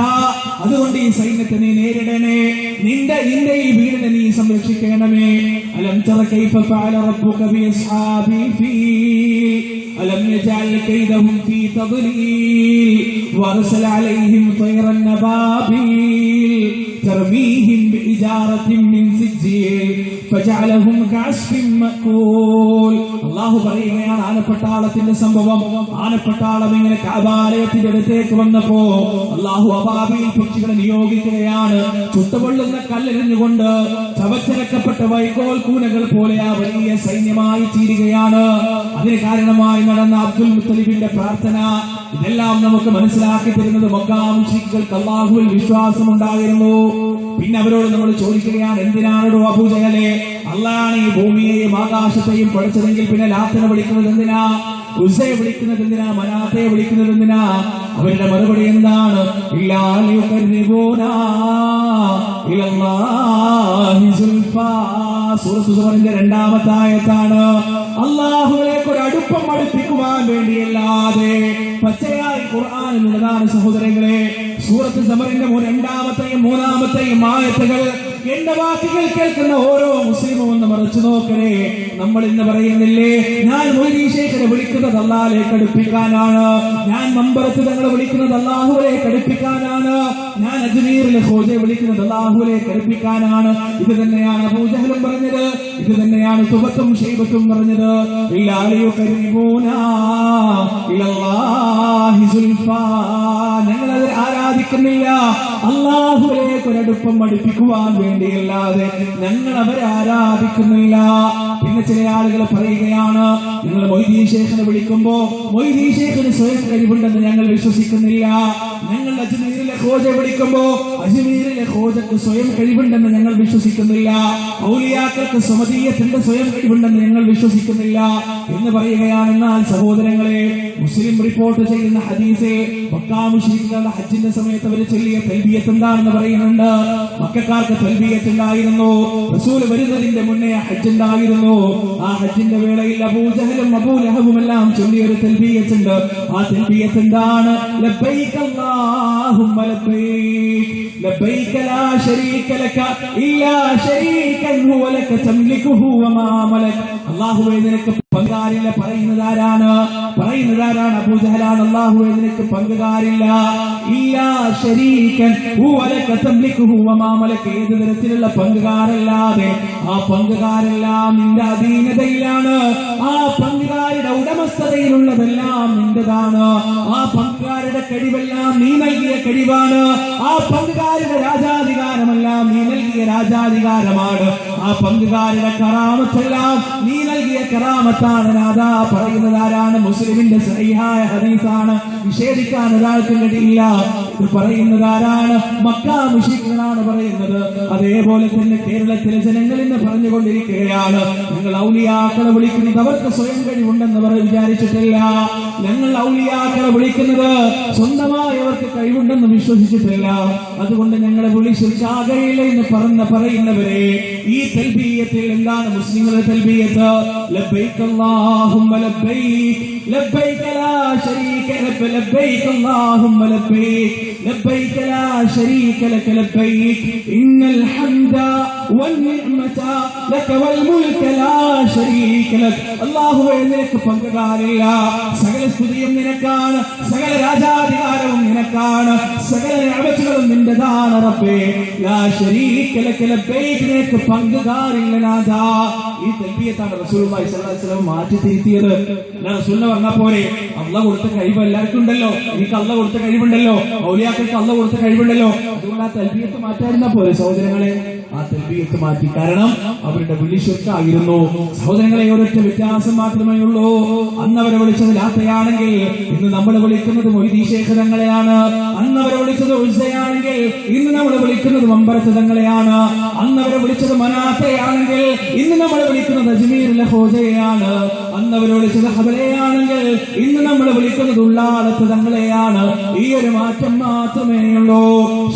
അതുകൊണ്ട് ഈ സൈന്യത്തെ നീ നേരിടണേ, നിന്റെ ഈ വീടിനെ നീ സംരക്ഷിക്കണമേ. അലം തറ കൈഫ ഫഅല റബ്ബുക ബി അസ്ഹാബിൽ ഫീൽ അലം യജഅൽ കൈദഹും ഫീ തദ്ലീൽ വഅർസല അലൈഹിം തൈറൻ നബാബീൽ തർമീഹിം ബിഇജാറത്തിൻ മിൻ സിജ്ജീൽ ഫജഅലഹും കഅസ്ഫിൻ മഅകൂൽ. അല്ലാഹു പറയുകയാണ് ആനപ്പട്ടാളത്തിന്റെ സംഭവം. ആനപ്പട്ടാളം ഇങ്ങനെ കഅബാലയത്തിന്റെ അടുത്തേക്ക് വന്നപ്പോ അല്ലാഹു അബാബീൽ പക്ഷികളെ നിയോഗിക്കുകയാണ്. ചുട്ടുപൊള്ളുന്ന കല്ലെറിഞ്ഞുകൊണ്ട് ചവച്ചരക്കപ്പെട്ട വൈക്കോൽ കൂനകൾ പോലെ ആ വലിയ സൈന്യമായി തീരുകയാണ്. അതിന് കാരണമായി നടന്ന അബ്ദുൽ മുത്തലിബിന്റെ പ്രാർത്ഥന. ഇതെല്ലാം നമുക്ക് മനസ്സിലാക്കി തരുന്നത് മക്കാമുശികൾക്ക് അല്ലാഹുവിൽ വിശ്വാസമുണ്ടായിരുന്നു. പിന്നെ അവരോട് നമ്മൾ ചോദിക്കുകയാണ്, എന്തിനാണോ അബൂജഹലെ അള്ളാഹാണ് ഈ ഭൂമിയെയും ആകാശത്തെയും പഠിച്ചതെങ്കിൽ പിന്നെ ലാത്തിനെ വിളിക്കുന്നത് എന്തിനാ, ഉസ്സയെ വിളിക്കുന്നത് എന്തിനാ, മനാത്തെ വിളിക്കുന്നത് എന്തിനാ? അവരുടെ മറുപടി എന്താണ്? സൂറത്ത് സുമറിന്റെ 2-ാമത്തെ ആയത്താണ്. അല്ലാഹുവിലേക്ക് ഒരു അടുപ്പം അടുപ്പിക്കുവാൻ വേണ്ടിയല്ലാതെ പച്ചയായി ഖുർആനിലുള്ളതാണ് സഹോദരങ്ങളെ. സൂറത്ത് സമറിന്റെ 2-ാമത്തെയും 3-ാമത്തെയും ആയത്തുകൾ എന്റെ വാക്കുകൾ കേൾക്കുന്ന ഓരോ മുസ്ലിമും ഒന്ന് മറിച്ചു നോക്കണേ. നമ്മൾ ഇന്ന് പറയുന്നില്ലേ, ഞാൻ മൊയ്‌ലി ശൈഖിനെ വിളിക്കുന്നത് അല്ലാഹുവിലേക്ക് അടുപ്പിക്കാനാണ്, ഞാൻ മമ്പറത്ത് തങ്ങളെ വിളിക്കുന്നത് അല്ലാഹുവിലേക്ക് അടുപ്പിക്കാനാണ്, ഞാൻ അജ്മീറിലെ ഖോജയെ വിളിക്കുന്നത് അല്ലാഹുവിലേക്ക് അടുപ്പിക്കാനാണ്. ഇത് തന്നെയാണ് അബൂജഹലും പറഞ്ഞത്, ഇത് തന്നെയാണ് തുബത്തും ശൈബത്തും പറഞ്ഞത്. ഞങ്ങളത് ആരാധിക്കുന്നില്ല, അല്ലാഹുവിലേക്ക് ഒരടുപ്പം അടുപ്പിക്കുവാൻ വേണ്ടിയല്ലാതെ ഞങ്ങൾ അവരെ ആരാധിക്കുന്നില്ല. പിന്നെ ചില ആളുകൾ പറയുകയാണ്, നിങ്ങൾ മൊയ്‌ദി ശൈഖിനെ വിളിക്കുമ്പോ മൊയ്‌ദി ശൈഖിന് സ്വയം കഴിവുണ്ടെന്ന് ഞങ്ങൾ വിശ്വസിക്കുന്നില്ല. ഞങ്ങൾ അജ്മീറിലെ ഖോജയെ വിളിക്കുമ്പോ അജ്മീറിലെ ഖോജക്ക് സ്വയം കഴിവുണ്ടെന്ന് ഞങ്ങൾ വിശ്വസിക്കുന്നില്ല. ഔലിയാക്കൾക്ക് സമദീയത്തിന്റെ സ്വയം കഴിവുണ്ടെന്ന് ഞങ്ങൾ വിശ്വസിക്കുന്നില്ല എന്ന് പറയുകയാണ്. എന്നാൽ സഹോദരങ്ങളെ, മുസ്ലിം റിപ്പോർട്ട് ചെയ്യുന്ന ഹദീസ് മക്കാമുശിരിക്കുകളുടെ ഹജ്ജിന്റെ സമയത്ത് അവർ ചൊല്ലിയ തൽബിയത്ത് എന്താണെന്ന് പറയുന്നുണ്ട്. മക്കക്കാർക്ക് തൽബിയത്ത് ഉണ്ടായിരുന്നു. റസൂൽ വരുന്നതിന്റെ മുന്നേ ഹജ്ജ് ഉണ്ടായിരുന്നു. ആ ഹജ്ജിന്റെ വേളയിൽ അബൂജഹലും അബൂലഹബും എല്ലാം ചൊല്ലിയ ഒരു തൽബിയത്ത് ഉണ്ട്. ആ തൽബിയത്ത് എന്താണ്? ലബ്ബൈക അല്ലാഹുമ്മ ലബ്ബൈക ലബ്ബൈക ലാ ശരീക ലക ഇല്ലാ ശരീകൻ ഹുവ ലക തംലികുഹു വമാ മലക. അല്ലാഹുവേ, നിനക്ക് പങ്കുകാരില്ല. പറയുന്നതാരാണ്? അബൂജഹലാണ്. അല്ലാഹുവേ നിനക്ക് പങ്കുകാരില്ല. ഇല്ലാ ശരീകൻ വലക തംലികുഹു വമാ മലക. ഏത് തരത്തിലുള്ള പങ്കുകാരല്ലാതെ ആ പങ്കുകാരെല്ലാം നിന്റെ അധീനതയിലാണ്. ആ പങ്കുകാരുടെ ഉടമസ്ഥതയിലുള്ളതെല്ലാം നിന്റേതാണ്. ആ പങ്കുകാരുടെ കഴിവെല്ലാം നീ നൽകിയ കഴിവാണ്. ആ പങ്കുകാരുടെ രാജാധികാരമെല്ലാം നീ നൽകിയ രാജാധികാരമാണ്. ആ പങ്കുകാരുടെ കറാമത്തെല്ലാം നീ നൽകിയ കറാമത്താണ്. നാദാ പറയുന്നത് ആരാണ്? മുസ്ലിമിന്റെ സഹിഹായ ഹദീസാണ്. നിഷേധിക്കാൻ ഒരാൾക്കും കഴിയില്ല. ഇത് പറയുന്നത് ആരാണ്? മക്കാ മുശ്രിക്കുകളാണ് പറയുന്നത്. അതേപോലെ തന്നെ കേരളത്തിലെ ജനങ്ങൾ ഇന്ന് പറഞ്ഞുകൊണ്ടിരിക്കുകയാണ്, ഞങ്ങൾ ഔലിയാക്കളെ വിളിക്കുന്നത് അവർക്ക് സ്വയം കഴിവുണ്ടെന്ന് വിചാരിച്ചിട്ടില്ല. ഞങ്ങൾ ഔലിയാക്കളെ വിളിക്കുന്നത് സ്വന്തമായി അവർക്ക് കഴിവുണ്ടെന്ന് വിശ്വസിച്ചിട്ടില്ല. അതുകൊണ്ട് ഞങ്ങളെ വിളിച്ച് ശാഖയില്ല എന്ന് പറയുന്നവരെ ഈ തൽബിയത്തിൽ എന്താണ് മുസ്ലിങ്ങളുടെ തൽബിയത്ത്? ലബ്ബൈക അല്ലാഹുമ്മ ലബ്ബൈക് ലബ്ബൈക ലാ ശരീക ലക ലബ്ബൈക അല്ലാഹുമ്മ ലബ്ബൈക് ലബ്ബൈക ലാ ശരീക ലക ലബ്ബൈക് ഇന്നൽ ഹംദ വന്നിഅമത ലക വൽ മുൽക ലാ ശരീക ലക. അല്ലാഹുവേ നിനക്ക് പങ്കുകാരില്ല. സകല സ്തുതിയും നിനക്കാണ്, സകല രാജാധികാരവും നിനക്കാണ്, സകല നിഅമത്തുകളും നിന്റേതാണ് റബ്ബേ. ലാ ശരീക ലക ലബ്ബൈക് നിനക്ക് പങ്കുകാരില്ല നാഥാ. ഈ തൽബിയത്താണ് റസൂലുള്ളാഹി സ്വല്ലല്ലാഹു അലൈഹി വസല്ലം മാറ്റി തിരുത്തിയത്. റസൂലിനെ പറഞ്ഞ പോലെ അള്ളാഹ് കൊടുത്ത കഴിവ് എല്ലാവർക്കും ഉണ്ടല്ലോ. എനിക്ക് അള്ളാഹ് കൊടുത്ത കഴിവുണ്ടല്ലോ, ഔലിയാക്കൾക്ക് അള്ളാഹ് കൊടുത്ത കഴിവുണ്ടല്ലോ. അതുകൊണ്ട് ആ തൽബിയത്ത് മാറ്റായിരുന്ന പോലെ സഹോദരങ്ങളെ, ആ തൽബിയത്ത് മാറ്റി. കാരണം അവരുടെ വിളി ശിർക്കായിരുന്നു. സഹോദരങ്ങളെ, ഒരൊറ്റ വ്യത്യാസം മാത്രമേ ഉള്ളൂ. അന്നവരെ വിളിച്ചത് ലാത്തയാണെങ്കിൽ ഇന്ന് നമ്മൾ വിളിക്കുന്നത് മൊയ്തീൻ ശൈഖ് തങ്ങളെയാണ്. അന്നവരെ വിളിച്ചത് ഉസ്സയാണെങ്കിൽ ഇന്ന് നമ്മൾ വിളിക്കുന്നത് മമ്പറത്ത് തങ്ങളെയാണ്. അന്നവരെ വിളിച്ചത് മനാത്തയാണെങ്കിൽ ഇന്ന് നമ്മൾ വിളിക്കുന്നത് അജ്മീറിലെ ഹോജയാണ്. അന്നവരെ വിളിച്ചത് ഹബലയാണെങ്കിൽ ഇന്ന് നമ്മൾ വിളിക്കുന്നത് ഉള്ളാളത്ത് തങ്ങളെയാണ്. ഈ ഒരു മാറ്റം മാത്രമേ ഉള്ളൂ.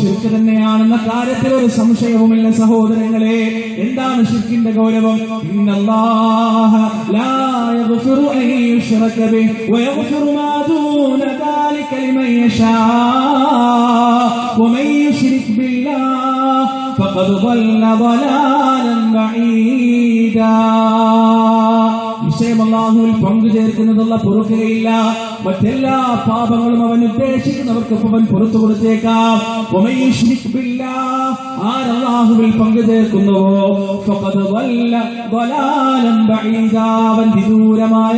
ശിർക്ക് തന്നെയാണെന്ന കാര്യത്തിൽ ഒരു സംശയവുമില്ല സഹോദരങ്ങളെ. എന്താണ് ശിർക്കിന്റെ ഗൗരവം? ഇന്നല്ലാഹ ലാ യഗ്ഫിറു അൻ യുശ്റക ബിഹി വയഗ്ഫിറു മാ ദൂന ദാലിക ലിമൻ യശാ വമൻ യുശ്രിക് ബില്ലാഹ് ഫഖദ് ضل ضلالا بعيدا. നിശ്ചയം അല്ലാഹുവിൽ പങ്കു ചേർക്കുന്നതല്ല പൊറുക്കുകയില്ല. മറ്റെല്ലാ പാപങ്ങളും അവൻ ഉദ്ദേശിക്കുന്നവർക്ക് അവൻ പുറത്തു കൊടുത്തേക്കാം. വമൻ യുശ്രിക് ബില്ലാഹ്, ആരല്ലാഹുവിൽ പങ്കു ചേർക്കുന്നുവോ ഫഖദ് ضل ضلالا بعيدا, അവൻ വിദൂരമായ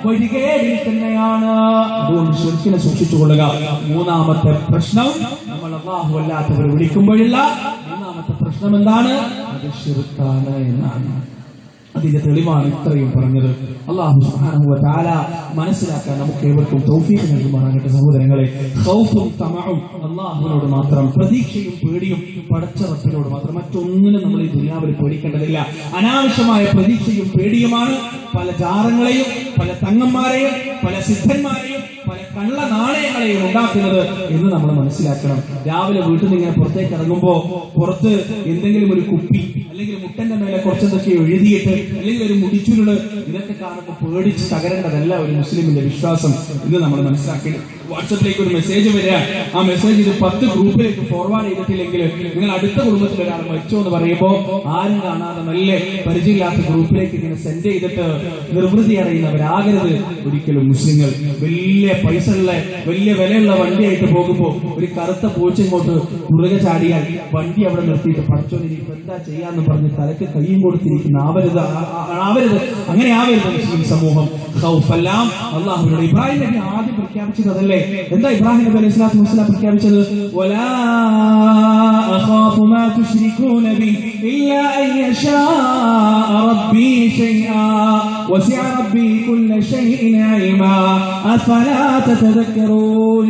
വഴികേടിൽ തന്നെയാണ്. അതുകൊണ്ട് ശിർക്കിനെ സൂക്ഷിച്ചുകൊള്ളുക. മൂന്നാമത്തെ പ്രശ്നം, നമ്മൾ അല്ലാഹു അല്ലാത്തവരെ വിളിക്കുമ്പോഴുള്ള മൂന്നാമത്തെ പ്രശ്നം എന്താണ്? അത് ശിർക്കാണ് എന്നാണ്. അതിന്റെ തെളിവാണ് ഇത്രയും പറഞ്ഞത്. അല്ലാഹു സുബ്ഹാനഹു വ തആല മനസ്സിലാക്കാൻ നമുക്ക് ഏവർക്കും തൗഫീഖ് നൽകുമാറാകട്ടെ. സഹോദരങ്ങളെ, ഖൗഫും തമഉം അല്ലാഹുവിനോട് മാത്രം, പ്രതീക്ഷയും പേടിയും പടച്ച റബ്ബിനോട് മാത്രം. മറ്റൊന്നിനും നമ്മൾ ഈ ദുനിയാവിൽ പേടിക്കേണ്ടതില്ല. അനാവശ്യമായ പ്രതീക്ഷയും പേടിയുമാണ് പല ജാറങ്ങളെയും, പല തങ്ങന്മാരെയും, പല സിദ്ധന്മാരെയും, പല കള്ള നാണയങ്ങളെയും ഉണ്ടാക്കുന്നത് എന്ന് നമ്മൾ മനസ്സിലാക്കണം. രാവിലെ വീട്ടിൽ നിന്ന് ഇങ്ങനെ പുറത്തേക്ക് ഇറങ്ങുമ്പോ പുറത്ത് എന്തെങ്കിലും ഒരു കുപ്പി അല്ലെങ്കിൽ മുട്ടന്റെ മേലെ കുറച്ചെന്തൊക്കെ എഴുതിയിട്ട് അല്ലെങ്കിൽ ഒരു മുടിച്ചുരുള്, ഇതൊക്കെ കാണുമ്പോൾ പേടിച്ച് തകരേണ്ടതല്ല ഒരു മുസ്ലിമിന്റെ വിശ്വാസം എന്ന് നമ്മൾ മനസ്സിലാക്കി. വാട്സപ്പിലേക്ക് ഒരു മെസ്സേജ് വരിക, ആ മെസ്സേജ് ഇത് 10 ഗ്രൂപ്പിലേക്ക് ഫോർവേഡ് ചെയ്തിട്ടില്ലെങ്കിൽ നിങ്ങൾ അടുത്ത കുടുംബത്തിൽ ഒരാൾ മരിച്ചോ എന്ന് പറയുമ്പോൾ ആരും കാണാതെ നല്ല പരിചയമില്ലാത്ത ഗ്രൂപ്പിലേക്ക് ഇങ്ങനെ സെൻഡ് ചെയ്തിട്ട് നിർവൃതി അറിയുന്നവരാകരുത് ഒരിക്കലും മുസ്ലിങ്ങൾ. വലിയ പൈസ ഉള്ള വലിയ വിലയുള്ള വണ്ടിയായിട്ട് പോകുമ്പോൾ ഒരു കറുത്ത പൂച്ച ഇങ്ങോട്ട് പുറകെ ചാടിയാൽ വണ്ടി അവിടെ നിർത്തിയിട്ട് പഠിച്ചോ ഇനിയിപ്പോ എന്താ ചെയ്യാന്ന് പറഞ്ഞ് തലക്ക് കയ്യും കൊടുത്തിരിക്കുന്ന ആവരുത്. അങ്ങനെ ആവരുത് മുസ്ലിം സമൂഹം. ഖൗഫെല്ലാം അല്ലാഹുവിനോട്. ഇബ്രാഹിം നബി ആദ്യം പ്രഖ്യാപിച്ചത് അതല്ലേ? എന്താ ഇബ്രാഹിം നബി അലൈഹി സ്വലാത്തു വസ്സലാം പ്രഖ്യാപിച്ചത്? വലാ അഖാഫു മാ തുശ്രികൂന ബിഹി ഇല്ലാ അൻ യശാ റബ്ബി ശൈആ വസിഅ റബ്ബി കുല്ല ശൈഇൻ ഇൽമാ അഫലാ തതദക്കറൂൻ.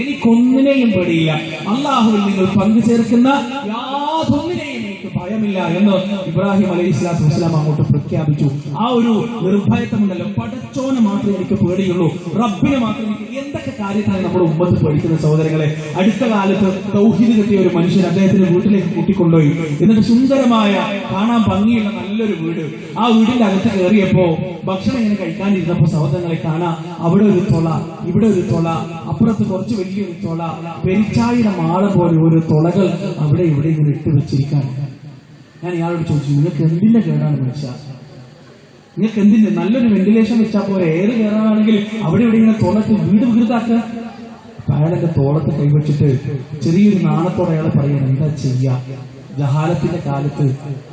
എനിക്കൊന്നിനെയും പേടിയില്ല. അല്ലാഹുവിൽ നിങ്ങൾ പങ്കു ചേർക്കുന്ന യാതൊന്നിനെയും എനിക്ക് ഭയമില്ല എന്ന് ഇബ്രാഹിം അലൈഹി സ്വലാത്തു വസ്സലാം അങ്ങോട്ട് പ്രഖ്യാപിച്ചു. ആ ഒരു നിർഭയത്വമുണ്ടല്ലോ, പടച്ചോനെ മാത്രമേ എനിക്ക് പേടിയുള്ളൂ, റബ്ബിനെ മാത്രമേ എനിക്ക്. എന്തൊക്കെ കാര്യത്താണ് നമ്മുടെ ഉമ്മത്ത് പേടിക്കുന്ന സഹോദരങ്ങളെ. അടുത്ത കാലത്ത് തൗഹീദ് കിട്ടിയ ഒരു മനുഷ്യൻ അദ്ദേഹത്തിന്റെ വീട്ടിലേക്ക് കൂട്ടിക്കൊണ്ടുപോയി. എന്നിട്ട് സുന്ദരമായ കാണാൻ ഭംഗിയുള്ള നല്ലൊരു വീട്. ആ വീടിന്റെ അകത്ത് കയറിയപ്പോ ഭക്ഷണം ഇങ്ങനെ കഴിക്കാനിരുന്നപ്പോ സഹോദരങ്ങളെ കാണാം, അവിടെ ഒരു തൊള, ഇവിടെ ഒരു തൊള, അപ്പുറത്ത് കുറച്ച് വലിയൊരു തൊള, പെരിച്ചായിയുടെ മാള പോലെ ഒരു തൊളകൾ അവിടെ ഇവിടെ ഇങ്ങനെ ഇട്ട് വെച്ചിരിക്കാൻ. ഞാൻ ഇയാളോട് ചോദിച്ചു, നിങ്ങൾക്ക് എന്തിന്റെ കേടാണ് മനുഷ്യ? നിങ്ങൾക്ക് എന്തിന്റെ? നല്ലൊരു വെന്റിലേഷൻ വെച്ചാൽ പോലെ എയർ കയറാനാണെങ്കിൽ അവിടെ ഇവിടെ ഇങ്ങനെ തോളത്ത് വീട് വികൃതാക്കുക. അയാളെന്റെ തോളത്ത് കൈവച്ചിട്ട് ചെറിയൊരു നാണത്തോടെ അയാളെ പറയണം, എന്താ ചെയ്യാ, ജഹാലത്തിന്റെ കാലത്ത്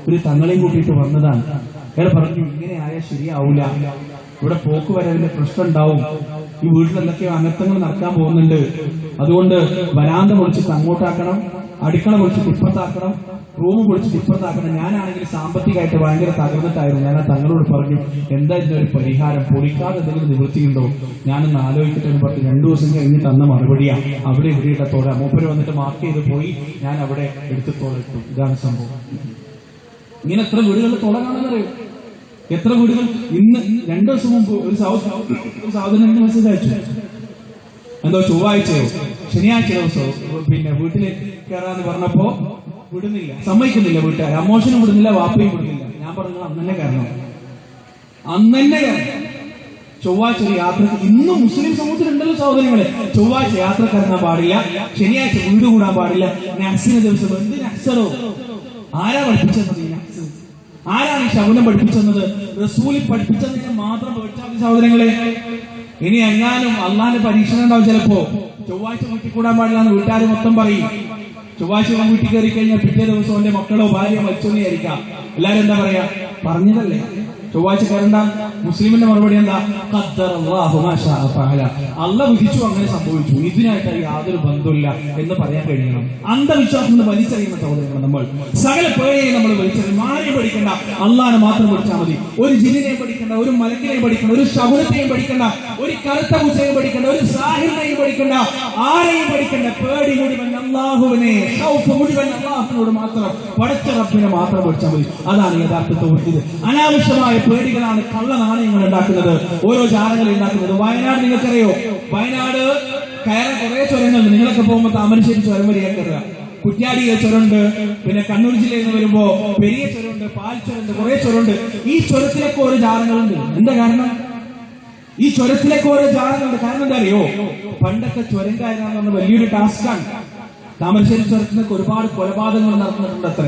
ഒരു തങ്ങളെയും കൂട്ടിയിട്ട് വന്നതാണ്. അയാൾ പറഞ്ഞു, ഇങ്ങനെ ആയാൽ ശരിയാവൂല, ഇവിടെ പോക്ക് വരവിന്റെ പ്രശ്നം ഉണ്ടാവും, ഈ വീട്ടിൽ എന്തൊക്കെയോ അനർത്ഥങ്ങൾ നടക്കാൻ പോകുന്നുണ്ട്, അതുകൊണ്ട് വരാന്ത പൊളിച്ചിട്ട് അങ്ങോട്ടാക്കണം, അടുക്കള പൊളിച്ചിട്ട് ഇപ്പുറത്താക്കണം, റൂം പൊളിച്ചിട്ട് ഇപ്പുറത്താക്കണം. ഞാനാണെങ്കിൽ സാമ്പത്തികമായിട്ട് ഭയങ്കര തകർന്നിട്ടായിരുന്നു. ഞാൻ ആ തങ്ങളോട് പറഞ്ഞു, എന്താ ഇതിനൊരു പരിഹാരം, പൊളിക്കാതെ എന്തെങ്കിലും നിവൃത്തിയുണ്ടോ, ഞാനൊന്ന് ആലോചിക്കട്ടെ എന്ന് പറഞ്ഞു. 2 ദിവസം കഴിഞ്ഞ് തന്ന മറുപടിയാ, അവിടെ ഇവിടെ തോട. മൂപ്പര് വന്നിട്ട് മാർക്ക് ചെയ്ത് പോയി, ഞാൻ അവിടെ എടുത്ത് തോളിട്ടു. ഇതാണ് സംഭവം. ഇങ്ങനെ എത്ര വീടുകളിൽ തോള കാണാനറിയും? എത്ര വീടുകൾ? ഇന്ന് 2 ദിവസം മുമ്പ് ഒരു സഹോദരൻ മെസ്സേജ് അയച്ചു, എന്തോ ചൊവ്വാഴ്ചയോ ശനിയാഴ്ച ദിവസമോ പിന്നെ വീട്ടിൽ കയറാന്ന് പറഞ്ഞപ്പോ വിടുന്നില്ല, സമ്മതിക്കുന്നില്ല വീട്ടുകാർ. അമ്മോഷനും വിടുന്നില്ല, വാപ്പയും വിടുന്നില്ല. ഞാൻ പറഞ്ഞു, അന്നെ കാരണം, അന്നെ കാരണം. ചൊവ്വാഴ്ച ഒരു യാത്രക്ക്, ഇന്നും മുസ്ലിം സമൂഹത്തിലുണ്ടല്ലോ സഹോദരങ്ങളെ, ചൊവ്വാഴ്ച യാത്രക്ക് ഇറങ്ങാൻ പാടില്ല, ശനിയാഴ്ച വീട് കൂടാൻ പാടില്ല, നക്സിന് ദിവസം. എന്ത് നക്സറോ? ആരാ പഠിപ്പിച്ചത് ഈ നക്സ്? ആരാണ് ഈ ശകുനം പഠിപ്പിച്ചത്? റസൂലി പഠിപ്പിച്ചതിന് മാത്രം പഠിച്ചാൽ സഹോദരങ്ങളെ. ഇനി എങ്ങാനും അള്ളാന്റെ പരീക്ഷണം ഉണ്ടാവും. ചിലപ്പോ ചൊവ്വാഴ്ച വീട്ടിൽ കൂടാൻ പാടില്ല എന്ന് വീട്ടുകാർ മൊത്തം പറയും. ചൊവ്വാഴ്ച വീട്ടിൽ കയറി കഴിഞ്ഞാൽ പിറ്റേ ദിവസം എന്റെ മക്കളോ ഭാര്യ മരിച്ചോന്നിയായിരിക്കാം. എല്ലാരും എന്താ പറയാ, പറഞ്ഞതല്ലേ ചൊവ്വാഴ്ച കയറണ്ട. മുസ്ലിമിന്റെ മറുപടി എന്താ? അള്ള വിധിച്ചു, അങ്ങനെ സംഭവിച്ചു, ഇതിനായിട്ട് യാതൊരു ബന്ധമില്ല എന്ന് പറയാൻ കഴിയണം. അന്ധവിശ്വാസം വലിച്ചെറിയുന്ന സഹോദരങ്ങൾ, നമ്മൾ സകല പേരെയും നമ്മൾ വലിച്ചെറിയും. ആരെയും പഠിക്കണ്ട, അള്ളാനെ മാത്രം പഠിച്ചാൽ മതി. ഒരു ജിന്നിനെയും പഠിക്കണ്ട, ഒരു മലക്കിനെയും പഠിക്കണ്ട, ഒരു ശകുനത്തെയും പഠിക്കണ്ട, ഒരു കറുത്ത പൂച്ചയും പഠിക്കണ്ട, ഒരു സാഹിറിനെയും പഠിക്കണ്ട, ആരെയും പഠിക്കണ്ട. പേടി മുഴുവൻ അള്ളാഹുവിനെ, മുഴുവൻ അള്ളാഹുവിനോട് മാത്രം, പടച്ച റബ്ബിനെ മാത്രം പഠിച്ചാൽ മതി. അതാണ് യഥാർത്ഥ തൗഹീദ്. അനാവശ്യമായ പേടികളാണ് കള്ള നാണയങ്ങൾ ഉണ്ടാക്കുന്നത്, ഓരോ ജാലകൾ ഉണ്ടാക്കുന്നത്. വയനാട് നിങ്ങൾക്കറിയോ? വയനാട് കയറാൻ കുറെ ചുരങ്ങളുണ്ട്. നിങ്ങളൊക്കെ പോകുമ്പോൾ താമരശ്ശേരി ചുരം വരെയാണ് കയറുക. കുറ്റ്യാടി ചുരമുണ്ട്, പിന്നെ കണ്ണൂർ ജില്ലയിൽ നിന്ന് വരുമ്പോ പെരിയ ചുരമുണ്ട്, പാൽ ചുരമുണ്ട്, കുറെ ചുരമുണ്ട്. ഈ ചുരത്തിലൊക്കെ ഓരോ ജാലങ്ങളുണ്ട്. എന്താ കാരണം? ഈ ചുരത്തിലേക്ക് ഓരോ ജാലങ്ങളുണ്ട്. കാരണം എന്താ അറിയോ? പണ്ടൊക്കെ ചുരം കയറാന്ന് പറഞ്ഞ വലിയൊരു ടാസ്കാണ്. താമരശ്ശേരി ചുരത്തിനൊക്കെ ഒരുപാട് കൊലപാതകങ്ങൾ നടന്നിട്ടുണ്ട്. അത്ര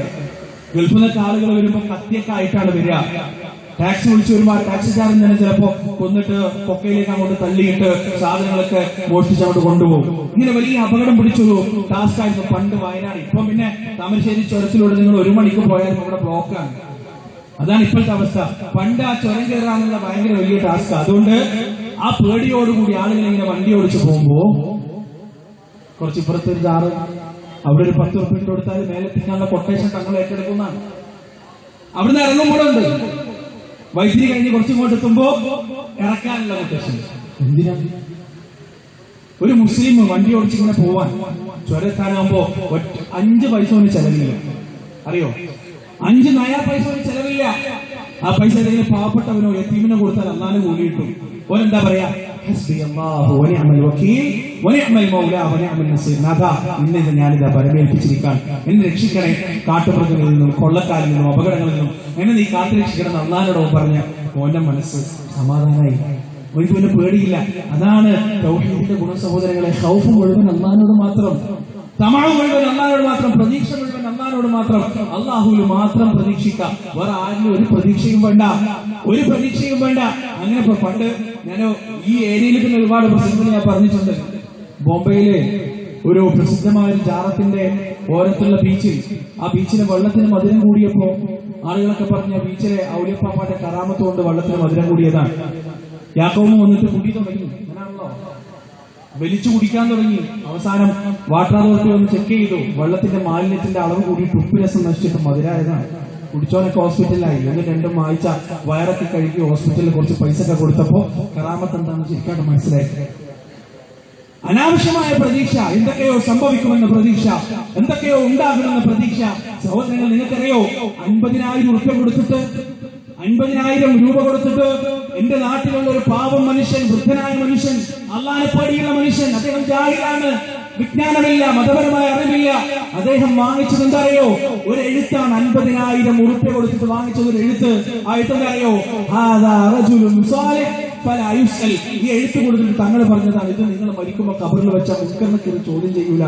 ഗൾഫിൽ നിന്നൊക്കെ ആളുകൾ വരുമ്പോ കത്തിയൊക്കെ ആയിട്ടാണ് വരിക. ടാക്സി വിളിച്ചു വരുമ്പോ ടാക്സിക്കാരൻ തന്നെ ചിലപ്പോ കൊന്നിട്ട് കൊക്കയിലേക്ക് അങ്ങോട്ട് തള്ളിയിട്ട് സാധനങ്ങളൊക്കെ മോഷ്ടിച്ച് അങ്ങോട്ട് കൊണ്ടുപോകും. ഇങ്ങനെ വലിയ അപകടം പിടിച്ചൊരു ടാസ്ക് ആയിരുന്നു പണ്ട് വയനാട്. ഇപ്പൊ പിന്നെ താമരശ്ശേരി ചുരത്തിലൂടെ നിങ്ങൾ 1 മണിക്ക് പോയാലും ഇവിടെ ബ്ലോക്കാണ്. അതാണ് ഇപ്പോഴത്തെ അവസ്ഥ. പണ്ട് ആ ചുരം കയറാനുള്ള ഭയങ്കര വലിയ ടാസ്ക്. അതുകൊണ്ട് ആ പേടിയോടുകൂടി ആളുകൾ ഇങ്ങനെ വണ്ടി ഓടിച്ചു പോകുമ്പോ കുറച്ച് ഇപ്പുറത്തെ ഒരു ജാറ്, അവിടെ ഒരു 10 ഉറുപ്പിക ഇട്ട് കൊടുത്താൽ മേലെത്തിക്കാനുള്ള കൊട്ടേഷൻ തങ്ങൾ ഏറ്റെടുക്കുന്നതാണ്. അവിടുന്ന് ഇറങ്ങുമ്പോഴുണ്ട്. വൈദ്യുതി കഴിഞ്ഞ് കുറച്ചിങ്ങോട്ട് എത്തുമ്പോ ഇറക്കാനുള്ള കൊട്ടേഷൻ. എന്തിനാ? ഒരു മുസ്ലിം വണ്ടി ഓടിച്ചിങ്ങനെ പോവാൻ ചുരത്താനാകുമ്പോ 5 പൈസ കൊണ്ട് ചെലവില്ല. അറിയോ? 5 നയാ പൈസ കൊണ്ട് ചെലവില്ല. ആ പൈസ ഏതെങ്കിലും പാവപ്പെട്ടവനോ യതീമിനോ കൊടുത്താൽ അള്ളാഹു കൂലി കിട്ടും. ഓനെന്താ പറയാ? ഞാനിതാ പരമേൽപ്പിച്ചിരിക്കാൻ, എന്നെ രക്ഷിക്കണേ കാട്ടുമൃഗങ്ങളിൽ നിന്നും കൊള്ളക്കാരിൽ നിന്നും അപകടങ്ങളിൽ നിന്നും എന്നെ നീ കാത്തു രക്ഷിക്കണം അള്ളാഹിനോട് പറഞ്ഞ ഓന്റെ മനസ്സ് സമാധാനമായി. ഒരു പിന്നെ പേടിയില്ല. അതാണ് തൗഹീദിന്റെ ഗുണ സഹോദരങ്ങളെ. ഖൗഫ് മുഴുവൻ അള്ളാഹിനോട് മാത്രം, തമാഅ മുഴുവൻ അള്ളാഹിനോട് മാത്രം, പ്രതീക്ഷ മുഴുവൻ അള്ളാഹിനോട് മാത്രം, അള്ളാഹുവിൽ മാത്രം പ്രതീക്ഷിക്കാം. വേറെ ആരിലും ഒരു പ്രതീക്ഷയും വേണ്ട, ഒരു പ്രതീക്ഷയും വേണ്ട. അങ്ങനെ ഇപ്പൊ പണ്ട് ഞാൻ ഈ ഏരിയയിൽ തന്നെ ഒരുപാട് പ്രസിദ്ധങ്ങൾ ഞാൻ പറഞ്ഞിട്ടുണ്ട്. ബോംബെയിലെ ഒരു പ്രസിദ്ധമായ ഒരു ജാറത്തിന്റെ ഓരത്തുള്ള ബീച്ചിൽ, ആ ബീച്ചിലെ വെള്ളത്തിന് മധുരം കൂടിയപ്പോ ആളുകളൊക്കെ പറഞ്ഞ ബീച്ചിലെ ഔലിയപ്പാപ്പാന്റെ കറാമത്ത് കൊണ്ട് വെള്ളത്തിന് മധുരം കൂടിയതാണ്. യാക്കോബ് വന്നിട്ട് കുടി തുടങ്ങി. അങ്ങനെയാണല്ലോ, വലിച്ചു കുടിക്കാൻ തുടങ്ങി. അവസാനം വാട്ടർ അതോറിറ്റി ഒന്ന് ചെക്ക് ചെയ്തു. വെള്ളത്തിന്റെ മാലിന്യത്തിന്റെ അളവ് കൂടിയിട്ട് ഉപ്പ് രസം നശിച്ചിട്ട് മധുരായതാണ്. കുടിച്ചോനൊക്കെ ഹോസ്പിറ്റലിലായി. എന്നിട്ട് 2 ആഴ്ച വയറൊക്കെ കഴുകി ഹോസ്പിറ്റലിൽ കുറച്ച് പൈസ ഒക്കെ കൊടുത്തപ്പോ കറാമത്ത് എന്താണെന്ന് ശരിക്കാണ്ട് മനസ്സിലായി. അനാവശ്യമായ പ്രതീക്ഷ, എന്തൊക്കെയോ സംഭവിക്കുമെന്ന പ്രതീക്ഷ, എന്തൊക്കെയോ ഉണ്ടാകുമെന്ന പ്രതീക്ഷ. സഹോദരങ്ങൾ, നിങ്ങൾക്കറിയോ 50,000 രൂപ കൊടുത്തിട്ട് 50,000 രൂപ കൊടുത്തിട്ട് എന്റെ നാട്ടിലുള്ള ഒരു പാവം മനുഷ്യൻ, വൃദ്ധനായ മനുഷ്യൻ, അള്ളാഹനെ പേടിയുള്ള മനുഷ്യൻ, അദ്ദേഹം ജാഹിലാണ്, വിജ്ഞാനമില്ല, മതപരമായ അറിവില്ല. അദ്ദേഹം വാങ്ങിച്ചത് എന്താ അറിയോ? ഒരു എഴുത്താണ്. 50,000 രൂപ കൊടുത്തിട്ട് വാങ്ങിച്ചത് ഒരു എഴുത്ത്. ആ എഴുത്തെന്താ അറിയോ? ഈ എഴുത്ത് കൊടുത്തിട്ട് തങ്ങൾ പറഞ്ഞതാണ്, ഇത് നിങ്ങൾ മരിക്കുമ്പോ കബറിൽ വെച്ച മുൻകറിനെ ചോദ്യം ചെയ്യൂല.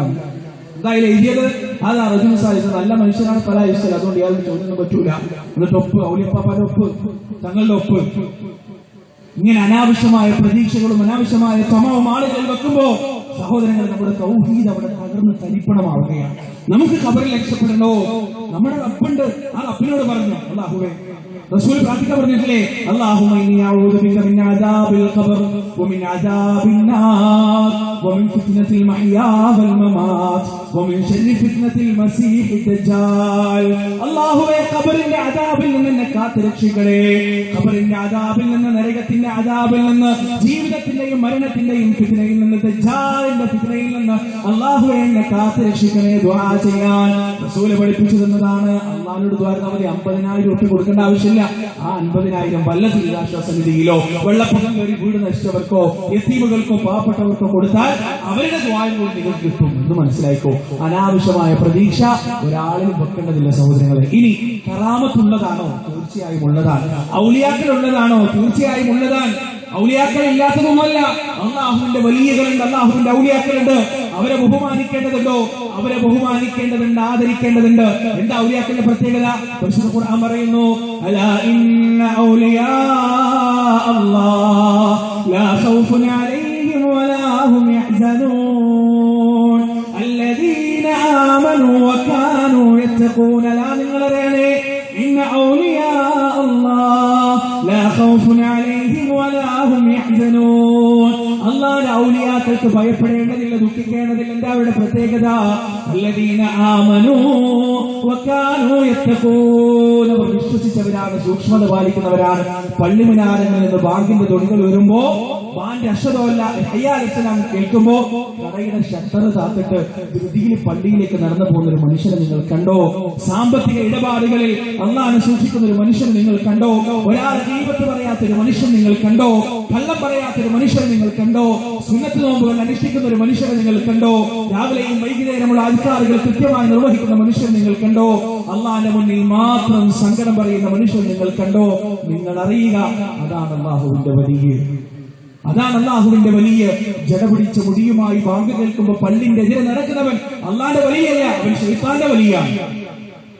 എന്തായാലും എഴുതിയത് അത് റജുൽ സാലിഹ് നല്ല മനുഷ്യനാണ് പല ഇഷ്ടം, അതുകൊണ്ട് ഇയാൾക്ക് ചോദ്യം പറ്റൂല. എന്നിട്ട് ഒപ്പ് ഔലിയപ്പാപ്പാന്റെ ഒപ്പ്, തങ്ങളുടെ ഒപ്പ്. ഇങ്ങനെ അനാവശ്യമായ പ്രതീക്ഷകളും അനാവശ്യമായ തമവും ആളുകൾ വെക്കുമ്പോ സഹോദരങ്ങൾ നമ്മുടെ തൗഹീദ് അവിടെ തകർന്ന് തരിപ്പണമാവുകയാണ്. നമുക്ക് ഖബറിൽ രക്ഷപ്പെടണോ? നമ്മുടെ റബ്ബുണ്ട്, ആ റബ്ബിനോട് പറഞ്ഞു. അല്ലാഹുവേ, റസൂൽ പ്രാർത്ഥിക്കാൻ പറഞ്ഞിട്ടില്ലേ, അല്ലാഹുമ്മ ഇന്നി അഊദു ബിക മിൻ അദാബിൽ ഖബർ വമിൻ അദാബിൻ നാർ വമിൻ ഫിത്നത്തിൽ മഹ്യാ വൽ മമാത് വമിൻ ശർരി ഫിത്നത്തിൽ മസീഹ് ദജ്ജാൽ. അല്ലാഹുവേ, ഖബറിന്റെ അദാബിൽ നിന്ന് എന്നെ കാത്തു രക്ഷിക്കണേ. ഖബറിന്റെ അദാബിൽ നിന്ന്, നരകത്തിന്റെ അദാബിൽ നിന്ന്, ജീവിതത്തിന്റെയും മരണത്തിന്റെയും ഫിത്നയിൽ നിന്ന്, ദജ്ജാലിന്റെ ഫിത്നയിൽ നിന്ന് അല്ലാഹുവേ എന്നെ കാത്തു രക്ഷിക്കണേ. ദുആ ചെയ്യാൻ റസൂൽ പഠിപ്പിച്ചു തന്നതാണ്. അല്ലാഹുവോട് ദുആ ചെയ്താൽ മതി, 50,000 രൂപ കൊടുക്കേണ്ട ആവശ്യമില്ല. ആ 50,000 വല്ല ദുരിതാശ്വാസ നിധിയിലോ വെള്ളപ്പൊക്കം കയറി വീട് നശിച്ചവർക്കോ യതീമുകൾക്കോ പാവപ്പെട്ടവർക്കോ കൊടുത്താൽ അവരുടെ ദ്വാരം കൂടി നിങ്ങൾക്ക് കിട്ടും എന്ന് മനസ്സിലായിക്കോ. അനാവശ്യമായ പ്രതീക്ഷ ഒരാളിലും വെക്കേണ്ടതില്ല സഹോദരങ്ങളെ. ഇനി കറാമത്തുള്ളതാണോ? തീർച്ചയായും ഉള്ളതാണ്. ഔലിയാക്കൾ ഉള്ളതാണോ? തീർച്ചയായും ഉള്ളതാണ്. ഔലിയാക്കൾ ഇല്ലാത്തതുമല്ല. അല്ലാഹുവിന്റെ വലിയകളുണ്ട്, അല്ലാഹുവിന്റെ ഔലിയാക്കളുണ്ട്. അവരെ ബഹുമാനിക്കേണ്ടതുണ്ടോ? അവരെ ബഹുമാനിക്കേണ്ടതുണ്ട്, ആദരിക്കേണ്ടതുണ്ട്. എന്താ ഔലിയാക്കളുടെ പ്രത്യേകത? പരിശുദ്ധ ഖുർആൻ പറയുന്നു, അലാ ഇന്ന ഔലിയാ അല്ലാഹ് ലാ ഖൗഫുൻ അലൈഹിം വലാ ഹും യഹ്സനൂൻ അല്ലദീന ആമനൂ വകാനൂ യത്തഖൂന. ലാ, നിങ്ങളറിയണേ, ഇന്ന ഔലിയാ അല്ലാഹ് ലാ ഖൗഫുൻ അലൈഹിം വലാ ഹും യഹ്സനൂൻ. അല്ലാഹുവിന്റെ ഔലിയാക്കൾക്ക് ഭയപ്പെടേണ്ടതില്ല, ദുഃഖിക്കേണ്ടതില്ല. എന്താ അവരുടെ പ്രത്യേകത? അല്ലദീന ആമനൂ വകാനൂ യത്തഖൂൻ. അവർ വിശ്വസിച്ചവരാണ്, സൂക്ഷ്മത പാലിക്കുന്നവരാണ്. പള്ളിമിനാരങ്ങളിൽ നിന്ന് ബാങ്കിന്റെ തൊടികൾ വരുമ്പോ ബാന്റെ അക്ഷരമല്ല ഹയ്യാലിസ്ലാം കേൾക്കുമ്പോ കടയുടെ ഷട്ടർ താത്തിട്ട് ധൃതിയിൽ പള്ളിയിലേക്ക് നടന്നു പോകുന്ന ഒരു മനുഷ്യനെ നിങ്ങൾ കണ്ടോ? സാമ്പത്തിക ഇടപാടുകളിൽ അള്ളാഹനെ സൂക്ഷിക്കുന്ന ഒരു മനുഷ്യനെ നിങ്ങൾ കണ്ടോ? ഒരാളെ ദീപത്ത് പറയാത്തൊരു മനുഷ്യൻ നിങ്ങൾ കണ്ടോ? കള്ളം പറയാത്തൊരു മനുഷ്യനെ നിങ്ങൾ കണ്ടോ? സുന്നത്ത് നോമ്പുകൾ അനുഷ്ഠിക്കുന്ന ഒരു മനുഷ്യനെ നിങ്ങൾ കണ്ടോ? രാവിലെയും വൈകുന്നേരമുള്ള അധികാരികൾ കൃത്യമായി നിർവഹിക്കുന്ന മനുഷ്യൻ നിങ്ങൾ കണ്ടോ? അള്ളാഹന്റെ മുന്നിൽ മാത്രം സങ്കടം പറയുന്ന മനുഷ്യൻ നിങ്ങൾ കണ്ടോ? നിങ്ങൾ അറിയുക, അതാണ് അള്ളാഹുവിന്റെ വലിയ, അതാണ് അള്ളാഹുവിന്റെ വലിയ. ജടപിടിച്ച മുടിയുമായി ബാങ്ക് കേൾക്കുമ്പോൾ പള്ളിന്റെ എതിരെ നടക്കുന്നവൻ അള്ളാന്റെ വലിയല്ല, അവൻ ശൈത്താന്റെ വലിയാണ്.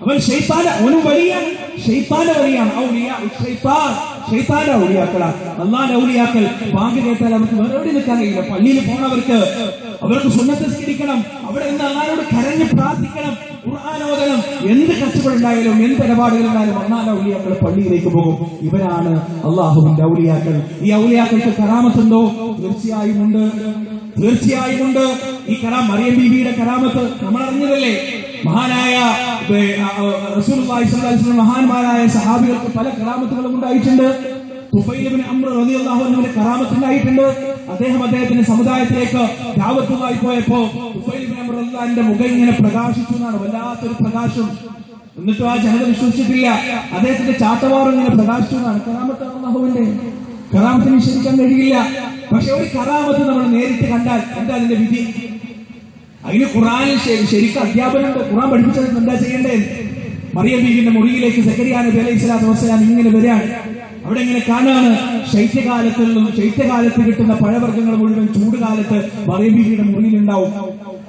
അവൻ ശൈത്താന്റെ, അവനും വലിയാണ്, ശൈത്താന്റെ വലിയാണ്. ശൈത്താന്റെ ഔലിയാക്കളാണ്. അള്ളാന്റെ ഔലിയാക്കൾ ബാങ്ക് കേട്ടാൽ അവർക്ക് വേറെ എവിടെ നിൽക്കാൻ കഴിയില്ല. പള്ളിയിൽ പോണവർക്ക് അവർക്ക് സുന്നത്ത് നിസ്കരിക്കണം, അവിടെ നിന്ന് അള്ളാനോട് കരഞ്ഞ് പ്രാർത്ഥിക്കണം, ഖുർആൻ ഓതണം. എന്ത് കഷ്ടപ്പാടുണ്ടായാലും എന്ത് ഇടപാടുകളുണ്ടായാലും അള്ളാന്റെ ഔലിയാക്കൾ പള്ളിയിലേക്ക് പോകും. ഇവരാണ് അള്ളാഹുവിന്റെ ഔലിയാക്കൾ. ഈ ഔലിയാക്കൾക്ക് കറാമത്തുണ്ടോ? തീർച്ചയായും ഉണ്ട്, തീർച്ചയായും ഉണ്ട്. ഈ മറിയം ബീവിയുടെ കറാമത്ത് നമ്മൾ അറിഞ്ഞതല്ലേ. മഹാനായ റസൂലുള്ളാഹി സ്വല്ലല്ലാഹു അലൈഹി വസല്ലം, മഹാന്മാരായ സഹാബികൾക്ക് പല കറാമത്തുകളും ഉണ്ടായിട്ടുണ്ട്. തുഫൈൽ ഇബ്നു അംർ റളിയല്ലാഹു അൻഹുവിന്റെ കറാമത്ത് ഉണ്ടായിട്ടുണ്ട്. അദ്ദേഹത്തിന്റെ സമുദായത്തിലേക്ക് ദഅവത്തുമായി പോയപ്പോ തുഫൈൽ ഇബ്നു അംർ റളിയല്ലാഹുവിന്റെ മുഖം ഇങ്ങനെ പ്രകാശിച്ചു എന്നാണ്, വല്ലാത്തൊരു പ്രകാശം. എന്നിട്ടും ആ ജനത വിശ്വസിച്ചിട്ടില്ല. അദ്ദേഹത്തിന്റെ ചാട്ടവാറും ഇങ്ങനെ പ്രകാശിച്ചു എന്നാണ്. കറാമത്ത് അല്ലാഹുവിന്റെ, കറാമത്ത് നിഷേധിക്കാൻ കഴിയില്ല. പക്ഷെ ഒരു കറാമത്ത് നമ്മൾ നേരിട്ട് കണ്ടാൽ എന്താ അതിന്റെ വിധി? അതിന് ഖുർആനിൽ ശരിക്കും അധ്യാപനമുണ്ട്. ഖുർആൻ പഠിപ്പിച്ചത് എന്താ ചെയ്യേണ്ടത്? മറിയം ബീവിന്റെ മുറിയിലേക്ക് സക്കറിയ നബി അലൈഹി സ്വലാത്തു വസ്സലാം ഇങ്ങനെ വരികയാണ്. അവിടെ ഇങ്ങനെ കാണാണ്, ശൈത്യകാലത്ത് കിട്ടുന്ന പഴവർഗ്ഗങ്ങൾ മുഴുവൻ ചൂടുകാലത്ത് മറിയം ബീവിയുടെ മുറിയിലുണ്ടാവും.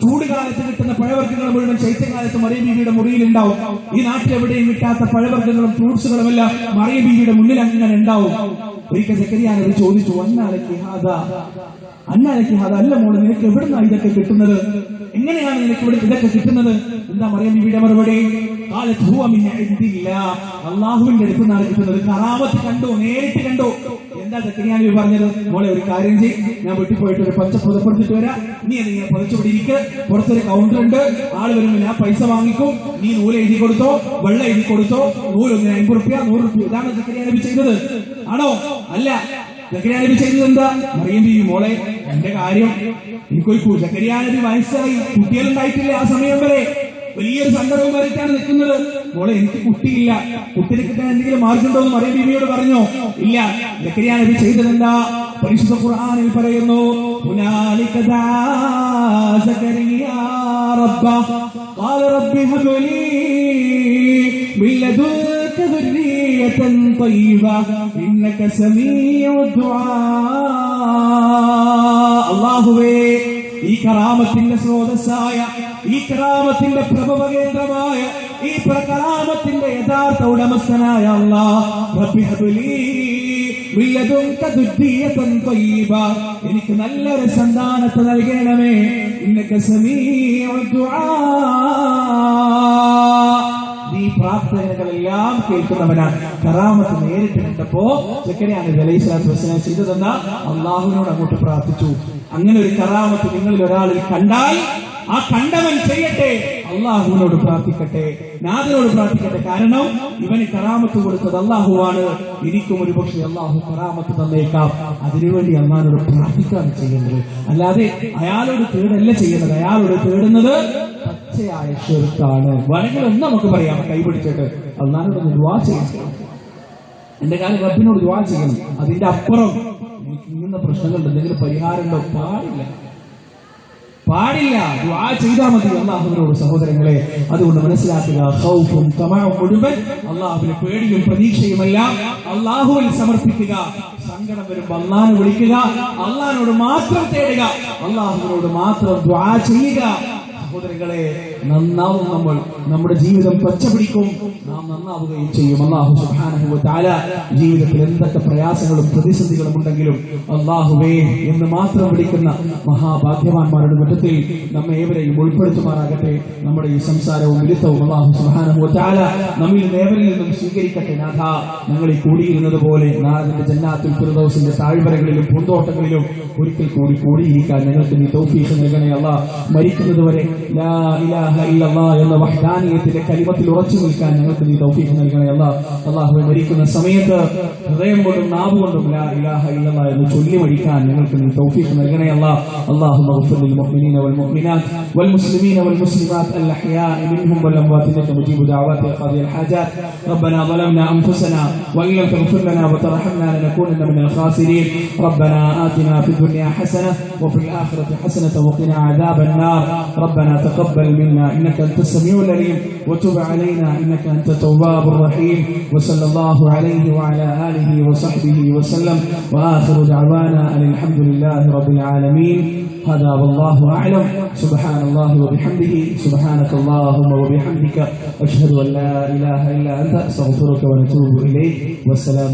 ചൂടുകാലത്ത് കിട്ടുന്ന പഴവർഗ്ഗങ്ങൾ മുഴുവൻ ശൈത്യകാലത്ത് മറിയം ബീവിയുടെ മുറിയിലുണ്ടാവും. ഈ നാട്ടിലെവിടെയും കിട്ടാത്ത പഴവർഗ്ഗങ്ങളും ഫ്രൂട്ട്സുകളും എല്ലാം മറിയം ബീവിയുടെ മുന്നിൽ അങ്ങനെ ഉണ്ടാവും. ഒരിക്കൽ സക്കറിയ നബി ചോദിച്ചു, അന്നാലക്ക് ഹാദ, അല്ല മോള്, നിനക്ക് എവിടുന്നാ ഇതൊക്കെ കിട്ടുന്നത്? എങ്ങനെയാണ് നിനക്ക് ഇവിടെ ഇതൊക്കെ കിട്ടുന്നത്? എന്താ മറിയം ബീവിയുടെ മറുപടി? അള്ളാഹുവിന്റെ അടുത്ത് നിന്നാണ് കിട്ടുന്നത്. കറാമത്ത് കണ്ടു, നേരിട്ട് കണ്ടു. എന്താ സക്കറിയ നബി പറഞ്ഞത്? മോളെ, ഒരു കാര്യം ചെയ്യ്, ഞാൻ വീട്ടിൽ പോയിട്ട് ഒരു പച്ച പുതപ്പെടുത്തിട്ട് വരാം, നീ അതിങ്ങനെ പുതച്ചുകൂടി ഇരിക്ക്, പുറത്തൊരു കൗണ്ടർ ഉണ്ട്, ആള് വരുമ്പോൾ ഞാൻ പൈസ വാങ്ങിക്കും, നീ നൂല് എഴുതി കൊടുത്തോ, വെള്ളം എഴുതി കൊടുത്തോ, നൂലൊന്ന് 50 റുപ്യ 100 റുപ്യ. ഇതാണ് സക്കറിയ നബി ചെയ്തത്? ആണോ? അല്ല. സക്കറിയ നബി ചെയ്തത് എന്താ? മറിയം ബീവി, മോളെ, എന്റെ കാര്യം എനിക്കൊരു, സക്കറിയ നബി വയസ്സായി, കുട്ടികളുണ്ടായിട്ടില്ല ആ സമയം വരെ, വലിയൊരു സന്ദർഭം വരച്ചാണ് നിൽക്കുന്നത്. മോളെ, എനിക്ക് കുട്ടിയില്ല, കുട്ടിയെ കിട്ടാൻ എന്തെങ്കിലും മാർഗമുണ്ടോ എന്ന് മറിയം ബീവിയോട് പറഞ്ഞോ? ഇല്ല. സക്കറിയ നബി ചെയ്തതെന്താ? പരിശുദ്ധ ഖുർആനിൽ പറയുന്നു, ഹുനാലിക ദാ സക്കറിയ റബ്ബഹ ഖാല റബ്ബി ഹബ് ലീ മിൻ ലദുൻക ദുർരിയതൻ തയ്യിബ ഇന്നക സമീഉദ് ദുആ. അല്ലാഹുവേ, ഈ കറാമത്തിന്റെ സ്രോതസ്സായ, ഈ കറാമത്തിന്റെ പ്രഭവകേന്ദ്രമായ ഈ കറാമത്തിന്റെ യഥാർത്ഥ ഉടമസ്ഥനായ അല്ലാഹ് റബ്ബി ഹബ്ലി മിൻ ലദുൻക ദുർരിയതൻ ത്വയ്യിബ, എനിക്ക് നല്ലൊരു സന്താനത്തെ നൽകണമേ. ഇന്നക സമീഉ ദുആ, നീ പ്രാർത്ഥനകളെല്ലാം കേൾക്കുന്നവനാണ്. കറാമത്ത് നേരിട്ട് കണ്ടപ്പോ സക്കറിയ നബി അലൈഹിസ്സലാത്തു വസ്സലാം ചെയ്തതെന്ന അള്ളാഹുവിനോട് അങ്ങോട്ട് പ്രാർത്ഥിച്ചു. അങ്ങനെ ഒരു കറാമത്ത് നിങ്ങളിൽ ഒരാളിൽ കണ്ടാൽ ആ കണ്ടവൻ ചെയ്യട്ടെ, അള്ളാഹുവിനോട് പ്രാർത്ഥിക്കട്ടെ, നാഥനോട് പ്രാർത്ഥിക്കട്ടെ. കാരണം ഇവന് കറാമത്ത് കൊടുത്തത് അള്ളാഹുവാണ്. എനിക്കും ഒരു പക്ഷേ അള്ളാഹു കറാമത്ത് തന്നേക്കാം. അതിനുവേണ്ടി അള്ളാഹിനോട് പ്രാർത്ഥിക്കാണ് ചെയ്യുന്നത്, അല്ലാതെ അയാളോട് തേടല്ല ചെയ്യുന്നത്. അയാളോട് തേടുന്നത് പച്ചയായ ഷിർക്കാണ്. വേണമെങ്കിൽ ഒന്ന് നമുക്ക് പറയാം, കൈപിടിച്ചിട്ട് അള്ളാഹിനോട് ദുആ ചെയ്യണം, എന്റെ കാലം റബ്ബിനോട് ദുആ ചെയ്യണം. അതിന്റെ അപ്പുറം എനിക്ക് ഇങ്ങനെ പ്രശ്നങ്ങളുണ്ട്, എന്തെങ്കിലും പരിഹാരമുണ്ടോ? പാടില്ല. ദുആ ചെയ്താൽ മതി അള്ളാഹുവിനോട്. സഹോദരങ്ങളെ, അതുകൊണ്ട് മനസ്സിലാക്കുക, ഖൗഫും തമഉം മുഴുവൻ അള്ളാഹുവിനെ പേടിയും പ്രതീക്ഷയുമെല്ലാം അള്ളാഹുവിൽ സമർപ്പിക്കുക. സങ്കടം വരുമ്പോൾ അള്ളാഹിനെ വിളിക്കുക, അള്ളാഹിനോട് മാത്രം തേടുക, അള്ളാഹുവിനോട് മാത്രം ദുആ ചെയ്യുക. സഹോദരങ്ങളെ, നന്നാവും നമ്മൾ, നമ്മുടെ ജീവിതം പച്ചപിടിക്കും, നാം നന്നാവുകയും ചെയ്യും. അല്ലാഹു സുബ്ഹാനഹു വ തആല ജീവിതത്തിൽ എന്തൊക്കെ പ്രയാസങ്ങളും പ്രതിസന്ധികളും ഉണ്ടെങ്കിലും അല്ലാഹുവേ എന്ന് മാത്രം വിളിക്കുന്ന മഹാഭാഗ്യവാന്മാരുടെ കൂട്ടത്തിൽ നമ്മെ ഏവരെയും ഉൾപ്പെടുത്തുമാറാകട്ടെ. നമ്മുടെ ഈ സംസാരവും വിരുദ്ധവും അല്ലാഹു സുബ്ഹാനഹു വ തആല നമ്മിൽ ഏവരിൽ നിന്നും സ്വീകരിക്കട്ടെ. നാഥ, ഞങ്ങൾ ഈ കൂടിയിരുന്നത് പോലെ നാളെ ജന്നാത്തുൽ ഫിർദൗസിന്റെ താഴ്വരകളിലും പൂന്തോട്ടങ്ങളിലും ഒരിക്കൽ കൂടി കൂടിയിരിക്കാൻ ഞങ്ങൾക്ക് നീ തൗഫീഖ് നൽകണേ അല്ലാഹ്. മരിക്കുന്നതുവരെ ലാ ഇലാഹ ഇല്ലല്ലാഹ് എന്ന വഹ്ദാനിയത്തിന്റെ കലിമത്തിൽ ഉറച്ചു നിൽക്കാൻ ഞങ്ങൾക്ക് നീ തൗഫീഖ് നൽകണേ അല്ലാഹ്. അല്ലാഹുവേ, മരിക്കുന്ന സമയത്ത് ഹൃദയം കൊണ്ടും നാവ് കൊണ്ടും ലാ ഇലാഹ ഇല്ലല്ലാഹ് എന്ന് ചൊല്ലി മരിക്കാൻ ഞങ്ങൾക്ക് നീ തൗഫീഖ് നൽകണേ അല്ലാഹ്. അല്ലാഹുമ്മ ഗ്ഫിർ ലിൽ മുഅ്മിനീന വൽ മുഅ്മിനാത്ത് വൽ മുസ്ലിമീന വൽ മുസ്ലിമാത്ത് അൽ അഹ്യാഇ മിൻഹും വൽ അംവാത് ഇന്നക മുജീബു ദഅവാതി യാ ഖാദിയൽ ഹാജാത്ത്. റബ്ബനാ ളലംനാ അൻഫുസനാ വഇൻ ലം തഗ്ഫിർ ലനാ വതർഹംനാ ലനകൂനന്ന മിനൽ ഖാസിരീൻ. റബ്ബനാ ആതിനാ ഫിദ് ദുനിയാ ഹസനة وفي الآخرة حسنة وقنا عذاب النار. ربنا تقبل منا إنك أنت السميع العليم وتب علينا إنك أنت التواب الرحيم. وصلى الله عليه وعلى آله وصحبه وسلم، وآخر دعوانا أن الحمد لله رب العالمين. هذا والله أعلم. سبحان الله وبحمده، سبحانك اللهم وبحمدك، أشهد أن لا إله إلا أنت، أستغفرك ونتوب إليك. والسلام